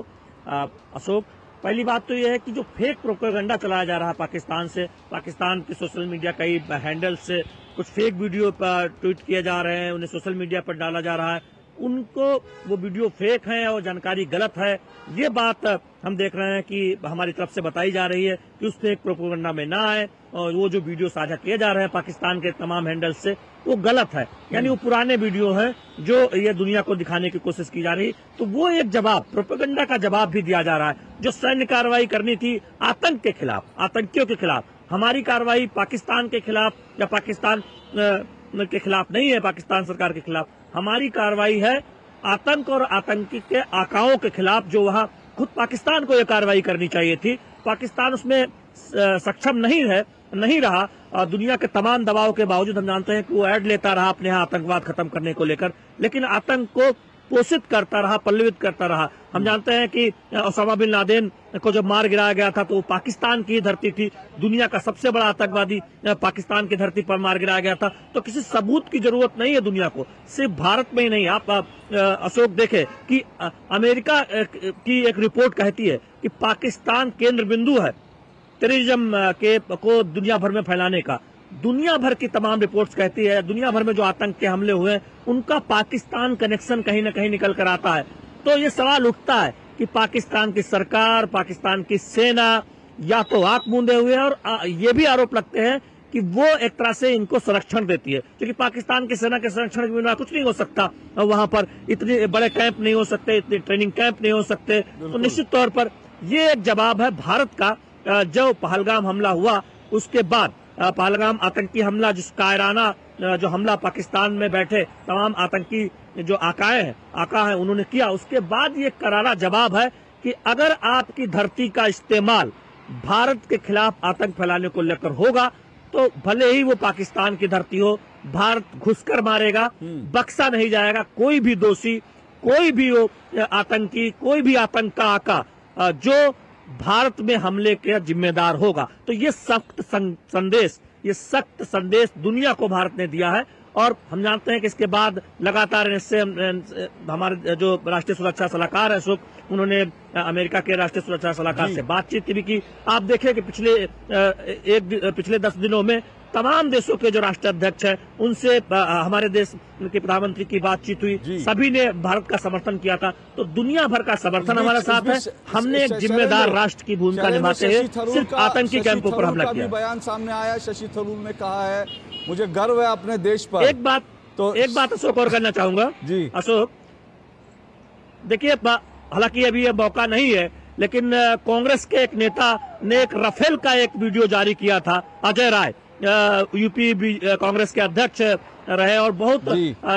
अशोक, पहली बात तो यह है कि जो फेक प्रोपेगेंडा चलाया जा रहा है पाकिस्तान से, पाकिस्तान के सोशल मीडिया कई हैंडल से कुछ फेक वीडियो पर ट्वीट किए जा रहे हैं, उन्हें सोशल मीडिया पर डाला जा रहा है, उनको वो वीडियो फेक है और जानकारी गलत है, ये बात हम देख रहे हैं कि हमारी तरफ से बताई जा रही है कि उस फेक प्रोपेगेंडा में ना आए, और वो जो वीडियो साझा किए जा रहे हैं पाकिस्तान के तमाम हैंडल से वो गलत है, यानी वो पुराने वीडियो हैं जो ये दुनिया को दिखाने की कोशिश की जा रही है। तो वो एक जवाब, प्रोपेगेंडा का जवाब भी दिया जा रहा है। जो सैन्य कार्रवाई करनी थी आतंक के खिलाफ, आतंकियों के खिलाफ, हमारी कार्रवाई पाकिस्तान के खिलाफ या पाकिस्तान के खिलाफ नहीं है, पाकिस्तान सरकार के खिलाफ हमारी कार्रवाई है आतंक और आतंकी के आकाओं के खिलाफ, जो वहाँ खुद पाकिस्तान को यह कार्रवाई करनी चाहिए थी। पाकिस्तान उसमें सक्षम नहीं रहा, और दुनिया के तमाम दबाव के बावजूद हम जानते हैं कि वो ऐड लेता रहा अपने यहाँ आतंकवाद खत्म करने को लेकर, लेकिन आतंक को पोषित करता रहा, पल्लवित करता रहा। हम जानते हैं कि ओसामा बिन लादेन को जब मार गिराया गया था तो वो पाकिस्तान की धरती थी, दुनिया का सबसे बड़ा आतंकवादी पाकिस्तान की धरती पर मार गिराया गया था। तो किसी सबूत की जरूरत नहीं है दुनिया को, सिर्फ भारत में ही नहीं। आप अशोक देखें कि अमेरिका की एक रिपोर्ट कहती है कि पाकिस्तान केंद्र बिंदु है टेररिज्म को दुनिया भर में फैलाने का। दुनिया भर की तमाम रिपोर्ट्स कहती है दुनिया भर में जो आतंक के हमले हुए उनका पाकिस्तान कनेक्शन कहीं न कहीं निकल कर आता है। तो ये सवाल उठता है कि पाकिस्तान की सरकार, पाकिस्तान की सेना या तो आंख मूंदे हुए है, और ये भी आरोप लगते हैं कि वो एक तरह से इनको संरक्षण देती है, क्योंकि पाकिस्तान की सेना के संरक्षण के बिना कुछ नहीं हो सकता। वहां पर इतने बड़े कैंप नहीं हो सकते, इतने ट्रेनिंग कैंप नहीं हो सकते। तो निश्चित तौर पर ये एक जवाब है भारत का। जो पहलगाम हमला हुआ उसके बाद, पहलगाम आतंकी हमला, जिस कायराना जो हमला पाकिस्तान में बैठे तमाम आतंकी जो आका है उन्होंने किया, उसके बाद ये करारा जवाब है कि अगर आपकी धरती का इस्तेमाल भारत के खिलाफ आतंक फैलाने को लेकर होगा तो भले ही वो पाकिस्तान की धरती हो, भारत घुसकर मारेगा, बख्शा नहीं जाएगा। कोई भी दोषी, कोई भी हो आतंकी, कोई भी आतंक का आका जो भारत में हमले के जिम्मेदार होगा। तो ये सख्त संदेश दुनिया को भारत ने दिया है, और हम जानते हैं कि इसके बाद लगातार इससे हमारे जो राष्ट्रीय सुरक्षा सलाहकार है अशोक, उन्होंने अमेरिका के राष्ट्रीय सुरक्षा सलाहकार से बातचीत भी की। आप देखें कि पिछले 10 दिनों में तमाम देशों के जो राष्ट्राध्यक्ष हैं उनसे हमारे देश के प्रधानमंत्री की बातचीत हुई, सभी ने भारत का समर्थन किया था। तो दुनिया भर का समर्थन हमारे साथ है। हमने एक जिम्मेदार राष्ट्र की भूमिका निभाते हुए सिर्फ आतंकी कैंपों पर हमला किया। बयान सामने आया, शशि थरूर ने कहा है मुझे गर्व है अपने देश पर। एक बात अशोक और करना चाहूंगा जी। अशोक देखिए, हालांकि अभी यह मौका नहीं है, लेकिन कांग्रेस के एक नेता ने एक राफेल का एक वीडियो जारी किया था। अजय राय यूपी कांग्रेस के अध्यक्ष रहे और बहुत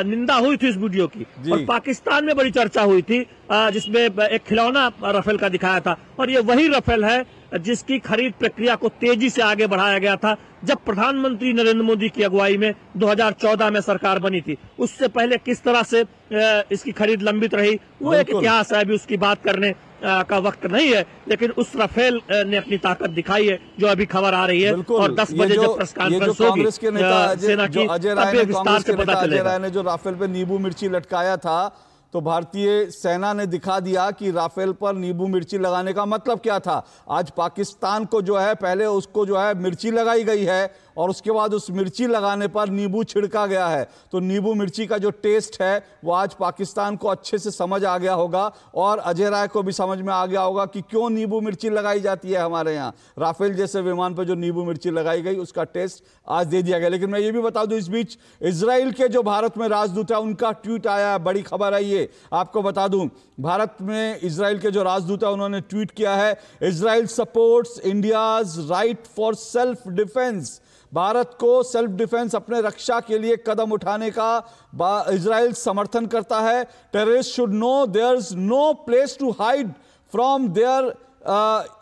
निंदा हुई थी इस वीडियो की, और पाकिस्तान में बड़ी चर्चा हुई थी, जिसमें एक खिलौना राफेल का दिखाया था। और ये वही राफेल है जिसकी खरीद प्रक्रिया को तेजी से आगे बढ़ाया गया था जब प्रधानमंत्री नरेंद्र मोदी की अगुवाई में 2014 में सरकार बनी थी। उससे पहले किस तरह से इसकी खरीद लंबित रही वो एक इतिहास है, अभी उसकी बात करने का वक्त नहीं है। लेकिन उस राफेल ने अपनी ताकत दिखाई है, जो अभी खबर आ रही है। और 10 बजे जब प्रेस कॉन्फ्रेंस होगी सेना की, तब विस्तार से पता चलेगा। अजय राय ने जो राफेल पे नींबू मिर्ची लटकाया था, तो भारतीय सेना ने दिखा दिया कि राफेल पर नींबू मिर्ची लगाने का मतलब क्या था। आज पाकिस्तान को जो है, पहले उसको जो है मिर्ची लगाई गई है और उसके बाद उस मिर्ची लगाने पर नींबू छिड़का गया है। तो नींबू मिर्ची का जो टेस्ट है वो आज पाकिस्तान को अच्छे से समझ आ गया होगा, और अजय राय को भी समझ में आ गया होगा कि क्यों नींबू मिर्ची लगाई जाती है हमारे यहाँ। राफेल जैसे विमान पर जो नींबू मिर्ची लगाई गई उसका टेस्ट आज दे दिया गया। लेकिन मैं ये भी बता दूं, इस बीच इजराइल के जो भारत में राजदूत है उनका ट्वीट आया है, बड़ी खबर है ये, आपको बता दूं। भारत में इजराइल के जो राजदूत है उन्होंने ट्वीट किया है, Israel supports India's right for self defence. Bharat को सेल्फ डिफेंस, अपने रक्षा के लिए कदम उठाने का इजराइल समर्थन करता है। Terrorist should know there is no place to hide from their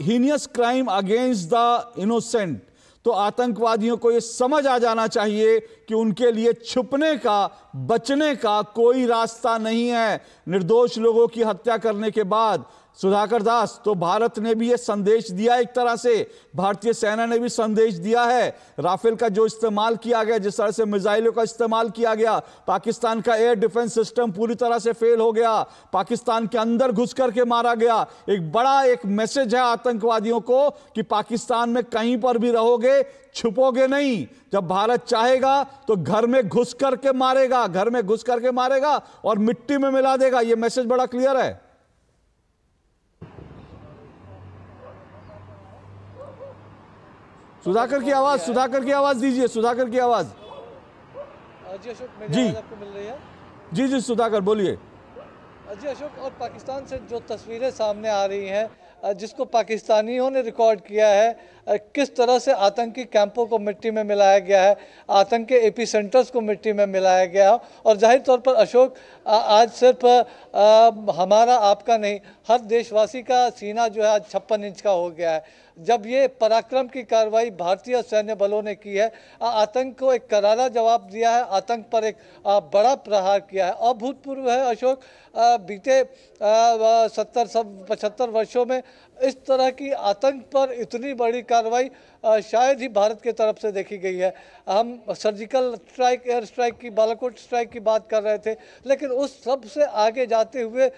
heinous crime against the innocent. तो आतंकवादियों को यह समझ आ जाना चाहिए कि उनके लिए छुपने का, बचने का कोई रास्ता नहीं है। निर्दोष लोगों की हत्या करने के बाद सुधाकर दास, तो भारत ने भी ये संदेश दिया, एक तरह से भारतीय सेना ने भी संदेश दिया है। राफेल का जो इस्तेमाल किया गया, जिस तरह से मिसाइलों का इस्तेमाल किया गया, पाकिस्तान का एयर डिफेंस सिस्टम पूरी तरह से फेल हो गया, पाकिस्तान के अंदर घुस करके मारा गया। एक बड़ा एक मैसेज है आतंकवादियों को कि पाकिस्तान में कहीं पर भी रहोगे, छुपोगे नहीं। जब भारत चाहेगा तो घर में घुस करके मारेगा, घर में घुस करके मारेगा और मिट्टी में मिला देगा। यह मैसेज बड़ा क्लियर है। सुधाकर की आवाज दीजिए, सुधाकर की आवाज। जी अशोक, मेरी आवाज आपको मिल रही है? जी जी सुधाकर बोलिए। जी अशोक, और पाकिस्तान से जो तस्वीरें सामने आ रही हैं, जिसको पाकिस्तानियों ने रिकॉर्ड किया है, किस तरह से आतंकी कैंपों को मिट्टी में मिलाया गया है, आतंक के एपी सेंटर्स को मिट्टी में मिलाया गया है। और जाहिर तौर पर अशोक, आज सिर्फ हमारा आपका नहीं, हर देशवासी का सीना जो है आज 56 इंच का हो गया है जब ये पराक्रम की कार्रवाई भारतीय सैन्य बलों ने की है। आतंक को एक करारा जवाब दिया है, आतंक पर एक बड़ा प्रहार किया है। अभूतपूर्व है अशोक, बीते 70-75 वर्षों में इस तरह की आतंक पर इतनी बड़ी कार्रवाई शायद ही भारत के तरफ से देखी गई है। हम सर्जिकल स्ट्राइक, एयर स्ट्राइक की, बालाकोट स्ट्राइक की बात कर रहे थे, लेकिन उस सब से आगे जाते हुए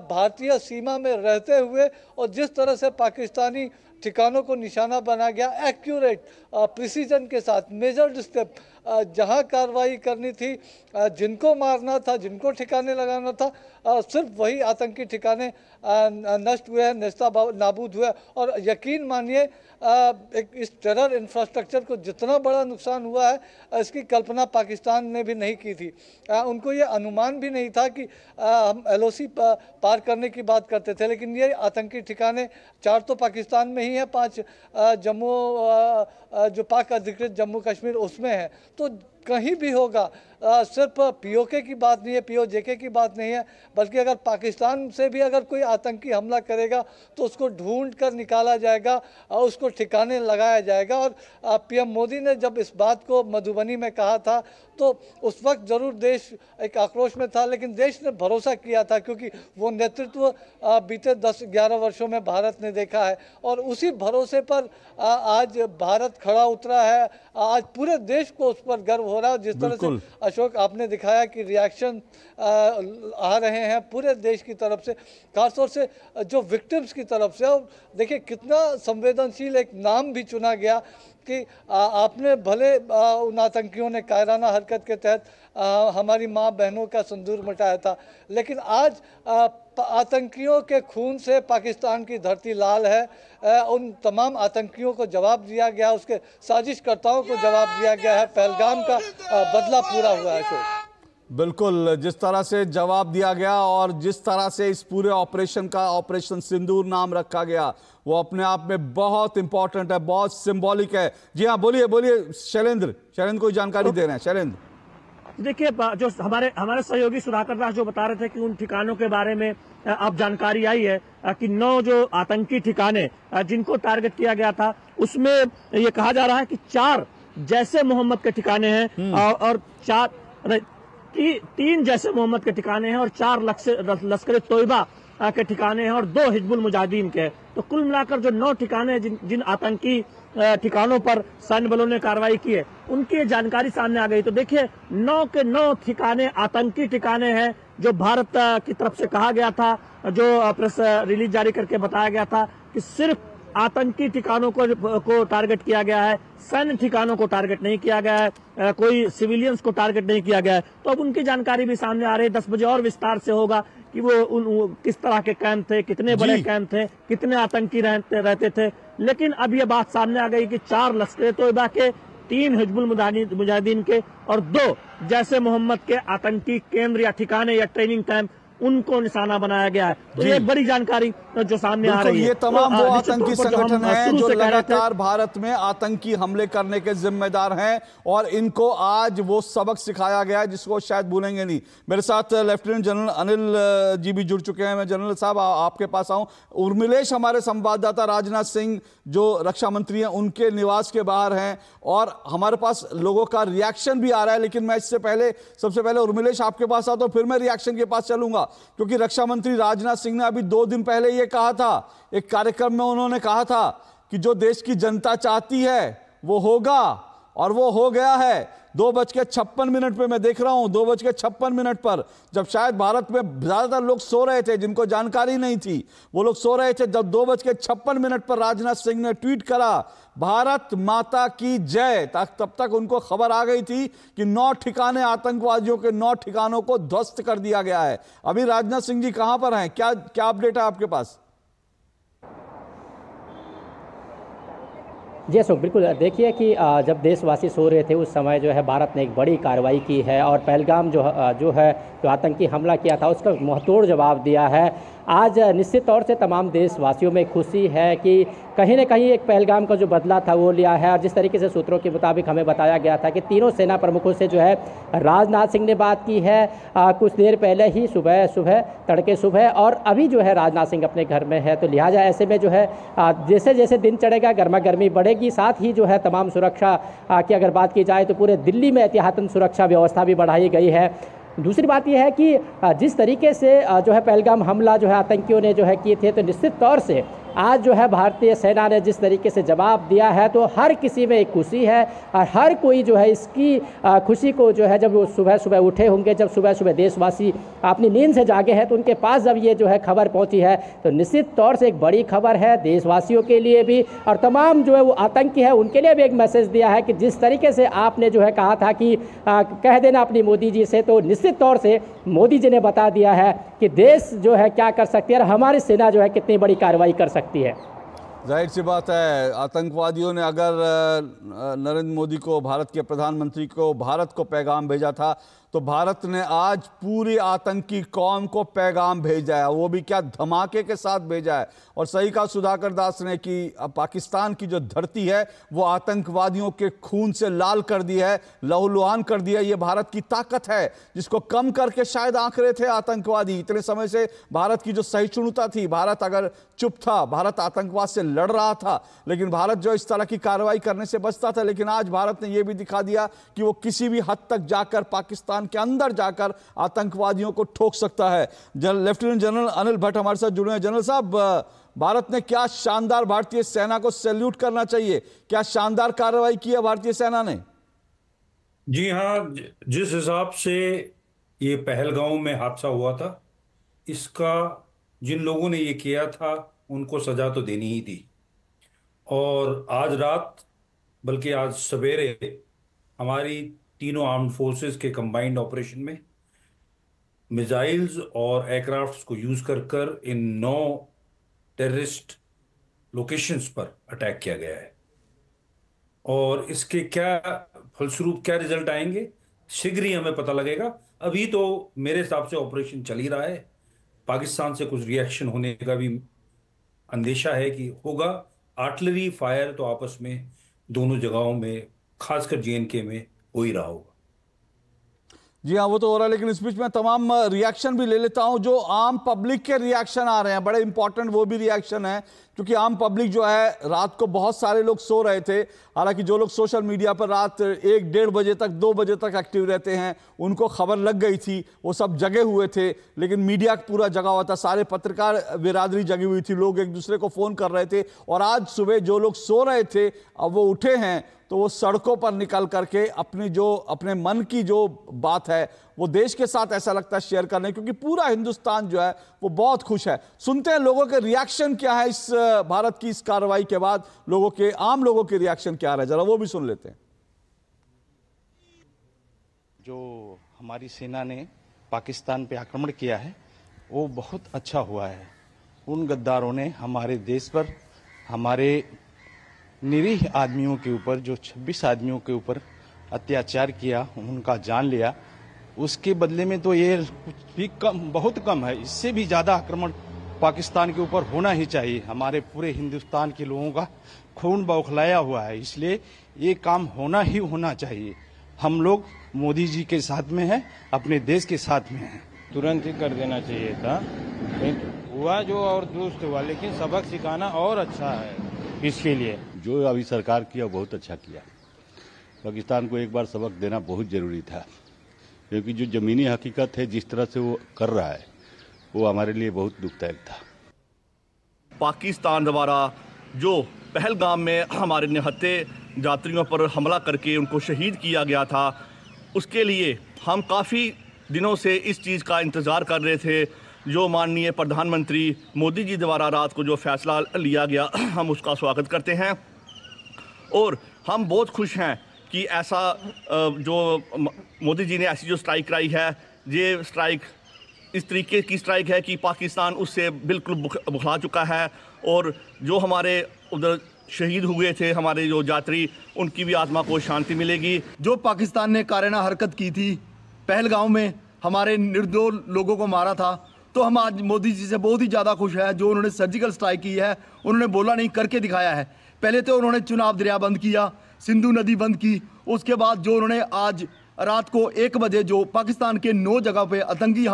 भारतीय सीमा में रहते हुए और जिस तरह से पाकिस्तानी ठिकानों को निशाना बना गया, एक्यूरेट प्रिसीजन के साथ, मेजर्ड स्टेप, जहां कार्रवाई करनी थी, जिनको मारना था, जिनको ठिकाने लगाना था, सिर्फ वही आतंकी ठिकाने नष्ट हुए हैं, नेस्ता नाबूद हुए। और यकीन मानिए, एक इस टेरर इंफ्रास्ट्रक्चर को जितना बड़ा नुकसान हुआ है, इसकी कल्पना पाकिस्तान ने भी नहीं की थी। उनको ये अनुमान भी नहीं था कि हम LOC पार करने की बात करते थे, लेकिन ये आतंकी ठिकाने 4 तो पाकिस्तान में ही है, 5 जम्मू, जो पाक अधिकृत जम्मू कश्मीर उसमें है। तो कहीं भी होगा, सिर्फ POK की बात नहीं है, POJK की बात नहीं है, बल्कि अगर पाकिस्तान से भी अगर कोई आतंकी हमला करेगा तो उसको ढूंढ कर निकाला जाएगा और उसको ठिकाने लगाया जाएगा। और PM मोदी ने जब इस बात को मधुबनी में कहा था तो उस वक्त ज़रूर देश एक आक्रोश में था, लेकिन देश ने भरोसा किया था, क्योंकि वो नेतृत्व बीते 10-11 वर्षों में भारत ने देखा है। और उसी भरोसे पर आज भारत खड़ा उतरा है। आज पूरे देश को उस पर गर्व हो रहा है। जिस तरह से अशोक आपने दिखाया कि रिएक्शन आ रहे हैं पूरे देश की तरफ से, खासतौर से जो विक्टिम्स की तरफ से। और देखिए कितना संवेदनशील एक नाम भी चुना गया कि आपने भले उन आतंकियों ने कायराना हरकत के तहत हमारी माँ बहनों का सिंदूर मिटाया था, लेकिन आज आतंकियों के खून से पाकिस्तान की धरती लाल है। उन तमाम आतंकियों को जवाब दिया गया, उसके साजिशकर्ताओं को जवाब दिया गया है। पहलगाम का बदला पूरा हुआ है। अशोक, बिल्कुल, जिस तरह से जवाब दिया गया और जिस तरह से इस पूरे ऑपरेशन का ऑपरेशन सिंदूर नाम रखा गया, वो अपने आप में बहुत इंपॉर्टेंट है, बहुत सिंबॉलिक है। जी हाँ, बोलिए बोलिए शैलेंद्र कोई जानकारी दे रहे हैं। शैलेंद्र, देखिए, जो हमारे सहयोगी सुधाकर दास जो बता रहे थे कि उन ठिकानों के बारे में अब जानकारी आई है कि 9 जो आतंकी ठिकाने जिनको टारगेट किया गया था, उसमें ये कहा जा रहा है कि 4 जैसे मोहम्मद के ठिकाने हैं और 3 जैसे मोहम्मद के ठिकाने हैं और 4 लश्कर तोयबा के ठिकाने हैं और 2 हिजबुल मुजाहिदीन के। तो कुल मिलाकर जो 9 ठिकाने जिन आतंकी ठिकानों पर सैन्य बलों ने कार्रवाई की है, उनकी जानकारी सामने आ गई। तो देखिए, 9 के 9 ठिकाने आतंकी ठिकाने हैं जो भारत की तरफ से कहा गया था, जो प्रेस रिलीज जारी करके बताया गया था कि सिर्फ आतंकी ठिकानों को टारगेट किया गया है, सैन्य ठिकानों को टारगेट नहीं किया गया है, कोई सिविलियंस को टारगेट नहीं किया गया है। तो अब उनकी जानकारी भी सामने आ रही है। 10 बजे और विस्तार से होगा कि वो किस तरह के कैंप थे, कितने बड़े कैंप थे, कितने आतंकी रहते थे। लेकिन अब ये बात सामने आ गई कि 4 लश्कर तोयबा के, 3 हिजबुल मुजाहिदीन के और 2 जैसे मोहम्मद के आतंकी केंद्र या ठिकाने या ट्रेनिंग कैंप, उनको निशाना बनाया गया है। तो ये बड़ी जानकारी जो सामने आ रही है। ये तमाम वो आतंकी संगठन हैं जो लगातार भारत में आतंकी हमले करने के जिम्मेदार हैं और इनको आज वो सबक सिखाया गया है जिसको शायद भूलेंगे नहीं। मेरे साथ लेफ्टिनेंट जनरल अनिल जी भी जुड़ चुके हैं। मैं जनरल साहब आपके पास आऊं। उर्मिलेश हमारे संवाददाता राजनाथ सिंह जो रक्षा मंत्री हैं उनके निवास के बाहर हैं और हमारे पास लोगों का रिएक्शन भी आ रहा है। लेकिन मैं इससे पहले सबसे पहले उर्मिलेश आपके पास आता हूं, फिर मैं रिएक्शन के पास चलूंगा, क्योंकि रक्षा मंत्री राजनाथ सिंह ने अभी 2 दिन पहले यह कहा था, एक कार्यक्रम में उन्होंने कहा था कि जो देश की जनता चाहती है वो होगा और वो हो गया है। 2:56 पे मैं देख रहा हूं, 2:56 पर, जब शायद भारत में ज्यादातर लोग सो रहे थे, जिनको जानकारी नहीं थी वो लोग सो रहे थे, जब 2:56 पर राजनाथ सिंह ने ट्वीट करा भारत माता की जय, तब तक उनको खबर आ गई थी कि 9 ठिकाने आतंकवादियों के 9 ठिकानों को ध्वस्त कर दिया गया है। अभी राजनाथ सिंह जी कहां पर हैं, क्या अपडेट है आपके पास? जी अशोक, बिल्कुल। देखिए कि जब देशवासी सो रहे थे उस समय जो है भारत ने एक बड़ी कार्रवाई की है और पहलगाम जो आतंकी हमला किया था उसका मुंहतोड़ जवाब दिया है। आज निश्चित तौर से तमाम देशवासियों में खुशी है कि कहीं न कहीं एक पहलगाम का जो बदला था वो लिया है। और जिस तरीके से सूत्रों के मुताबिक हमें बताया गया था कि तीनों सेना प्रमुखों से जो है राजनाथ सिंह ने बात की है कुछ देर पहले ही, तड़के सुबह, और अभी जो है राजनाथ सिंह अपने घर में है। तो लिहाजा ऐसे में जो है जैसे जैसे दिन चढ़ेगा गर्मा गर्मी बढ़ेगी। साथ ही जो है तमाम सुरक्षा की अगर बात की जाए तो पूरे दिल्ली में एहतियातन सुरक्षा व्यवस्था भी बढ़ाई गई है। दूसरी बात यह है कि जिस तरीके से जो है पहलगाम हमला जो है आतंकियों ने जो है किए थे, तो निश्चित तौर से आज जो है भारतीय सेना ने जिस तरीके से जवाब दिया है तो हर किसी में एक खुशी है और हर कोई जो है इसकी खुशी को जो है जब वो सुबह सुबह उठे होंगे, जब सुबह सुबह देशवासी अपनी नींद से जागे हैं तो उनके पास जब ये जो है खबर पहुंची है तो निश्चित तौर से एक बड़ी खबर है देशवासियों के लिए भी और तमाम जो है वो आतंकी है उनके लिए भी एक मैसेज दिया है कि जिस तरीके से आपने जो है कहा था कि कह देना अपनी मोदी जी से, तो निश्चित तौर से मोदी जी ने बता दिया है कि देश जो है क्या कर सकती है और हमारी सेना जो है कितनी बड़ी कार्रवाई कर सकती है। जाहिर सी बात है, आतंकवादियों ने अगर नरेंद्र मोदी को, भारत के प्रधानमंत्री को, भारत को पैगाम भेजा था तो भारत ने आज पूरी आतंकी कौम को पैगाम भेजा है, वो भी क्या धमाके के साथ भेजा है। और सही कहा सुधाकर दास ने कि पाकिस्तान की जो धरती है वो आतंकवादियों के खून से लाल कर दी है, लहूलुहान कर दिया। ये भारत की ताकत है जिसको कम करके शायद आंक रहे थे आतंकवादी। इतने समय से भारत की जो सहिष्णुता थी, भारत अगर चुप था, भारत आतंकवाद से लड़ रहा था, लेकिन भारत जो इस तरह की कार्रवाई करने से बचता था। लेकिन आज भारत ने यह भी दिखा दिया कि वो किसी भी हद तक जाकर पाकिस्तान के अंदर जाकर आतंकवादियों को ठोक सकता है। लेफ्टिनेंट जनरल अनिल भट्ट हमारे साथ जुड़े हैं। जनरल साहब, भारत ने क्या शानदार, भारतीय सेना को सैल्यूट करना चाहिए, क्या शानदार कार्रवाई की है भारतीय सेना ने। जी हाँ, जिस हिसाब से ये पहलगांव में हादसा हुआ था, इसका जिन लोगों ने ये किया था उनको सजा तो देनी ही थी। और आज रात बल्कि आज सवेरे हमारी तीनों आर्म्ड फोर्सेस के कंबाइंड ऑपरेशन में मिसाइल्स और एयरक्राफ्ट्स को यूज कर इन 9 टेररिस्ट लोकेशंस पर अटैक किया गया है। और इसके क्या फलस्वरूप क्या रिजल्ट आएंगे शीघ्र ही हमें पता लगेगा। अभी तो मेरे हिसाब से ऑपरेशन चल ही रहा है। पाकिस्तान से कुछ रिएक्शन होने का भी अंदेशा है कि होगा। आर्टिलरी फायर तो आपस में दोनों जगहों में खासकर JNK में हो ही रहा होगा। जी हाँ, वो तो हो रहा है, लेकिन इस बीच में तमाम रिएक्शन भी ले लेता हूं। जो आम पब्लिक के रिएक्शन आ रहे हैं, बड़े इंपॉर्टेंट वो भी रिएक्शन है, क्योंकि आम पब्लिक जो है, रात को बहुत सारे लोग सो रहे थे। हालांकि जो लोग सोशल मीडिया पर रात 1-1:30 बजे तक 2 बजे तक एक्टिव रहते हैं, उनको खबर लग गई थी, वो सब जगे हुए थे। लेकिन मीडिया पूरा जगा हुआ था, सारे पत्रकार बिरादरी जगी हुई थी, लोग एक दूसरे को फोन कर रहे थे। और आज सुबह जो लोग सो रहे थे, अब वो उठे हैं, तो वो सड़कों पर निकल करके अपने मन की जो बात है वो देश के साथ ऐसा लगता है शेयर करने, क्योंकि पूरा हिंदुस्तान जो है वो बहुत खुश है। सुनते हैं लोगों के रिएक्शन क्या है इस भारत की इस कार्रवाई के बाद, आम लोगों के रिएक्शन क्या रहे, जरा वो भी सुन लेते हैं। जो हमारी सेना ने पाकिस्तान पे आक्रमण किया है वो बहुत अच्छा हुआ है। उन गद्दारों ने हमारे देश पर, हमारे निरीह आदमियों के ऊपर, जो 26 आदमियों के ऊपर अत्याचार किया, उनका जान लिया, उसके बदले में तो ये कुछ भी कम, बहुत कम है। इससे भी ज्यादा आक्रमण पाकिस्तान के ऊपर होना ही चाहिए। हमारे पूरे हिंदुस्तान के लोगों का खून बौखलाया हुआ है, इसलिए ये काम होना ही होना चाहिए। हम लोग मोदी जी के साथ में हैं, अपने देश के साथ में हैं। तुरंत ही कर देना चाहिए था। हुआ जो और दुरुस्त हुआ, लेकिन सबक सिखाना और अच्छा है। इसके लिए जो अभी सरकार किया बहुत अच्छा किया। पाकिस्तान को एक बार सबक देना बहुत जरूरी था, क्योंकि जो जमीनी हकीकत है जिस तरह से वो कर रहा है वो हमारे लिए बहुत दुखदायक था। पाकिस्तान द्वारा जो पहलगाम में हमारे निहत्थे यात्रियों पर हमला करके उनको शहीद किया गया था, उसके लिए हम काफ़ी दिनों से इस चीज़ का इंतज़ार कर रहे थे। जो माननीय प्रधानमंत्री मोदी जी द्वारा रात को जो फैसला लिया गया, हम उसका स्वागत करते हैं। और हम बहुत खुश हैं कि ऐसा जो मोदी जी ने ऐसी जो स्ट्राइक कराई है, ये स्ट्राइक इस तरीके की स्ट्राइक है कि पाकिस्तान उससे बिल्कुल बुखला चुका है। और जो हमारे उधर शहीद हुए थे हमारे जो यात्री, उनकी भी आत्मा को शांति मिलेगी। जो पाकिस्तान ने काराना हरकत की थी, पहलगाम में हमारे निर्दोष लोगों को मारा था, तो हम आज मोदी जी से बहुत ही ज़्यादा खुश हैं। जो उन्होंने सर्जिकल स्ट्राइक की है, उन्होंने बोला नहीं, करके दिखाया है। पहले तो उन्होंने चुनाव दरिया बंद किया, सिंधु नदी बंद की, उसके बाद जो उन्होंने आज रात को 1 बजे जो पाकिस्तान के 9 जगह पे आतंकी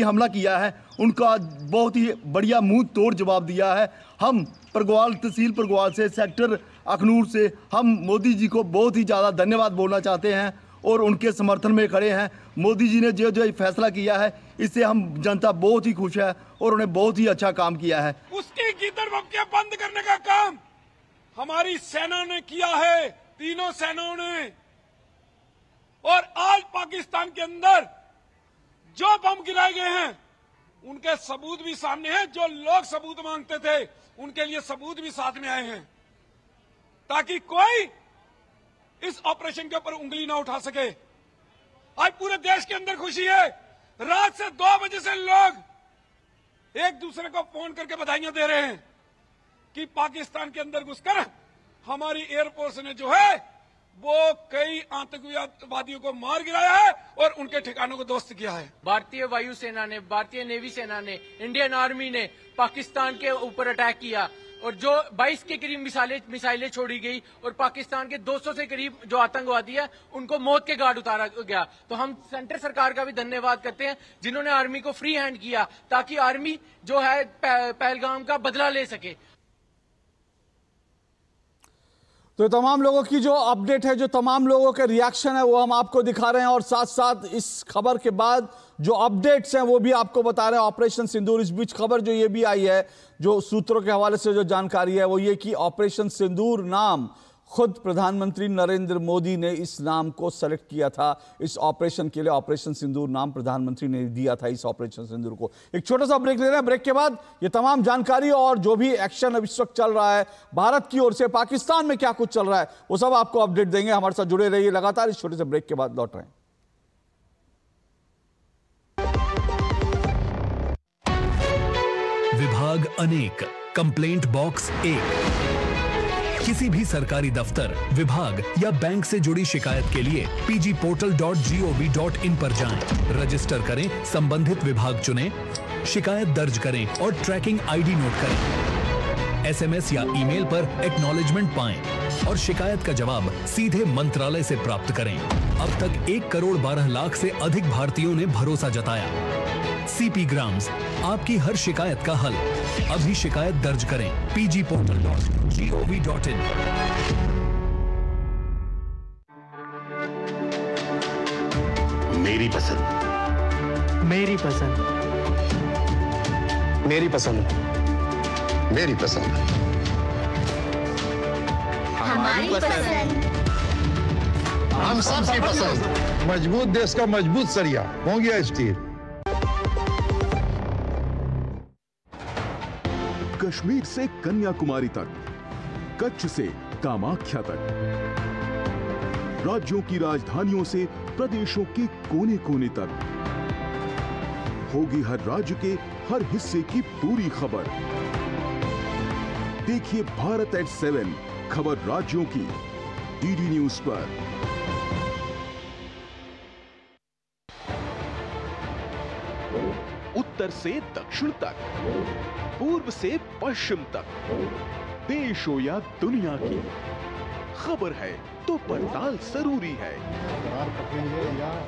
हमला किया है, उनका बहुत ही बढ़िया मुंह तोड़ जवाब दिया है। हम परगवाल, तहसील परगवाल से, सेक्टर अखनूर से, हम मोदी जी को बहुत ही ज़्यादा धन्यवाद बोलना चाहते हैं और उनके समर्थन में खड़े हैं। मोदी जी ने जो जो फैसला किया है, इससे हम जनता बहुत ही खुश है और उन्हें बहुत ही अच्छा काम किया है। उसकी गिदड़बक्के बंद करने का काम हमारी सेना ने किया है, तीनों सेनाओं ने। और आज पाकिस्तान के अंदर जो बम गिराए गए हैं, उनके सबूत भी सामने हैं। जो लोग सबूत मांगते थे, उनके लिए सबूत भी साथ में आए हैं, ताकि कोई इस ऑपरेशन के ऊपर उंगली ना उठा सके। आज पूरे देश के अंदर खुशी है। रात से 2 बजे से लोग एक दूसरे को फोन करके बधाइयां दे रहे हैं कि पाकिस्तान के अंदर घुसकर हमारी एयरफोर्स ने जो है वो कई आतंकवादियों को मार गिराया है और उनके ठिकानों को ध्वस्त किया है। भारतीय वायुसेना ने, भारतीय नेवी सेना ने, इंडियन आर्मी ने पाकिस्तान के ऊपर अटैक किया और जो 22 के करीब मिसाइलें छोड़ी गई और पाकिस्तान के 200 से करीब जो आतंकवादी है उनको मौत के घाट उतारा गया। तो हम सेंटर सरकार का भी धन्यवाद करते हैं, जिन्होंने आर्मी को फ्री हैंड किया, ताकि आर्मी जो है पहलगाम का बदला ले सके। तो तमाम लोगों की जो अपडेट है, जो तमाम लोगों के रिएक्शन है, वो हम आपको दिखा रहे हैं। और साथ साथ इस खबर के बाद जो अपडेट्स हैं वो भी आपको बता रहे हैं। ऑपरेशन सिंदूर, इस बीच खबर जो ये भी आई है, जो सूत्रों के हवाले से जो जानकारी है वो ये कि ऑपरेशन सिंदूर नाम खुद प्रधानमंत्री नरेंद्र मोदी ने इस नाम को सेलेक्ट किया था इस ऑपरेशन के लिए। ऑपरेशन सिंदूर नाम प्रधानमंत्री ने दिया था इस ऑपरेशन सिंदूर को। एक छोटा सा ब्रेक ले रहे हैं, ब्रेक के बाद ये तमाम जानकारी और जो भी एक्शन अब इस वक्त चल रहा है भारत की ओर से, पाकिस्तान में क्या कुछ चल रहा है, वो सब आपको अपडेट देंगे। हमारे साथ जुड़े रहिए लगातार। इस छोटे से ब्रेक के बाद लौट रहे हैं। विभाग अनेक, कंप्लेंट बॉक्स 1। किसी भी सरकारी दफ्तर, विभाग या बैंक से जुड़ी शिकायत के लिए pgportal.gov.in पर जाएं, रजिस्टर करें, संबंधित विभाग चुनें, शिकायत दर्ज करें और ट्रैकिंग आईडी नोट करें। एसएमएस या ईमेल पर एक्नॉलेजमेंट पाएं और शिकायत का जवाब सीधे मंत्रालय से प्राप्त करें। अब तक 1 करोड़ 12 लाख से अधिक भारतीयों ने भरोसा जताया। सीपी ग्राम्स, आपकी हर शिकायत का हल। अभी शिकायत दर्ज करें pgportal.gov.in। मेरी पसंद, मेरी पसंद, मेरी पसंद, मेरी पसंद, हमारी पसंद, हम सबकी पसंद। मजबूत देश का मजबूत सरिया हो गया स्टील। कश्मीर से कन्याकुमारी तक, कच्छ से कामाख्या तक, राज्यों की राजधानियों से प्रदेशों के कोने कोने तक, होगी हर राज्य के हर हिस्से की पूरी खबर। देखिए भारत एट 7 खबर राज्यों की डीडी न्यूज पर। उत्तर से दक्षिण तक, पूर्व से पश्चिम तक, देश हो या दुनिया की खबर है तो पड़ताल जरूरी है।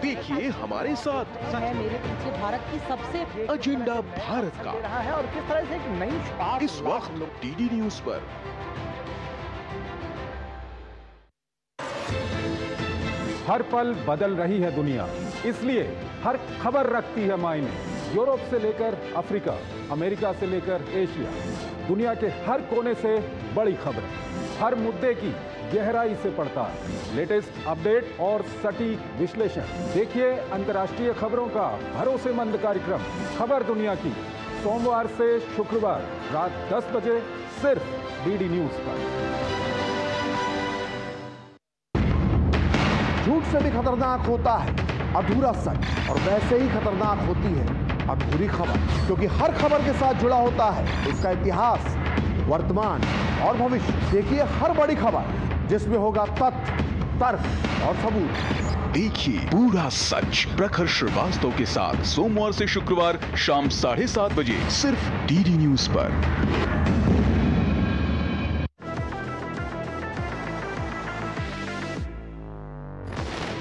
देखिए हमारे साथ मेरे पीछे भारत की सबसे एजेंडा भारत का रहा है और किस तरह से एक नई इस वक्त डीडी न्यूज पर। हर पल बदल रही है दुनिया, इसलिए हर खबर रखती है मायने। यूरोप से लेकर अफ्रीका, अमेरिका से लेकर एशिया, दुनिया के हर कोने से बड़ी खबरें, हर मुद्दे की गहराई से पड़ताल, लेटेस्ट अपडेट और सटीक विश्लेषण। देखिए अंतर्राष्ट्रीय खबरों का भरोसेमंद कार्यक्रम खबर दुनिया की, सोमवार से शुक्रवार रात 10 बजे सिर्फ डीडी न्यूज पर। झूठ से भी खतरनाक होता है अधूरा सच, और वैसे ही खतरनाक होती है अधूरी खबर, क्योंकि हर खबर के साथ जुड़ा होता है उसका इतिहास, वर्तमान और भविष्य। देखिए हर बड़ी खबर जिसमें होगा तथ्य, तर्क और सबूत। देखिए पूरा सच प्रखर श्रीवास्तव के साथ सोमवार से शुक्रवार शाम 7:30 बजे सिर्फ डीडी न्यूज पर।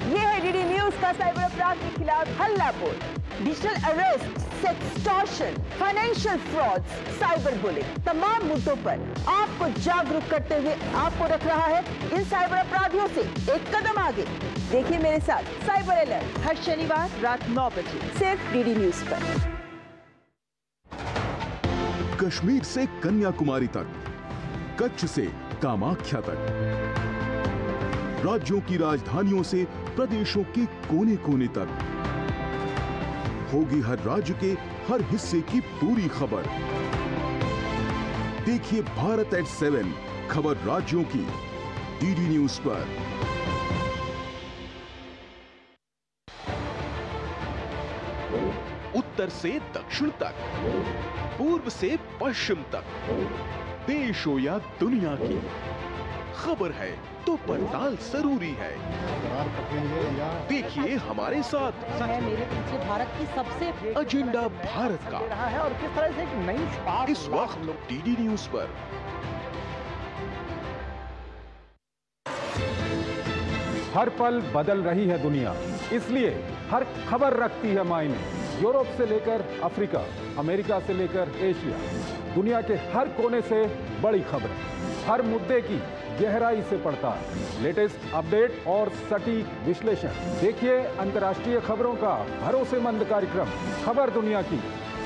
ये है डीडी न्यूज का साइबर अपराध के खिलाफ हल्ला बोल। Digital arrest, sextortion, financial fraud, cyber bullying, तमाम मुद्दों पर आपको जागरूक करते हुए आपको रख रहा है इन साइबर अपराधियों से एक कदम आगे। देखिए मेरे साथ साइबर अलर्ट हर शनिवार रात 9 बजे सिर्फ डीडी न्यूज पर। कश्मीर से कन्याकुमारी तक, कच्छ से कामाख्या तक, राज्यों की राजधानियों से प्रदेशों के कोने कोने तक, होगी हर राज्य के हर हिस्से की पूरी खबर। देखिए भारत एट 7 खबर राज्यों की डीडी न्यूज पर। उत्तर से दक्षिण तक, पूर्व से पश्चिम तक, देश हो या दुनिया की खबर है तो पड़ताल जरूरी है। देखिए हमारे साथ मेरे पीछे भारत की सबसे एजेंडा भारत का रहा है और किस तरह से एक नई इस वक्त डीडी न्यूज पर। हर पल बदल रही है दुनिया, इसलिए हर खबर रखती है मायने। यूरोप से लेकर अफ्रीका, अमेरिका से लेकर एशिया, दुनिया के हर कोने से बड़ी खबरें, हर मुद्दे की गहराई से पड़ताल, लेटेस्ट अपडेट और सटीक विश्लेषण। देखिए अंतर्राष्ट्रीय खबरों का भरोसेमंद कार्यक्रम खबर दुनिया की,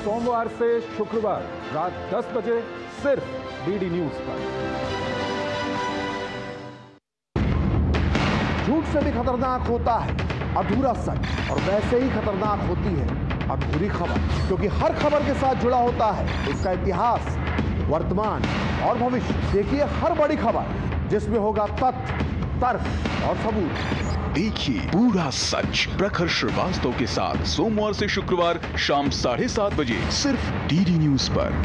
सोमवार से शुक्रवार रात 10 बजे सिर्फ डीडी न्यूज पर। झूठ से भी खतरनाक होता है अधूरा सच, और वैसे ही खतरनाक होती है अधूरी खबर, क्योंकि हर खबर के साथ जुड़ा होता है उसका इतिहास, वर्तमान और भविष्य। देखिए हर बड़ी खबर जिसमें होगा तथ्य, तर्क और सबूत। देखिए पूरा सच प्रखर श्रीवास्तव के साथ सोमवार से शुक्रवार शाम 7:30 बजे सिर्फ डीडी न्यूज पर।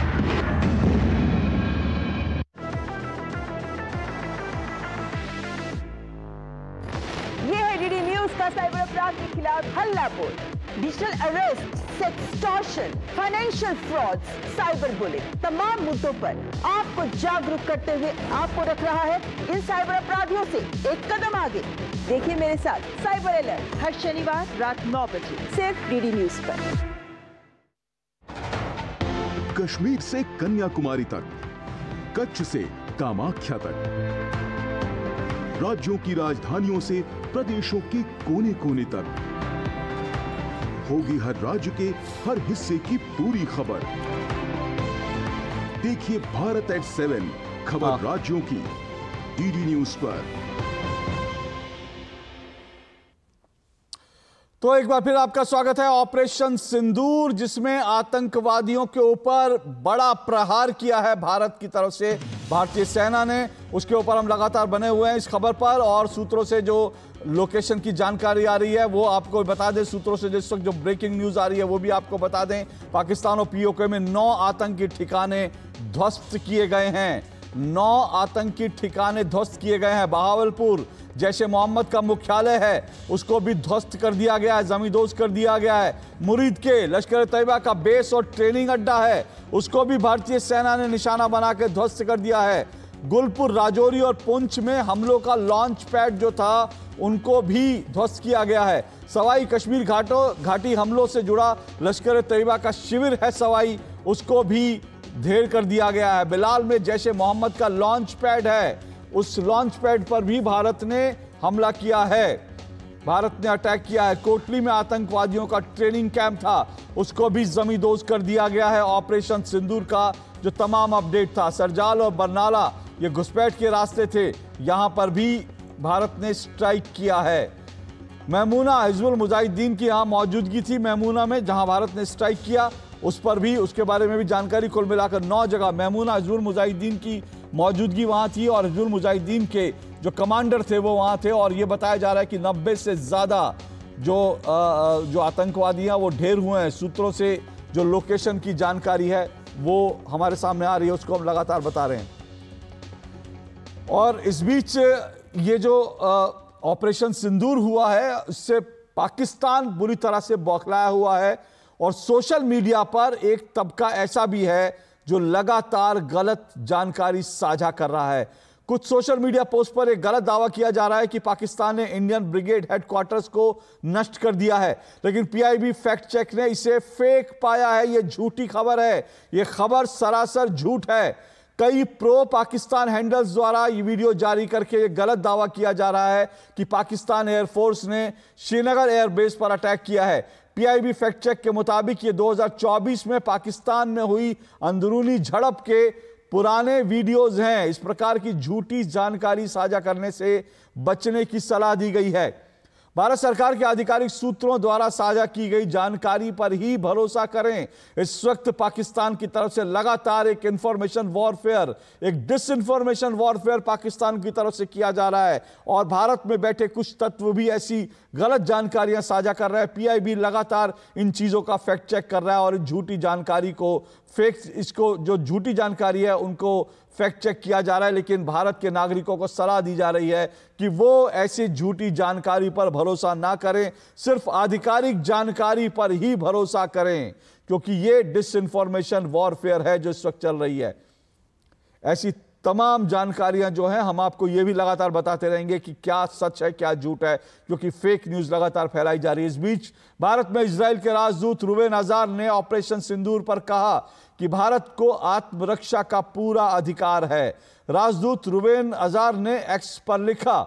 ये है डीडी न्यूज का साइबर अपराध के खिलाफ हल्ला बोल। Digital arrest, sextortion, financial fraud, cyber bullying, तमाम मुद्दों पर आपको जागरूक करते हुए आपको रख रहा है इन साइबर अपराधियों से एक कदम आगे। देखिए मेरे साथ साइबर अलर्ट हर शनिवार रात 9 बजे सिर्फ डीडी न्यूज पर। कश्मीर से कन्याकुमारी तक, कच्छ से कामाख्या तक, राज्यों की राजधानियों से प्रदेशों के कोने कोने तक, होगी हर राज्य के हर हिस्से की पूरी खबर। देखिए भारत एट 7 खबर राज्यों की डीडी न्यूज पर। तो एक बार फिर आपका स्वागत है। ऑपरेशन सिंदूर, जिसमें आतंकवादियों के ऊपर बड़ा प्रहार किया है भारत की तरफ से भारतीय सेना ने, उसके ऊपर हम लगातार बने हुए हैं इस खबर पर, और सूत्रों से जो लोकेशन की जानकारी आ रही है वो आपको बता दें। सूत्रों से जिस वक्त जो ब्रेकिंग न्यूज आ रही है वो भी आपको बता दें। पाकिस्तान और पीओके में 9 आतंकी ठिकाने ध्वस्त किए गए हैं। 9 आतंकी ठिकाने ध्वस्त किए गए हैं। बहावलपुर जैश ए मोहम्मद का मुख्यालय है उसको भी ध्वस्त कर दिया गया है, जमींदोज कर दिया गया है। मुरीद के लश्कर तैयबा का बेस और ट्रेनिंग अड्डा है उसको भी भारतीय सेना ने निशाना बना के ध्वस्त कर दिया है। गुलपुर, राजौरी और पुंछ में हमलों का लॉन्च पैड जो था उनको भी ध्वस्त किया गया है। सवाई कश्मीर घाटी हमलों से जुड़ा लश्कर तैयबा का शिविर है सवाई, उसको भी ढेर कर दिया गया है। बिलाल में जैश ए मोहम्मद का लॉन्च पैड है, उस लॉन्च पैड पर भी भारत ने हमला किया है, भारत ने अटैक किया है। कोटली में आतंकवादियों का ट्रेनिंग कैंप था उसको भी जमींदोज कर दिया गया है। ऑपरेशन सिंदूर का जो तमाम अपडेट था, सरजाल और बरनाला ये घुसपैठ के रास्ते थे, यहां पर भी भारत ने स्ट्राइक किया है। मैमूना, हिजबुल मुजाहिदीन की यहां मौजूदगी थी मैमूना में जहां भारत ने स्ट्राइक किया, उस पर भी उसके बारे में भी जानकारी। कुल मिलाकर 9 जगह मैमूना हिजबुल मुजाहिदीन की मौजूदगी वहां थी और हिजबुल मुजाहिदीन के जो कमांडर थे वो वहां थे, और ये बताया जा रहा है कि 90 से ज्यादा जो आतंकवादी हैं वो ढेर हुए हैं। सूत्रों से जो लोकेशन की जानकारी है वो हमारे सामने आ रही है, उसको हम लगातार बता रहे हैं। और इस बीच ये जो ऑपरेशन सिंदूर हुआ है उससे पाकिस्तान बुरी तरह से बौखलाया हुआ है, और सोशल मीडिया पर एक तबका ऐसा भी है जो लगातार गलत जानकारी साझा कर रहा है। कुछ सोशल मीडिया पोस्ट पर एक गलत दावा किया जा रहा है कि पाकिस्तान ने इंडियन ब्रिगेड हेडक्वार्टर्स को नष्ट कर दिया है, लेकिन पीआईबी फैक्ट चेक ने इसे फेक पाया है। यह झूठी खबर है, यह खबर सरासर झूठ है। कई प्रो पाकिस्तान हैंडल्स द्वारा ये वीडियो जारी करके ये गलत दावा किया जा रहा है कि पाकिस्तान एयरफोर्स ने श्रीनगर एयरबेस पर अटैक किया है। पीआईबी फैक्ट चेक के मुताबिक ये 2024 में पाकिस्तान में हुई अंदरूनी झड़प के पुराने वीडियोज हैं। इस प्रकार की झूठी जानकारी साझा करने से बचने की सलाह दी गई है। भारत सरकार के आधिकारिक सूत्रों द्वारा साझा की गई जानकारी पर ही भरोसा करें। इस वक्त पाकिस्तान की तरफ से लगातार एक इंफॉर्मेशन वॉरफेयर, एक डिसइंफॉर्मेशन वॉरफेयर पाकिस्तान की तरफ से किया जा रहा है, और भारत में बैठे कुछ तत्व भी ऐसी गलत जानकारियां साझा कर रहे हैं। पीआईबी लगातार इन चीजों का फैक्ट चेक कर रहा है और झूठी जानकारी को इसको जो झूठी जानकारी है उनको फैक्ट चेक किया जा रहा है, लेकिन भारत के नागरिकों को सलाह दी जा रही है कि वो ऐसी झूठी जानकारी पर भरोसा ना करें, सिर्फ आधिकारिक जानकारी पर ही भरोसा करें, क्योंकि ये डिसइंफॉर्मेशन वॉरफेयर है जो इस वक्त चल रही है। ऐसी तमाम जानकारियां जो हैं हम आपको ये भी लगातार बताते रहेंगे कि क्या सच है क्या झूठ है, क्योंकि फेक न्यूज लगातार फैलाई जा रही है। इस बीच भारत में इजराइल के राजदूत रुवेन अजार ने ऑपरेशन सिंदूर पर कहा कि भारत को आत्मरक्षा का पूरा अधिकार है। राजदूत रुवेन अजार ने एक्स पर लिखा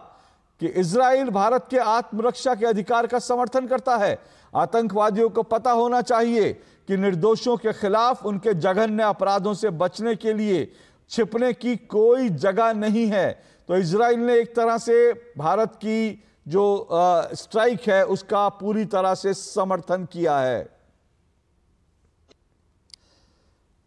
कि इजराइल भारत के आत्मरक्षा के अधिकार का समर्थन करता है। आतंकवादियों को पता होना चाहिए कि निर्दोषों के खिलाफ उनके जघन्य अपराधों से बचने के लिए छिपने की कोई जगह नहीं है। तो इजराइल ने एक तरह से भारत की जो स्ट्राइक है उसका पूरी तरह से समर्थन किया है।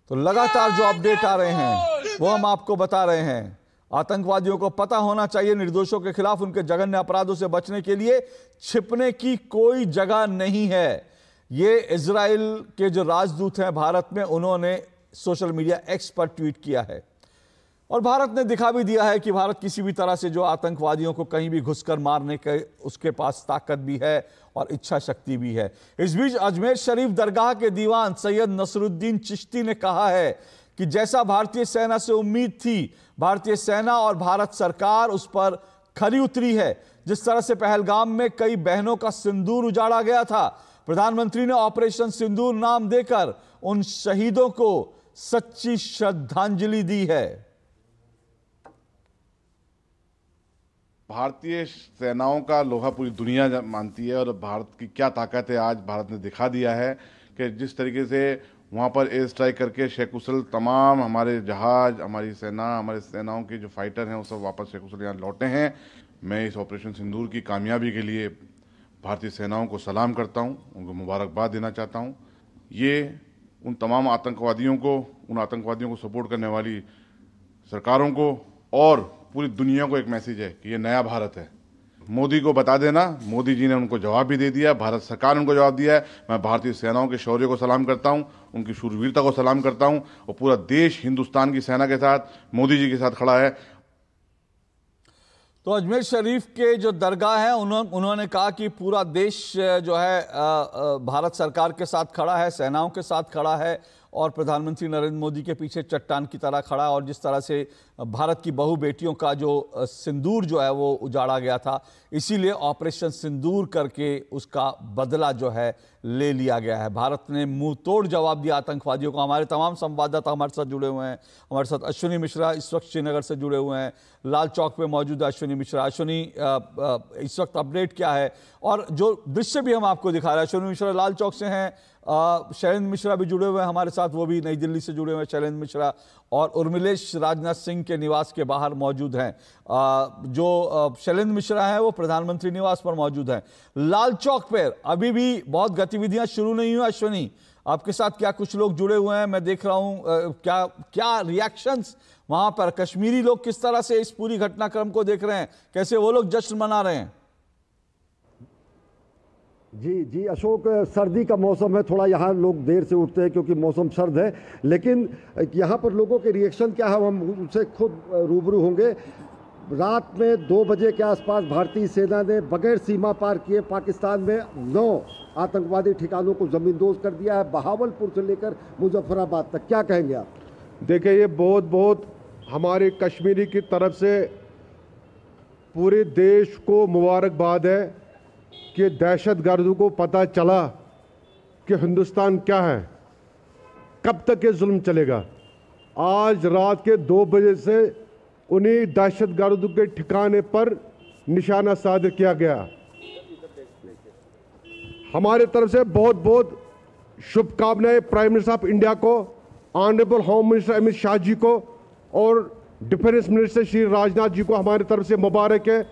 तो लगातार जो अपडेट आ रहे हैं वो हम आपको बता रहे हैं। आतंकवादियों को पता होना चाहिए निर्दोषों के खिलाफ उनके जघन्य अपराधों से बचने के लिए छिपने की कोई जगह नहीं है। ये इजराइल के जो राजदूत हैं भारत में, उन्होंने सोशल मीडिया एक्स पर ट्वीट किया है और भारत ने दिखा भी दिया है कि भारत किसी भी तरह से जो आतंकवादियों को कहीं भी घुसकर मारने के उसके पास ताकत भी है और इच्छा शक्ति भी है। इस बीच अजमेर शरीफ दरगाह के दीवान सैयद नसरुद्दीन चिश्ती ने कहा है कि जैसा भारतीय सेना से उम्मीद थी, भारतीय सेना और भारत सरकार उस पर खरी उतरी है। जिस तरह से पहलगाम में कई बहनों का सिंदूर उजाड़ा गया था, प्रधानमंत्री ने ऑपरेशन सिंदूर नाम देकर उन शहीदों को सच्ची श्रद्धांजलि दी है। भारतीय सेनाओं का लोहा पूरी दुनिया मानती है और भारत की क्या ताकत है आज भारत ने दिखा दिया है कि जिस तरीके से वहाँ पर एयर स्ट्राइक करके शेखुशल तमाम हमारे जहाज, हमारी सेना, हमारे सेनाओं के जो फाइटर हैं वो सब वापस शेखुशल यहाँ लौटे हैं। मैं इस ऑपरेशन सिंदूर की कामयाबी के लिए भारतीय सेनाओं को सलाम करता हूँ, उनको मुबारकबाद देना चाहता हूँ। ये उन तमाम आतंकवादियों को, उन आतंकवादियों को सपोर्ट करने वाली सरकारों को और पूरी दुनिया को एक मैसेज है कि ये नया भारत है। मोदी को बता देना, मोदी जी ने उनको जवाब भी दे दिया, भारत सरकार ने उनको जवाब दिया है। मैं भारतीय सेनाओं के शौर्य को सलाम करता हूं, उनकी शूरवीरता को सलाम करता हूं और पूरा देश हिंदुस्तान की सेना के साथ, मोदी जी के साथ खड़ा है। तो अजमेर शरीफ के जो दरगाह है उन्होंने कहा कि पूरा देश जो है भारत सरकार के साथ खड़ा है, सेनाओं के साथ खड़ा है और प्रधानमंत्री नरेंद्र मोदी के पीछे चट्टान की तरह खड़ा। और जिस तरह से भारत की बहु बेटियों का जो सिंदूर जो है वो उजाड़ा गया था, इसीलिए ऑपरेशन सिंदूर करके उसका बदला जो है ले लिया गया है। भारत ने मुंह तोड़ जवाब दिया आतंकवादियों को। हमारे तमाम संवाददाता हमारे साथ जुड़े हुए हैं। हमारे साथ अश्विनी मिश्रा इस वक्त श्रीनगर से जुड़े हुए हैं, लाल चौक पे मौजूद है अश्विनी मिश्रा। अश्विनी, इस वक्त अपडेट क्या है और जो दृश्य भी हम आपको दिखा रहे हैं, अश्विनी मिश्रा लाल चौक से हैं, शैलेंद्र मिश्रा भी जुड़े हुए हैं हमारे साथ, वो भी नई दिल्ली से जुड़े हुए हैं शैलेंद्र मिश्रा, और उर्मिलेश राजनाथ सिंह के निवास के बाहर मौजूद हैं। जो शैलेंद्र मिश्रा हैं वो प्रधानमंत्री निवास पर मौजूद हैं। लाल चौक पर अभी भी बहुत गतिविधियां शुरू नहीं हुई। अश्विनी, आपके साथ क्या कुछ लोग जुड़े हुए हैं, मैं देख रहा हूं, क्या रिएक्शंस वहां पर, कश्मीरी लोग किस तरह से इस पूरी घटनाक्रम को देख रहे हैं, कैसे वो लोग जश्न मना रहे हैं? जी अशोक, सर्दी का मौसम है, थोड़ा यहाँ लोग देर से उठते हैं क्योंकि मौसम सर्द है, लेकिन यहाँ पर लोगों के रिएक्शन क्या है हम उनसे खुद रूबरू होंगे। रात में 2 बजे के आसपास भारतीय सेना ने बगैर सीमा पार किए पाकिस्तान में 9 आतंकवादी ठिकानों को जमींदोज कर दिया है, बहावलपुर से लेकर मुजफ्फराबाद तक। क्या कहेंगे आप? देखिए, ये बहुत हमारे कश्मीरी की तरफ से पूरे देश को मुबारकबाद है कि दहशतगर्दों को पता चला कि हिंदुस्तान क्या है, कब तक ये जुल्म चलेगा। आज रात के 2 बजे से उन्हीं दहशतगर्दों के ठिकाने पर निशाना साध किया गया। हमारे तरफ से बहुत शुभकामनाएं प्राइम मिनिस्टर ऑफ इंडिया को, honourable home minister Amit Shah ji को और डिफेंस मिनिस्टर श्री राजनाथ जी को हमारी तरफ से मुबारक है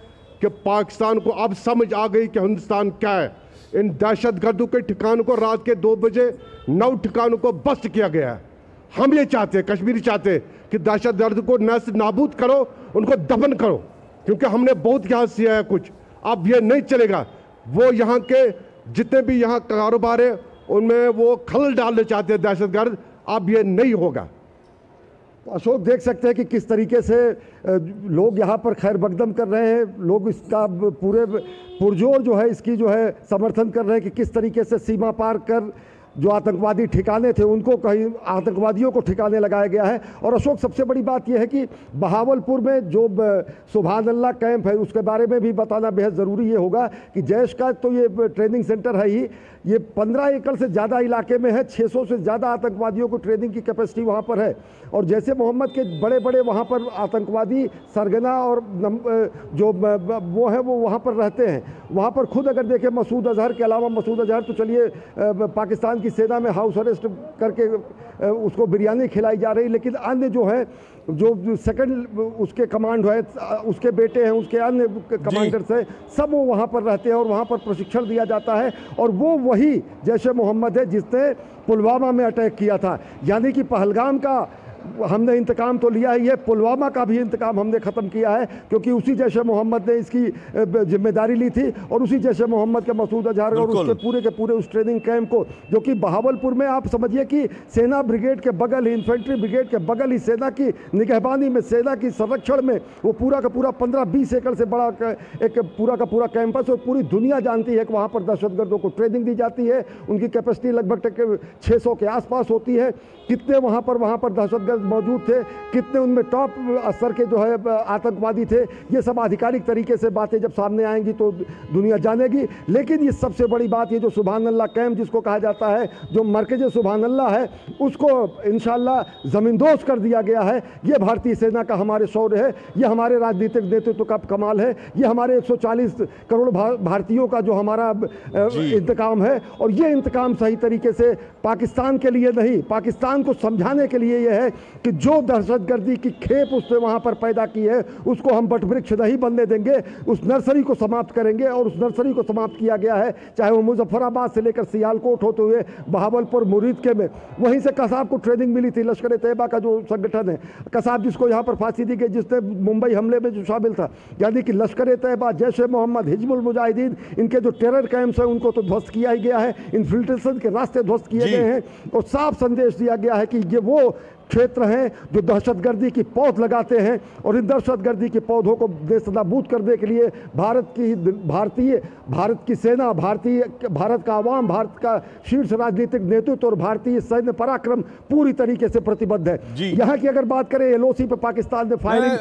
कि पाकिस्तान को अब समझ आ गई कि हिंदुस्तान क्या है। इन दहशतगर्दों के ठिकानों को रात के 2 बजे 9 ठिकानों को बस्ट किया गया है। हम ये चाहते हैं, कश्मीरी चाहते हैं कि दहशतगर्द को नाबूद करो, उनको दफन करो, क्योंकि हमने बहुत यहाँ सिया है कुछ, अब ये नहीं चलेगा। वो यहाँ के जितने भी यहाँ कारोबार है उनमें वो खलल डालना चाहते हैं दहशतगर्द, अब ये नहीं होगा। अशोक, देख सकते हैं कि किस तरीके से लोग यहाँ पर खैर मकदम कर रहे हैं, लोग इसका पूरे पुरजोर जो है इसकी जो है समर्थन कर रहे हैं कि किस तरीके से सीमा पार कर जो आतंकवादी ठिकाने थे उनको कहीं आतंकवादियों को ठिकाने लगाया गया है। और अशोक, सबसे बड़ी बात यह है कि बहावलपुर में जो सुभान अल्लाह कैंप है उसके बारे में भी बताना बेहद ज़रूरी ये होगा कि जैश का तो ये ट्रेनिंग सेंटर है ही, ये 15 एकड़ से ज़्यादा इलाके में है, 600 से ज़्यादा आतंकवादियों को ट्रेनिंग की कैपेसिटी वहाँ पर है। और जैसे मोहम्मद के बड़े बड़े वहाँ पर आतंकवादी सरगना और जो वो है वो वहाँ पर रहते हैं। वहाँ पर खुद अगर देखें मसूद अजहर के अलावा, मसूद अजहर तो चलिए पाकिस्तान की सेना में हाउस अरेस्ट करके उसको बिरयानी खिलाई जा रही, लेकिन अन्य जो है जो सेकंड उसके कमांड है, उसके बेटे हैं, उसके अन्य कमांडर्स हैं, सब वो वहाँ पर रहते हैं और वहाँ पर प्रशिक्षण दिया जाता है। और वो वही जैश ए मोहम्मद है जिसने पुलवामा में अटैक किया था। यानी कि पहलगाम का हमने इंतकाम तो लिया ही है, पुलवामा का भी इंतकाम हमने ख़त्म किया है, क्योंकि उसी जैश ए मोहम्मद ने इसकी जिम्मेदारी ली थी। और उसी जैश ए मोहम्मद के मसूद अजहर और उसके पूरे के पूरे उस ट्रेनिंग कैंप को, जो कि बहावलपुर में आप समझिए कि सेना ब्रिगेड के बगल ही, इन्फेंट्री ब्रिगेड के बगल ही, सेना की निगहबानी में, सेना की संरक्षण में वो पूरा का पूरा 15-20 एकड़ से बड़ा एक पूरा का पूरा कैंपस, और पूरी दुनिया जानती है कि वहाँ पर दहशतगर्दों को ट्रेनिंग दी जाती है। उनकी कैपेसिटी लगभग 600 के आसपास होती है। कितने वहाँ पर दहशतगर्द मौजूद थे, कितने उनमें टॉप स्तर के जो है आतंकवादी थे, ये सब आधिकारिक तरीके से बातें जब सामने आएंगी तो दुनिया जानेगी। लेकिन ये सबसे बड़ी बात, ये जो सुभान अल्लाह कैंप जिसको कहा जाता है, जो मरकज़ सुभान अल्लाह है, उसको इंशाअल्लाह ज़मींदोज़ कर दिया गया है। ये भारतीय सेना का हमारे शौर्य है, ये हमारे राजनीतिक नेतृत्व का कमाल है, ये हमारे 140 करोड़ भारतीयों का जो हमारा इंतकाम है। और ये इंतकाम सही तरीके से पाकिस्तान के लिए नहीं, पाकिस्तान को समझाने के लिए यह है कि जो दहशतगर्दी की खेप उसने वहां पर पैदा की है, उसको हम बटवृक्ष नहीं बनने देंगे, उस नर्सरी को समाप्त करेंगे। और उस नर्सरी को समाप्त किया गया है, चाहे वो मुजफ्फराबाद से लेकर सियालकोट होते हुए बहावलपुर, मुरीदके में, वहीं से कसाब को ट्रेनिंग मिली थी। लश्कर तैयबा का जो संगठन है, कसाब जिसको यहाँ पर फांसी दी गई, जिसने मुंबई हमले में जो शामिल था, यानी कि लश्कर तैयबा, जैश ए मोहम्मद, हिजबुल मुजाहिदीन, इनके जो टेरर कैंप्स हैं उनको तो ध्वस्त किया ही गया है, इन्फिल्ट्रेशन के रास्ते ध्वस्त किए गए हैं। और साफ संदेश दिया गया है कि ये वो क्षेत्र हैं जो दहशतगर्दी की पौध लगाते हैं। और इन दहशतगर्दी के पौधों को नेस्तनाबूद करने के लिए भारत की सेना, भारत का आवाम, भारत का शीर्ष राजनीतिक नेतृत्व और भारतीय सैन्य पराक्रम पूरी तरीके से प्रतिबद्ध है। यहाँ की अगर बात करें, एलओसी पे पाकिस्तान ने फायरिंग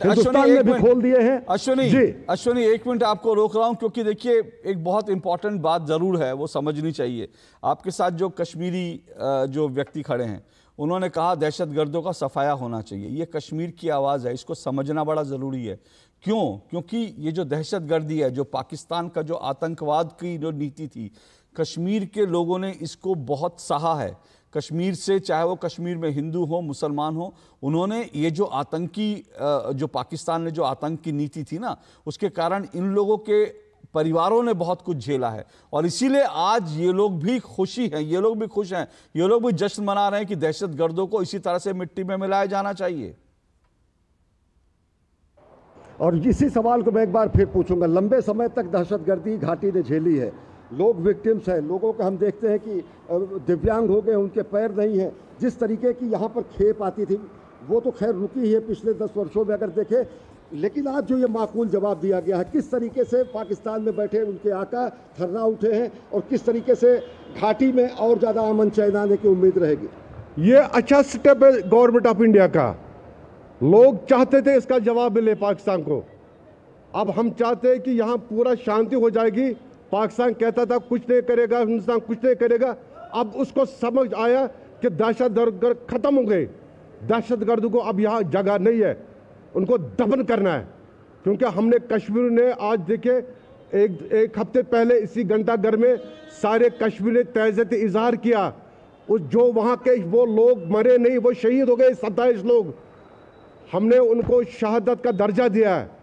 हिंदुस्तान में भी खोल दिए हैं। अश्विनी, एक मिनट आपको रोक रहा हूं, क्योंकि देखिए एक बहुत इंपॉर्टेंट बात जरूर है, वो समझनी चाहिए। आपके साथ जो कश्मीरी जो व्यक्ति खड़े हैं, उन्होंने कहा दहशतगर्दों का सफाया होना चाहिए। ये कश्मीर की आवाज़ है, इसको समझना बड़ा ज़रूरी है। क्यों? क्योंकि ये जो दहशतगर्दी है, जो पाकिस्तान का जो आतंकवाद की जो नीति थी, कश्मीर के लोगों ने इसको बहुत सहा है। कश्मीर से, चाहे वो कश्मीर में हिंदू हो, मुसलमान हो, उन्होंने ये जो आतंकी जो पाकिस्तान ने जो आतंक की नीति थी ना, उसके कारण इन लोगों के परिवारों ने बहुत कुछ झेला है। और इसीलिए आज ये लोग भी खुशी हैं, ये लोग भी खुश हैं, ये लोग भी जश्न मना रहे हैं कि दहशतगर्दों को इसी तरह से मिट्टी में मिलाया जाना चाहिए। और इसी सवाल को मैं एक बार फिर पूछूंगा, लंबे समय तक दहशतगर्दी घाटी ने झेली है, लोग विक्टिम्स हैं, लोगों को हम देखते हैं कि दिव्यांग हो गए, उनके पैर नहीं हैं। जिस तरीके की यहाँ पर खेप आती थी वो तो खैर रुकी ही है पिछले 10 वर्षों में अगर देखें, लेकिन आज जो ये माकूल जवाब दिया गया है, किस तरीके से पाकिस्तान में बैठे उनके आका थर्रा उठे हैं और किस तरीके से घाटी में और ज़्यादा अमन चैन आने की उम्मीद रहेगी। ये अच्छा स्टेप है गवर्नमेंट ऑफ इंडिया का। लोग चाहते थे इसका जवाब मिले पाकिस्तान को। अब हम चाहते हैं कि यहाँ पूरा शांति हो जाएगी। पाकिस्तान कहता था कुछ नहीं करेगा, हिंदुस्तान कुछ नहीं करेगा। अब उसको समझ आया कि दहशतगर्द खत्म हो गए, दहशतगर्द को अब यहाँ जगह नहीं है, उनको दफन करना है। क्योंकि हमने कश्मीर ने आज देखे एक हफ्ते पहले इसी घंटाघर में सारे कश्मीर ने तहज़्ज़त इजहार किया। उस जो वहाँ के वो लोग मरे नहीं, वो शहीद हो गए 27 लोग। हमने उनको शहादत का दर्जा दिया है।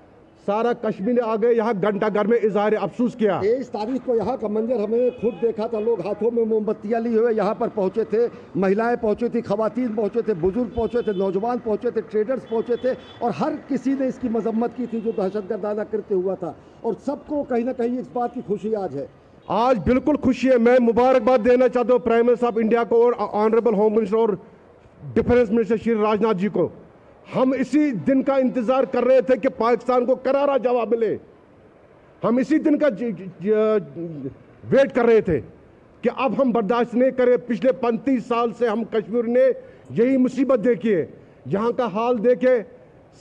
सारा कश्मीर आ गए यहाँ घंटाघर में इजहार अफसोस किया। 23 तारीख को यहाँ का मंजर हमने खुद देखा था, लोग हाथों में मोमबत्तियाँ लिए हुए यहाँ पर पहुँचे थे, महिलाएं पहुँची थी, खवातीन पहुँचे थे, बुजुर्ग पहुँचे थे, नौजवान पहुँचे थे, ट्रेडर्स पहुँचे थे, और हर किसी ने इसकी मजम्मत की थी जो दहशतगर्दाना करते हुआ था। और सबको कहीं ना कहीं इस बात की खुशी आज है। आज बिल्कुल खुशी है। मैं मुबारकबाद देना चाहता हूँ प्राइम मिनिस्टर ऑफ इंडिया को और ऑनरेबल होम मिनिस्टर और डिफेंस मिनिस्टर श्री राजनाथ जी को। हम इसी दिन का इंतजार कर रहे थे कि पाकिस्तान को करारा जवाब मिले। हम इसी दिन का वेट कर रहे थे कि अब हम बर्दाश्त नहीं करें। पिछले 35 साल से हम कश्मीर ने यही मुसीबत देखी है। यहाँ का हाल देखे,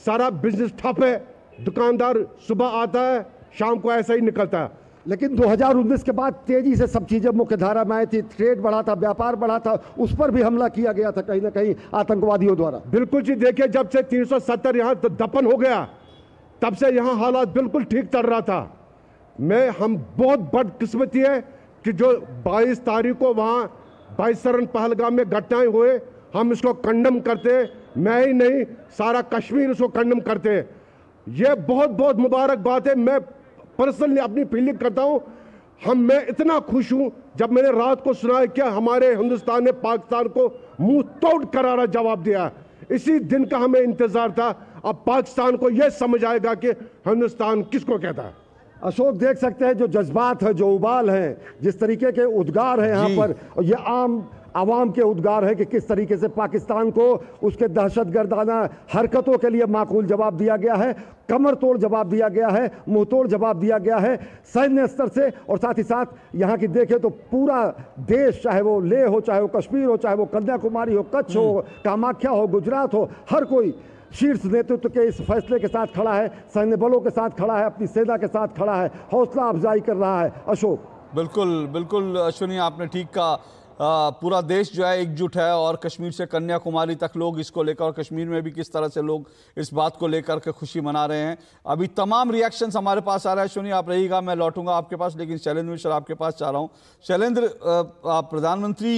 सारा बिजनेस ठप है, दुकानदार सुबह आता है, शाम को ऐसा ही निकलता है। लेकिन 2019 के बाद तेजी से सब चीज़ें मुख्य धारा में आई थी, ट्रेड बढ़ा था, व्यापार बढ़ा था, उस पर भी हमला किया गया था कहीं ना कहीं आतंकवादियों द्वारा। बिल्कुल जी, देखिए जब से 370 यहाँ दफन हो गया, तब से यहाँ हालात बिल्कुल ठीक चल रहा था। हम बहुत बदकिस्मती है कि जो 22 तारीख को वहाँ 22 पहलगाम में घटनाएं हुए, हम इसको कंडम करते, मैं ही नहीं सारा कश्मीर इसको कंडम करते। ये बहुत बहुत मुबारक बात है। मैं पर्सनली अपनी फीलिंग करता हूं। मैं इतना खुश हूं जब मैंने रात को सुना है कि हमारे हिंदुस्तान ने पाकिस्तान को मुंह तोड़ करारा जवाब दिया। इसी दिन का हमें इंतजार था। अब पाकिस्तान को यह समझ आएगा कि हिंदुस्तान किसको कहता है। अशोक, देख सकते हैं जो जज्बात है, जो उबाल है, जिस तरीके के उद्गार हैं यहाँ पर, ये आम आवाम के उद्गार है कि किस तरीके से पाकिस्तान को उसके दहशतगर्दाना हरकतों के लिए माकूल जवाब दिया गया है, कमर तोड़ जवाब दिया गया है, मुंह तोड़ जवाब दिया गया है सैन्य स्तर से। और साथ ही साथ यहाँ की देखें तो पूरा देश, चाहे वो लेह हो, चाहे वो कश्मीर हो, चाहे वो कन्याकुमारी हो, कच्छ हो, कामाख्या हो, गुजरात हो, हर कोई शीर्ष नेतृत्व के इस फैसले के साथ खड़ा है, सैन्य बलों के साथ खड़ा है, अपनी सेना के साथ खड़ा है, हौसला अफजाई कर रहा है। अशोक, बिल्कुल बिल्कुल अश्विनी, आपने ठीक कहा। पूरा देश जो है एकजुट है और कश्मीर से कन्याकुमारी तक लोग इसको लेकर, और कश्मीर में भी किस तरह से लोग इस बात को लेकर के खुशी मना रहे हैं। अभी तमाम रिएक्शंस हमारे पास आ रहा है। अश्विनी, आप रहिएगा, मैं लौटूंगा आपके पास, लेकिन शैलेंद्र मिश्र आपके पास चाह रहा हूं। शैलेंद्र, प्रधानमंत्री,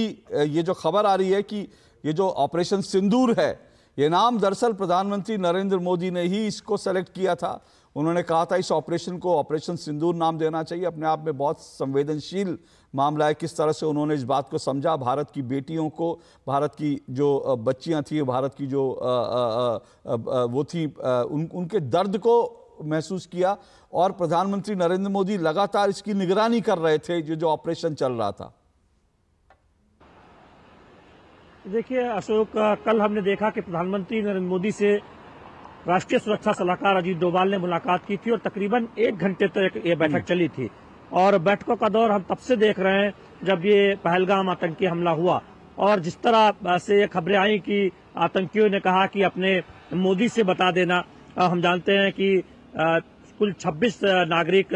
ये जो खबर आ रही है कि ये जो ऑपरेशन सिंदूर है, ये नाम दरअसल प्रधानमंत्री नरेंद्र मोदी ने ही इसको सेलेक्ट किया था। उन्होंने कहा था इस ऑपरेशन को ऑपरेशन सिंदूर नाम देना चाहिए। अपने आप में बहुत संवेदनशील मामला है किस तरह से उन्होंने इस बात को समझा, भारत की बेटियों को, भारत की जो बच्चियां थी, भारत की जो वो थी, उनके दर्द को महसूस किया। और प्रधानमंत्री नरेंद्र मोदी लगातार इसकी निगरानी कर रहे थे जो ऑपरेशन चल रहा था। देखिए अशोक, कल हमने देखा कि प्रधानमंत्री नरेंद्र मोदी से राष्ट्रीय सुरक्षा सलाहकार अजीत डोभाल ने मुलाकात की थी और तकरीबन 1 घंटे तक ये बैठक चली थी। और बैठकों का दौर हम तब से देख रहे हैं जब ये पहलगाम आतंकी हमला हुआ, और जिस तरह से ये खबरें आई कि आतंकियों ने कहा कि अपने मोदी से बता देना। हम जानते हैं कि कुल 26 नागरिक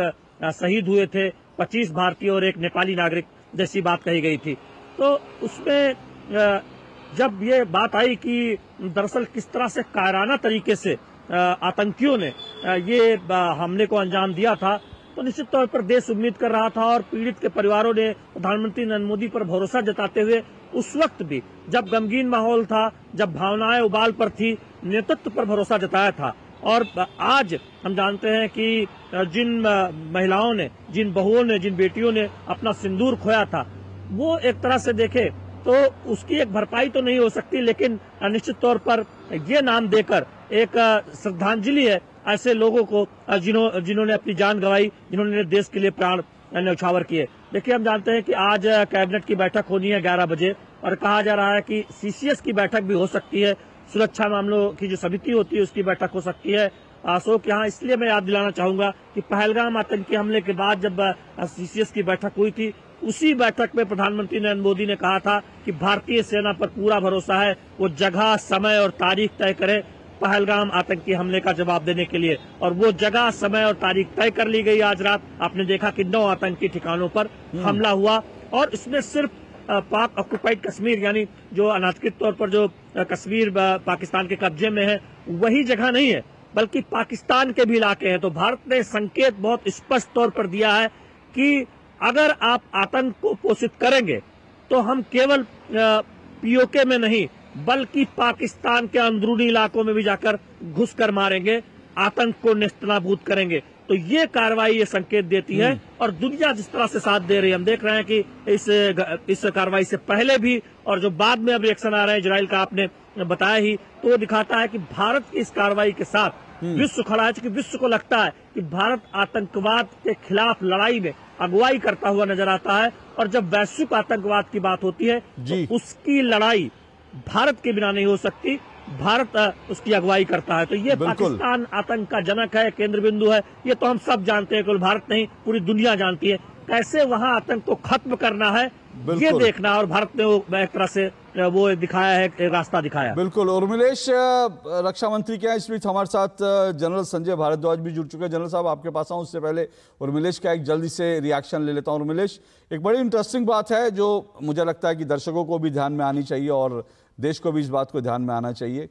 शहीद हुए थे, 25 भारतीय और 1 नेपाली नागरिक जैसी बात कही गई थी। तो उसमें जब ये बात आई कि दरअसल किस तरह से कायराना तरीके से आतंकियों ने ये हमले को अंजाम दिया था, तो निश्चित तौर पर देश उम्मीद कर रहा था और पीड़ित के परिवारों ने प्रधानमंत्री नरेंद्र मोदी पर भरोसा जताते हुए उस वक्त भी, जब गमगीन माहौल था, जब भावनाएं उबाल पर थी, नेतृत्व पर भरोसा जताया था। और आज हम जानते हैं कि जिन महिलाओं ने, जिन बहुओं ने, जिन बेटियों ने अपना सिंदूर खोया था, वो एक तरह से देखे तो उसकी एक भरपाई तो नहीं हो सकती, लेकिन निश्चित तौर पर ये नाम देकर एक श्रद्धांजलि है ऐसे लोगों को जिन्होंने अपनी जान गंवाई, जिन्होंने देश के लिए प्राण न्यौछावर किए। देखिए, हम जानते हैं कि आज कैबिनेट की बैठक होनी है 11 बजे, और कहा जा रहा है कि सीसीएस की बैठक भी हो सकती है, सुरक्षा मामलों की जो समिति होती है उसकी बैठक हो सकती है। अशोक, यहाँ इसलिए मैं याद दिलाना चाहूंगा कि पहलगाम आतंकी हमले के बाद जब सीसीएस की बैठक हुई थी, उसी बैठक में प्रधानमंत्री नरेंद्र मोदी ने कहा था कि भारतीय सेना पर पूरा भरोसा है, वो जगह, समय और तारीख तय करे पहलगाम आतंकी हमले का जवाब देने के लिए। और वो जगह, समय और तारीख तय कर ली गई। आज रात आपने देखा कि 9 आतंकी ठिकानों पर हमला हुआ, और इसमें सिर्फ पाक ऑक्युपाइड कश्मीर, यानी जो अनाधिकृत तौर पर जो कश्मीर पाकिस्तान के कब्जे में है, वही जगह नहीं है, बल्कि पाकिस्तान के भी इलाके हैं। तो भारत ने संकेत बहुत स्पष्ट तौर पर दिया है कि अगर आप आतंक को पोषित करेंगे तो हम केवल पीओके में नहीं, बल्कि पाकिस्तान के अंदरूनी इलाकों में भी जाकर घुसकर मारेंगे, आतंक को नेस्तनाबूद करेंगे। तो ये कार्रवाई ये संकेत देती है, और दुनिया जिस तरह से साथ दे रही है, हम देख रहे हैं कि इस कार्रवाई से पहले भी और जो बाद में अब रिएक्शन आ रहे हैं इजराइल का, आपने बताया ही, तो वो दिखाता है कि भारत की इस कार्रवाई के साथ विश्व खड़ा है। क्योंकि विश्व को लगता है कि भारत आतंकवाद के खिलाफ लड़ाई में अगुवाई करता हुआ नजर आता है, और जब वैश्विक आतंकवाद की बात होती है तो उसकी लड़ाई भारत के बिना नहीं हो सकती, भारत उसकी अगुवाई करता है। तो ये पाकिस्तान आतंक का जनक है, केंद्र बिंदु है, ये तो हम सब जानते हैं, केवल भारत नहीं पूरी दुनिया जानती है। कैसे वहाँ आतंक को खत्म करना है ये देखना, और भारत ने वो एक तरह से वो दिखाया है, एक रास्ता दिखाया। बिल्कुल। उर्मिलेश, रक्षा मंत्री क्या है इस बीच हमारे साथ जनरल संजय भारद्वाज भी जुड़ चुके हैं। जनरल साहब, आपके पास आऊं उससे पहले उर्मिलेश का एक जल्दी से रिएक्शन ले लेता हूं। उर्मिलेश, एक बड़ी इंटरेस्टिंग बात है जो मुझे लगता है कि दर्शकों को भी ध्यान में आनी चाहिए और देश को भी इस बात को ध्यान में आना चाहिए।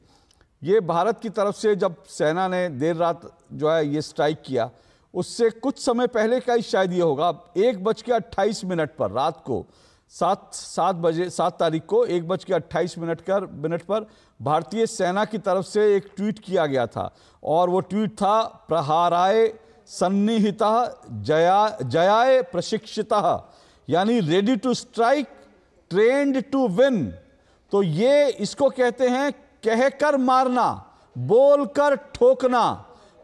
ये भारत की तरफ से जब सेना ने देर रात जो है ये स्ट्राइक किया, उससे कुछ समय पहले का ही शायद ये होगा, 1:28 पर रात को 7 तारीख को 1:28 पर भारतीय सेना की तरफ से एक ट्वीट किया गया था और वो ट्वीट था प्रहाराय सन्निहितः जयाय प्रशिक्षितः, यानी ready to strike trained to win. तो ये इसको कहते हैं कहकर मारना, बोलकर ठोकना।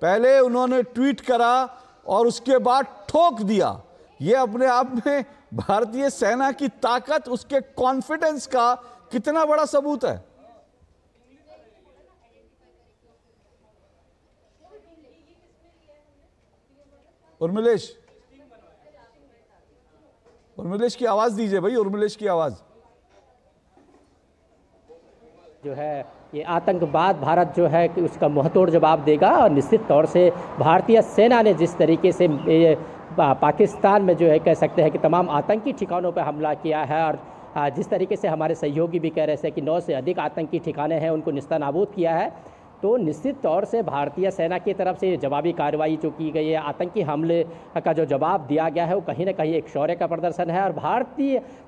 पहले उन्होंने ट्वीट करा और उसके बाद ठोक दिया। ये अपने आप में भारतीय सेना की ताकत, उसके कॉन्फिडेंस का कितना बड़ा सबूत है। उर्मिलेश की आवाज दीजिए भाई, उर्मिलेश की आवाज। जो है ये आतंकवाद भारत जो है कि उसका मुंहतोड़ जवाब देगा और निश्चित तौर से भारतीय सेना ने जिस तरीके से पाकिस्तान में जो है कह सकते हैं कि तमाम आतंकी ठिकानों पर हमला किया है और जिस तरीके से हमारे सहयोगी भी कह रहे थे कि 9 से अधिक आतंकी ठिकाने हैं उनको निस्तानाबूद किया है, तो निश्चित तौर से भारतीय सेना की तरफ से जवाबी कार्रवाई जो की गई है, आतंकी हमले का जो जवाब दिया गया है वो कहीं ना कहीं एक शौर्य का प्रदर्शन है। और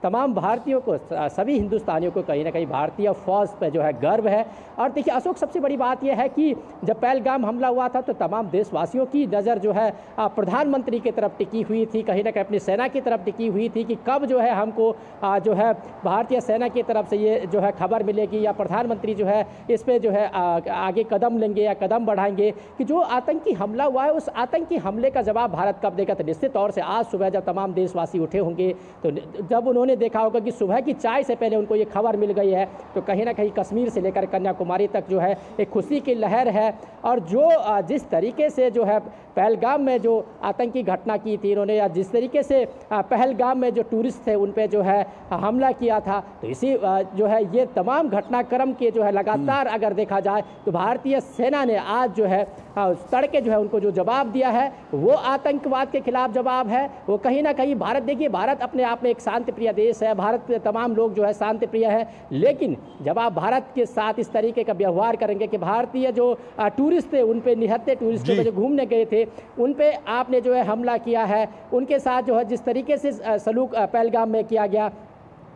तमाम भारतीयों को, सभी हिंदुस्तानियों को कहीं ना कहीं भारतीय फौज पर जो है गर्व है। और देखिए अशोक, सबसे बड़ी बात यह है कि जब पहलगाम हमला हुआ था तो तमाम देशवासियों की नज़र जो है प्रधानमंत्री की तरफ टिकी हुई थी, कहीं ना कहीं अपनी सेना की तरफ टिकी हुई थी कि कब जो है हमको जो है भारतीय सेना की तरफ से ये जो है खबर मिलेगी या प्रधानमंत्री जो है इस पर जो है आगे कदम लेंगे या कदम बढ़ाएंगे कि जो आतंकी हमला हुआ है उस आतंकी हमले का जवाब भारत कब देगा। तो निश्चित तौर से आज सुबह जब तमाम देशवासी उठे होंगे तो जब उन्होंने देखा होगा कि सुबह की चाय से पहले उनको ये खबर मिल गई है, तो कहीं ना कहीं कश्मीर से लेकर कन्याकुमारी तक जो है एक खुशी की लहर है। और जो जिस तरीके से जो है पहलगाम में जो आतंकी घटना की थी इन्होंने, या जिस तरीके से पहलगाम में जो टूरिस्ट थे उन पे जो है हमला किया था, तो इसी जो है ये तमाम घटनाक्रम के जो है लगातार अगर देखा जाए तो भारतीय सेना ने आज जो है तड़के जो है उनको जो जवाब दिया है वो आतंकवाद के खिलाफ जवाब है। वो कहीं ना कहीं भारत, देखिए भारत अपने आप में एक शांति प्रिय देश है, भारत के तमाम लोग जो है शांति प्रिय है, लेकिन जब आप भारत के साथ इस तरीके का व्यवहार करेंगे कि भारतीय जो टूरिस्ट थे उन पे, निहत्थे टूरिस्टों पे जो घूमने गए थे उन पे आपने जो है हमला किया है, उनके साथ जो है जिस तरीके से सलूक पहलगाम में किया गया,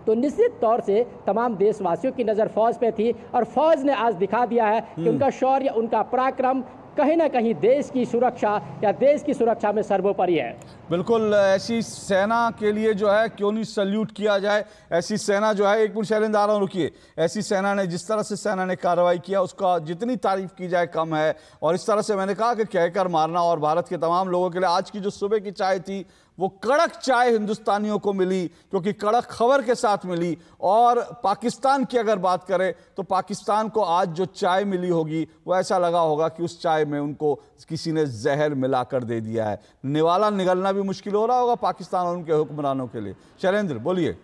तो निश्चित तौर से तमाम देशवासियों की नज़र फौज पे थी और फौज ने आज दिखा दिया है कि उनका शौर्य, उनका पराक्रम कहीं ना कहीं देश की सुरक्षा या देश की सुरक्षा में सर्वोपरि है। बिल्कुल, ऐसी सेना के लिए जो है क्यों नहीं सल्यूट किया जाए। ऐसी सेना जो है, एक मिनट शैलेंद्र आ रहा हूं, रुकिए। ऐसी सेना ने, जिस तरह से सेना ने कार्रवाई किया उसका जितनी तारीफ की जाए कम है। और इस तरह से मैंने कहा कि कहकर मारना, और भारत के तमाम लोगों के लिए आज की जो सुबह की चाय थी वो कड़क चाय हिंदुस्तानियों को मिली, क्योंकि कड़क खबर के साथ मिली। और पाकिस्तान की अगर बात करें तो पाकिस्तान को आज जो चाय मिली होगी वो ऐसा लगा होगा कि उस चाय में उनको किसी ने जहर मिलाकर दे दिया है। निवाला निगलना भी मुश्किल हो रहा होगा पाकिस्तान और उनके हुक्मरानों के लिए। शैलेंद्र बोलिए।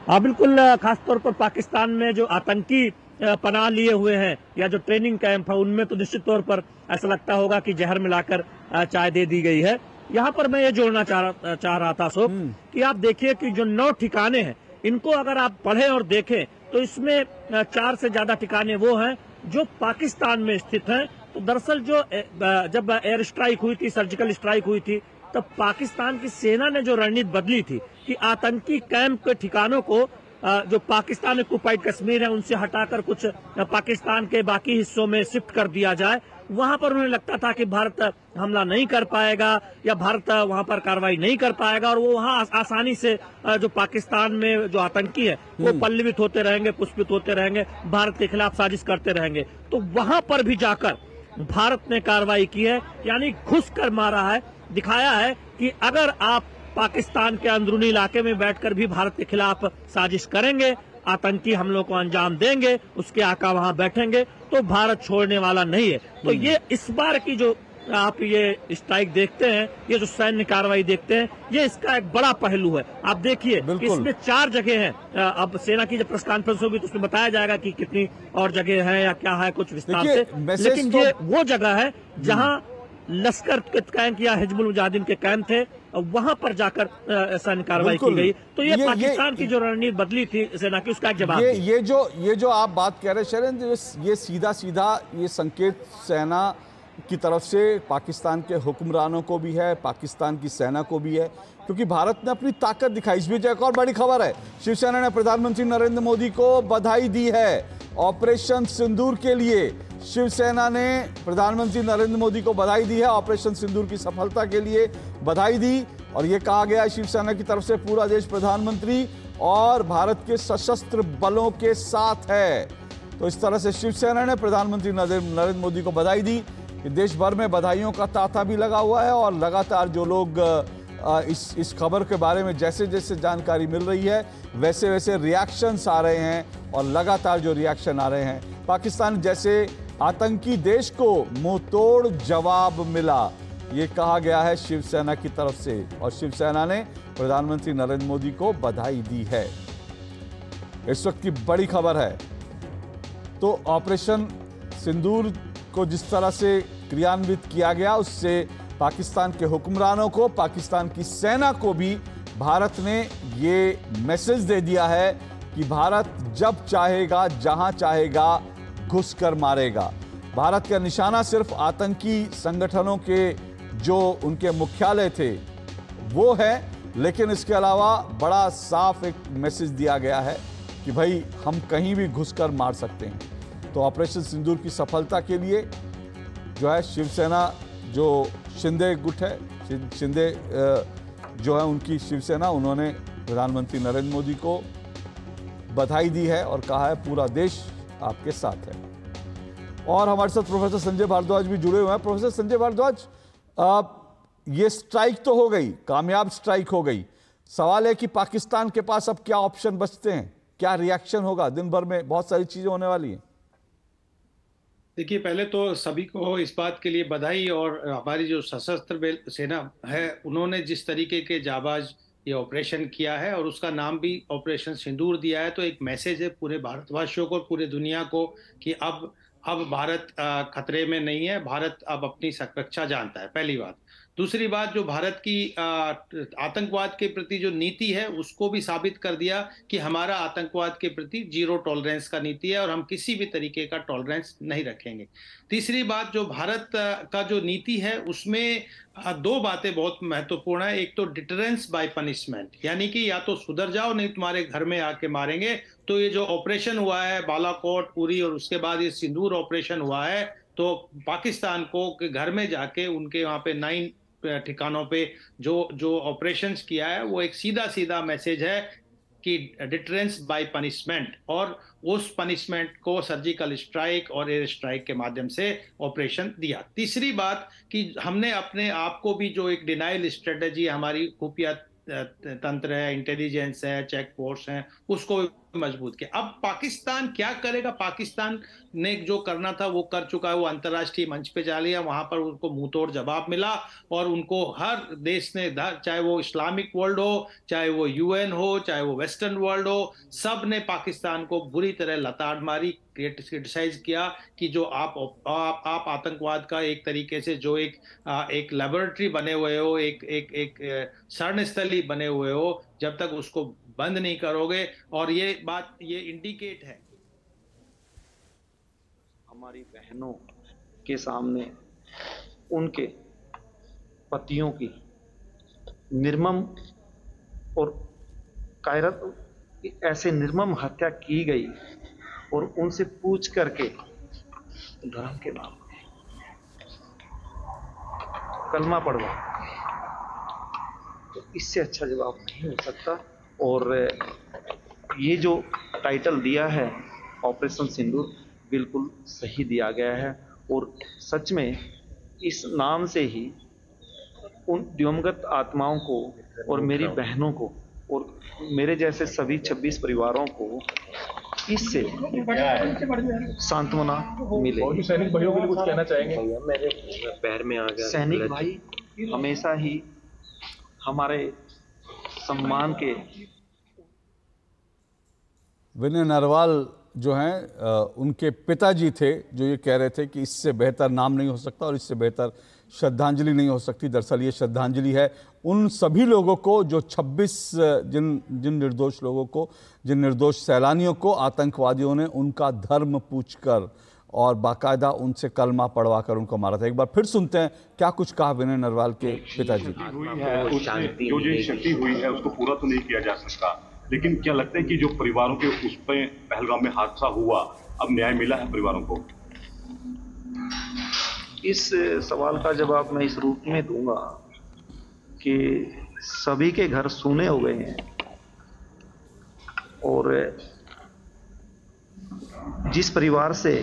हाँ बिल्कुल, खासतौर पर पाकिस्तान में जो आतंकी पनाह लिए हुए हैं या जो ट्रेनिंग कैंप है उनमें तो निश्चित तौर पर ऐसा लगता होगा कि जहर मिलाकर चाय दे दी गई है। यहाँ पर मैं ये जोड़ना चाह रहा था अशोक कि आप देखिए कि जो 9 ठिकाने हैं इनको अगर आप पढ़ें और देखें तो इसमें 4 से ज्यादा ठिकाने वो हैं जो पाकिस्तान में स्थित हैं। तो दरअसल जो जब एयर स्ट्राइक हुई थी, सर्जिकल स्ट्राइक हुई थी, तब पाकिस्तान की सेना ने जो रणनीति बदली थी कि आतंकी कैंप के ठिकानों को जो पाकिस्तान ऑक्युपाइड कश्मीर है उनसे हटाकर कुछ पाकिस्तान के बाकी हिस्सों में शिफ्ट कर दिया जाए। वहां पर उन्हें लगता था कि भारत हमला नहीं कर पाएगा या भारत वहां पर कार्रवाई नहीं कर पाएगा और वो वहां आसानी से जो पाकिस्तान में जो आतंकी है वो पल्लवित होते रहेंगे, पुष्पित होते रहेंगे, भारत के खिलाफ साजिश करते रहेंगे। तो वहां पर भी जाकर भारत ने कार्रवाई की है, यानी घुस कर मारा है, दिखाया है कि अगर आप पाकिस्तान के अंदरूनी इलाके में बैठकर भी भारत के खिलाफ साजिश करेंगे, आतंकी हमलों को अंजाम देंगे, उसके आका वहां बैठेंगे, तो भारत छोड़ने वाला नहीं है। तो ये इस बार की जो आप ये स्ट्राइक देखते हैं, ये जो सैन्य कार्रवाई देखते हैं, ये इसका एक बड़ा पहलू है। आप देखिए कि इसमें 4 जगह हैं। अब सेना की जब प्रेस कॉन्फ्रेंस होगी तो उसमें बताया जाएगा कि कितनी और जगह है या क्या है कुछ विस्तार से, लेकिन ये वो जगह है जहाँ लश्कर के कैंप या हिजबुल मुजाहिदीन के कैंप थे, वहां पर जाकर सैन्य कार्रवाई की गई। तो ये पाकिस्तान की जो रणनीति बदली थी सेना की, उसका एक जवाब ये जो आप बात कह रहे हैं शैलेंद्र, ये सीधा ये संकेत सेना की तरफ से पाकिस्तान के हुक्मरानों को भी है, पाकिस्तान की सेना को भी है, क्योंकि भारत ने अपनी ताकत दिखाई। इस बीच एक और बड़ी खबर है, शिवसेना ने प्रधानमंत्री नरेंद्र मोदी को बधाई दी है ऑपरेशन सिंदूर के लिए। शिवसेना ने प्रधानमंत्री नरेंद्र मोदी को बधाई दी है, ऑपरेशन सिंदूर की सफलता के लिए बधाई दी। और ये कहा गया है शिवसेना की तरफ से पूरा देश प्रधानमंत्री और भारत के सशस्त्र बलों के साथ है। तो इस तरह से शिवसेना ने प्रधानमंत्री नरेंद्र मोदी को बधाई दी। देश भर में बधाइयों का तांता भी लगा हुआ है और लगातार जो लोग इस खबर के बारे में जैसे जैसे जानकारी मिल रही है वैसे वैसे रिएक्शंस आ रहे हैं और लगातार जो रिएक्शन आ रहे हैं, पाकिस्तान जैसे आतंकी देश को मुंह तोड़ जवाब मिला, ये कहा गया है शिवसेना की तरफ से। और शिवसेना ने प्रधानमंत्री नरेंद्र मोदी को बधाई दी है। इस वक्त की बड़ी खबर है। तो ऑपरेशन सिंदूर को जिस तरह से क्रियान्वित किया गया, उससे पाकिस्तान के हुक्मरानों को, पाकिस्तान की सेना को भी भारत ने ये मैसेज दे दिया है कि भारत जब चाहेगा, जहां चाहेगा घुसकर मारेगा। भारत का निशाना सिर्फ आतंकी संगठनों के जो उनके मुख्यालय थे वो है, लेकिन इसके अलावा बड़ा साफ एक मैसेज दिया गया है कि भाई हम कहीं भी घुसकर मार सकते हैं। तो ऑपरेशन सिंदूर की सफलता के लिए जो है शिवसेना, जो शिंदे गुट है, शिंदे जो है उनकी शिवसेना, उन्होंने प्रधानमंत्री नरेंद्र मोदी को बधाई दी है और कहा है पूरा देश आपके साथ है। और हमारे साथ प्रोफेसर संजय भारद्वाज भी जुड़े हुए हैं। प्रोफेसर संजय भारद्वाज, ये स्ट्राइक तो हो गई, कामयाब स्ट्राइक हो गई, सवाल है कि पाकिस्तान के पास अब क्या ऑप्शन बचते हैं, क्या रिएक्शन होगा? दिन भर में बहुत सारी चीजें होने वाली हैं। देखिए, पहले तो सभी को इस बात के लिए बधाई, और हमारी जो सशस्त्र सेना है उन्होंने जिस तरीके के जाबाज ये ऑपरेशन किया है और उसका नाम भी ऑपरेशन सिंदूर दिया है, तो एक मैसेज है पूरे भारतवासियों को, पूरे दुनिया को कि अब भारत खतरे में नहीं है, भारत अब अपनी सुरक्षा जानता है, पहली बात। दूसरी बात, जो भारत की आतंकवाद के प्रति जो नीति है उसको भी साबित कर दिया कि हमारा आतंकवाद के प्रति जीरो टॉलरेंस का नीति है और हम किसी भी तरीके का टॉलरेंस नहीं रखेंगे। तीसरी बात, जो भारत का जो नीति है उसमें दो बातें बहुत महत्वपूर्ण है। एक तो डिटरेंस बाय पनिशमेंट, यानी कि या तो सुधर जाओ नहीं तुम्हारे घर में आके मारेंगे। तो ये जो ऑपरेशन हुआ है बालाकोट, उरी और उसके बाद ये सिंदूर ऑपरेशन हुआ है, तो पाकिस्तान को घर में जाके उनके वहाँ पे 9 ठिकानों पे जो ऑपरेशंस किया है वो एक सीधा मैसेज है कि डिटरेंस बाय पनिशमेंट, और उस पनिशमेंट को सर्जिकल स्ट्राइक और एयर स्ट्राइक के माध्यम से ऑपरेशन दिया। तीसरी बात कि हमने अपने आप को भी जो एक डिनाइल स्ट्रेटेजी, हमारी खुफिया तंत्र है, इंटेलिजेंस है, चेक पोस्ट है, उसको मजबूत किया। अब पाकिस्तान क्या करेगा? पाकिस्तान ने जो करना था वो कर चुका है, वो अंतर्राष्ट्रीय मंच पे जा लिया, वहां पर उनको मुंहतोड़ जवाब मिला और उनको हर देश ने, चाहे वो इस्लामिक वर्ल्ड हो, चाहे वो यूएन हो, चाहे वो वेस्टर्न वर्ल्ड हो, सब ने पाकिस्तान को बुरी तरह लताड़ मारी, क्रिटिसाइज किया कि जो आप आतंकवाद का एक तरीके से जो एक लेबोरेटरी बने हुए हो, एक शरणस्थली बने हुए हो, जब तक उसको बंद नहीं करोगे। और ये इंडिकेट है हमारी बहनों के सामने उनके पतियों की निर्मम और कायरत ऐसे निर्मम हत्या की गई और उनसे पूछ करके धर्म के नाम कलमा पढ़वा, तो इससे अच्छा जवाब नहीं हो सकता। और ये जो टाइटल दिया है ऑपरेशन सिंदूर, बिल्कुल सही दिया गया है और सच में इस नाम से ही उन दिवंगत आत्माओं को और मेरी बहनों को और मेरे जैसे सभी 26 परिवारों को इससे सांत्वना मिले। सैनिक भाइयों के लिए कुछ कहना चाहेंगे? मेरे पैर में आ गया। सैनिक भाई हमेशा ही हमारे सम्मान के। विनय नरवाल जो हैं उनके पिताजी थे जो ये कह रहे थे कि इससे बेहतर नाम नहीं हो सकता और इससे बेहतर श्रद्धांजलि नहीं हो सकती। दरअसल ये श्रद्धांजलि है उन सभी लोगों को जो 26 जिन निर्दोष लोगों को, जिन निर्दोष सैलानियों को आतंकवादियों ने उनका धर्म पूछकर और बाकायदा उनसे कलमा पढ़वा कर उनको मारा था। एक बार फिर सुनते हैं क्या कुछ कहा विनय नरवाल के पिताजी। जो ये क्षति हुई है उसको पूरा तो नहीं किया जा सकता, लेकिन क्या लगता है कि जो परिवारों के उस पे पहलगाम में हादसा हुआ, अब न्याय मिला है परिवारों को? इस सवाल का जवाब मैं इस रूप में दूंगा कि सभी के घर सूने हो गए हैं और जिस परिवार से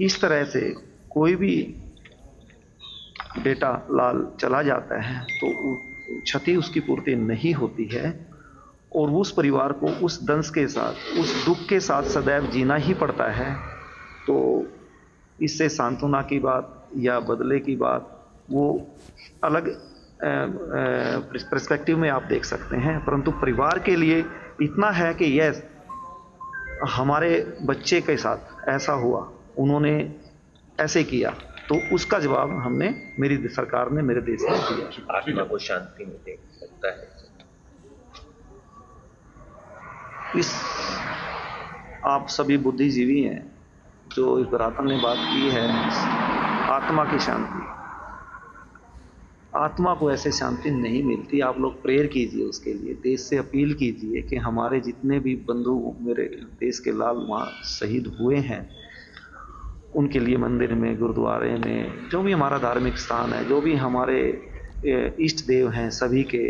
इस तरह से कोई भी बेटा लाल चला जाता है तो क्षति उसकी पूर्ति नहीं होती है और उस परिवार को उस दंश के साथ, उस दुख के साथ सदैव जीना ही पड़ता है। तो इससे सांत्वना की बात या बदले की बात वो अलग पर्सपेक्टिव में आप देख सकते हैं, परंतु परिवार के लिए इतना है कि यस हमारे बच्चे के साथ ऐसा हुआ, उन्होंने ऐसे किया, तो उसका जवाब हमने, मेरी सरकार ने मेरे देश में दिया। आत्मा को शांति मिल सकता है। इस आप सभी बुद्धिजीवी हैं, जो इस बरातन ने बात की है आत्मा की शांति, आत्मा को ऐसे शांति नहीं मिलती। आप लोग प्रेयर कीजिए उसके लिए, देश से अपील कीजिए कि हमारे जितने भी बंधु मेरे देश के लाल वहाँ शहीद हुए हैं उनके लिए मंदिर में, गुरुद्वारे में, जो भी हमारा धार्मिक स्थान है, जो भी हमारे इष्ट देव हैं, सभी के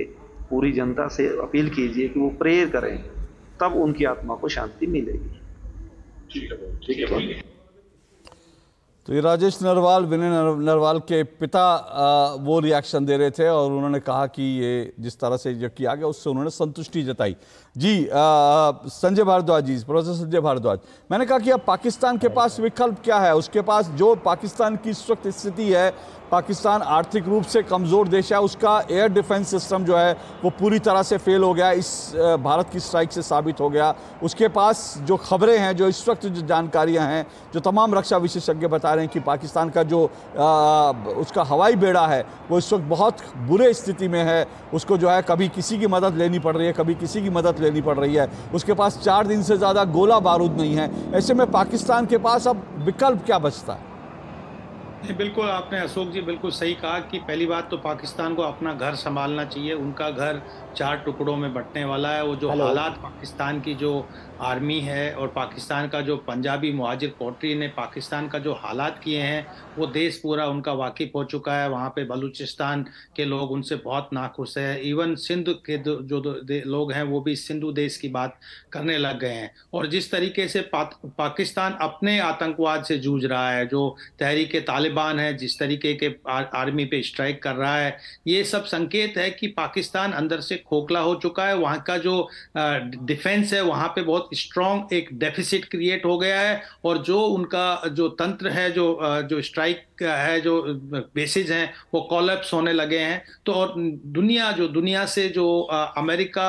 पूरी जनता से अपील कीजिए कि वो प्रेयर करें, तब उनकी आत्मा को शांति मिलेगी। ठीक है। तो ये राजेश नरवाल, विनय नरवाल के पिता वो रिएक्शन दे रहे थे और उन्होंने कहा कि ये जिस तरह से जो किया गया उससे उन्होंने संतुष्टि जताई। जी संजय भारद्वाज जी, प्रोफेसर संजय भारद्वाज, मैंने कहा कि अब पाकिस्तान के पास विकल्प क्या है? उसके पास जो पाकिस्तान की इस वक्त स्थिति है, पाकिस्तान आर्थिक रूप से कमज़ोर देश है, उसका एयर डिफेंस सिस्टम जो है वो पूरी तरह से फेल हो गया, इस भारत की स्ट्राइक से साबित हो गया। उसके पास जो खबरें हैं, जो इस वक्त जो जानकारियां हैं, जो तमाम रक्षा विशेषज्ञ बता रहे हैं कि पाकिस्तान का जो उसका हवाई बेड़ा है वो इस वक्त बहुत बुरे स्थिति में है। उसको जो है कभी किसी की मदद लेनी पड़ रही है, कभी किसी की मदद लेनी पड़ रही है। उसके पास 4 दिन से ज़्यादा गोला बारूद नहीं है। ऐसे में पाकिस्तान के पास अब विकल्प क्या बचता है? बिल्कुल आपने अशोक जी बिल्कुल सही कहा कि पहली बात तो पाकिस्तान को अपना घर संभालना चाहिए। उनका घर 4 टुकड़ों में बंटने वाला है। वो जो हालात पाकिस्तान की जो आर्मी है और पाकिस्तान का जो पंजाबी मुहाजिर कोटरी ने पाकिस्तान का जो हालात किए हैं वो देश पूरा उनका वाकिफ हो चुका है। वहाँ पे बलूचिस्तान के लोग उनसे बहुत नाखुश है। इवन सिंध के जो लोग हैं वो भी सिंधु देश की बात करने लग गए हैं। और जिस तरीके से पाकिस्तान अपने आतंकवाद से जूझ रहा है, जो तहरीक तालिबान है, जिस तरीके के आर्मी पे स्ट्राइक कर रहा है, ये सब संकेत है कि पाकिस्तान अंदर से खोखला हो चुका है। वहाँ का जो डिफेंस है वहाँ पे बहुत स्ट्रॉन्ग एक डेफिसिट क्रिएट हो गया है और जो उनका जो तंत्र है, जो स्ट्राइक है, जो बेसिस हैं वो कोलैप्स होने लगे हैं। तो और दुनिया से जो अमेरिका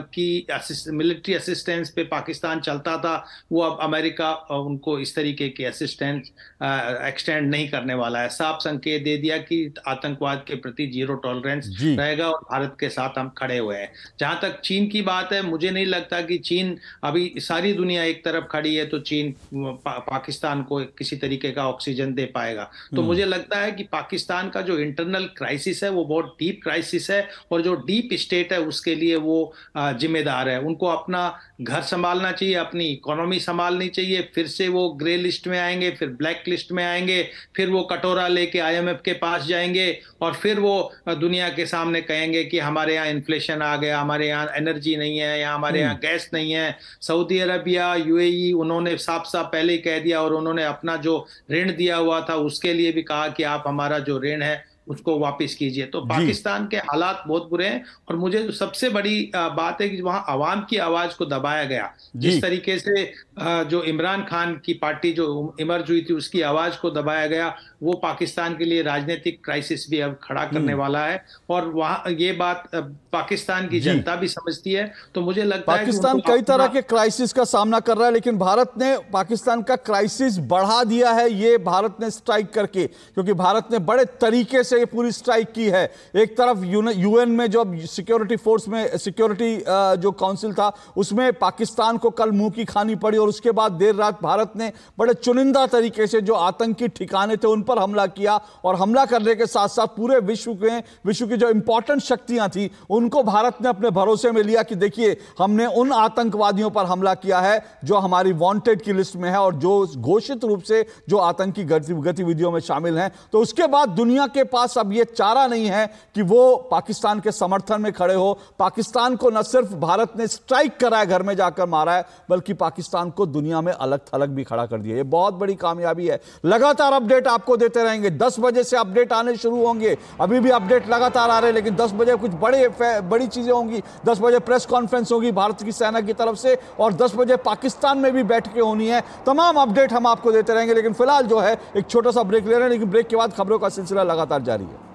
की मिलिट्री असिस्टेंस पे पाकिस्तान चलता था, वो अब अमेरिका उनको इस तरीके की असिस्टेंस एक्सटेंड नहीं करने वाला है। साफ संकेत दे दिया कि आतंकवाद के प्रति जीरो टॉलरेंस रहेगा और भारत के साथ हम खड़े हुए हैं। जहां तक चीन की बात है, मुझे नहीं लगता कि चीन, अभी सारी दुनिया एक तरफ खड़ी है तो चीन पाकिस्तान को किसी तरीके का ऑक्सीजन दे पाएगा। तो मुझे लगता है कि पाकिस्तान का जो इंटरनल क्राइसिस है वो बहुत डीप क्राइसिस है और जो डीप स्टेट है उसके लिए वो जिम्मेदार है। उनको अपना घर संभालना चाहिए, अपनी इकोनॉमी संभालनी चाहिए। फिर से वो ग्रे लिस्ट में आएंगे, फिर ब्लैक लिस्ट में आएंगे, फिर वो कटोरा लेके IMF के पास जाएंगे और फिर वो दुनिया के सामने कहेंगे कि हमारे यहाँ इन्फ्लेशन आ गया, हमारे यहाँ एनर्जी नहीं है, या हमारे यहाँ गैस नहीं है। सऊदी अरबिया, UAE उन्होंने साफ साफ पहले ही कह दिया और उन्होंने अपना जो ऋण दिया हुआ था उसके लिए भी कहा कि आप हमारा जो ऋण है उसको वापस कीजिए। तो पाकिस्तान के हालात बहुत बुरे हैं और मुझे जो सबसे बड़ी बात है कि वहां आवाम की आवाज को दबाया गया। जिस तरीके से जो इमरान खान की पार्टी जो इमर्ज हुई थी उसकी आवाज को दबाया गया, वो पाकिस्तान के लिए राजनीतिक क्राइसिस भी अब खड़ा करने वाला है और वहां ये बात पाकिस्तान की जनता भी समझती है। तो मुझे लगता है पाकिस्तान कई तरह के क्राइसिस का सामना कर रहा है, लेकिन भारत ने पाकिस्तान का क्राइसिस बढ़ा दिया है ये भारत ने स्ट्राइक करके, क्योंकि भारत ने बड़े तरीके से ये पूरी स्ट्राइक की है। एक तरफ यूएन में जो सिक्योरिटी फोर्स में सिक्योरिटी जो काउंसिल था उसमें पाकिस्तान को कल मुंह की खानी पड़ी, और उसके बाद देर रात भारत ने बड़े चुनिंदा तरीके से जो आतंकी ठिकाने थे उन पर हमला किया, और हमला करने के साथ साथ पूरे विश्व की जो इंपॉर्टेंट शक्तियां थी उनको भारत ने अपने भरोसे में लिया कि देखिए हमने उन आतंकवादियों पर हमला किया है जो हमारी वांटेड की लिस्ट में है और जो घोषित रूप से जो आतंकी गतिविधियों में शामिल हैं। तो उसके बाद दुनिया के पास अब यह चारा नहीं है कि वो पाकिस्तान के समर्थन में खड़े हो। पाकिस्तान को न सिर्फ भारत ने स्ट्राइक करा है, घर में जाकर मारा है, बल्कि पाकिस्तान को दुनिया में अलग थलग भी खड़ा कर दिया। ये बहुत बड़ी कामयाबी है। लगातार अपडेट आपको देते रहेंगे। 10 बजे से अपडेट आने शुरू होंगे, अभी भी अपडेट लगातार आ रहे हैं, लेकिन 10 बजे कुछ बड़ी चीजें होंगी। 10 बजे प्रेस कॉन्फ्रेंस होगी भारत की सेना की तरफ से, और 10 बजे पाकिस्तान में भी बैठकें होनी है। तमाम अपडेट हम आपको देते रहेंगे, लेकिन फिलहाल जो है एक छोटा सा ब्रेक ले रहे हैं, लेकिन ब्रेक के बाद खबरों का सिलसिला लगातार जारी है।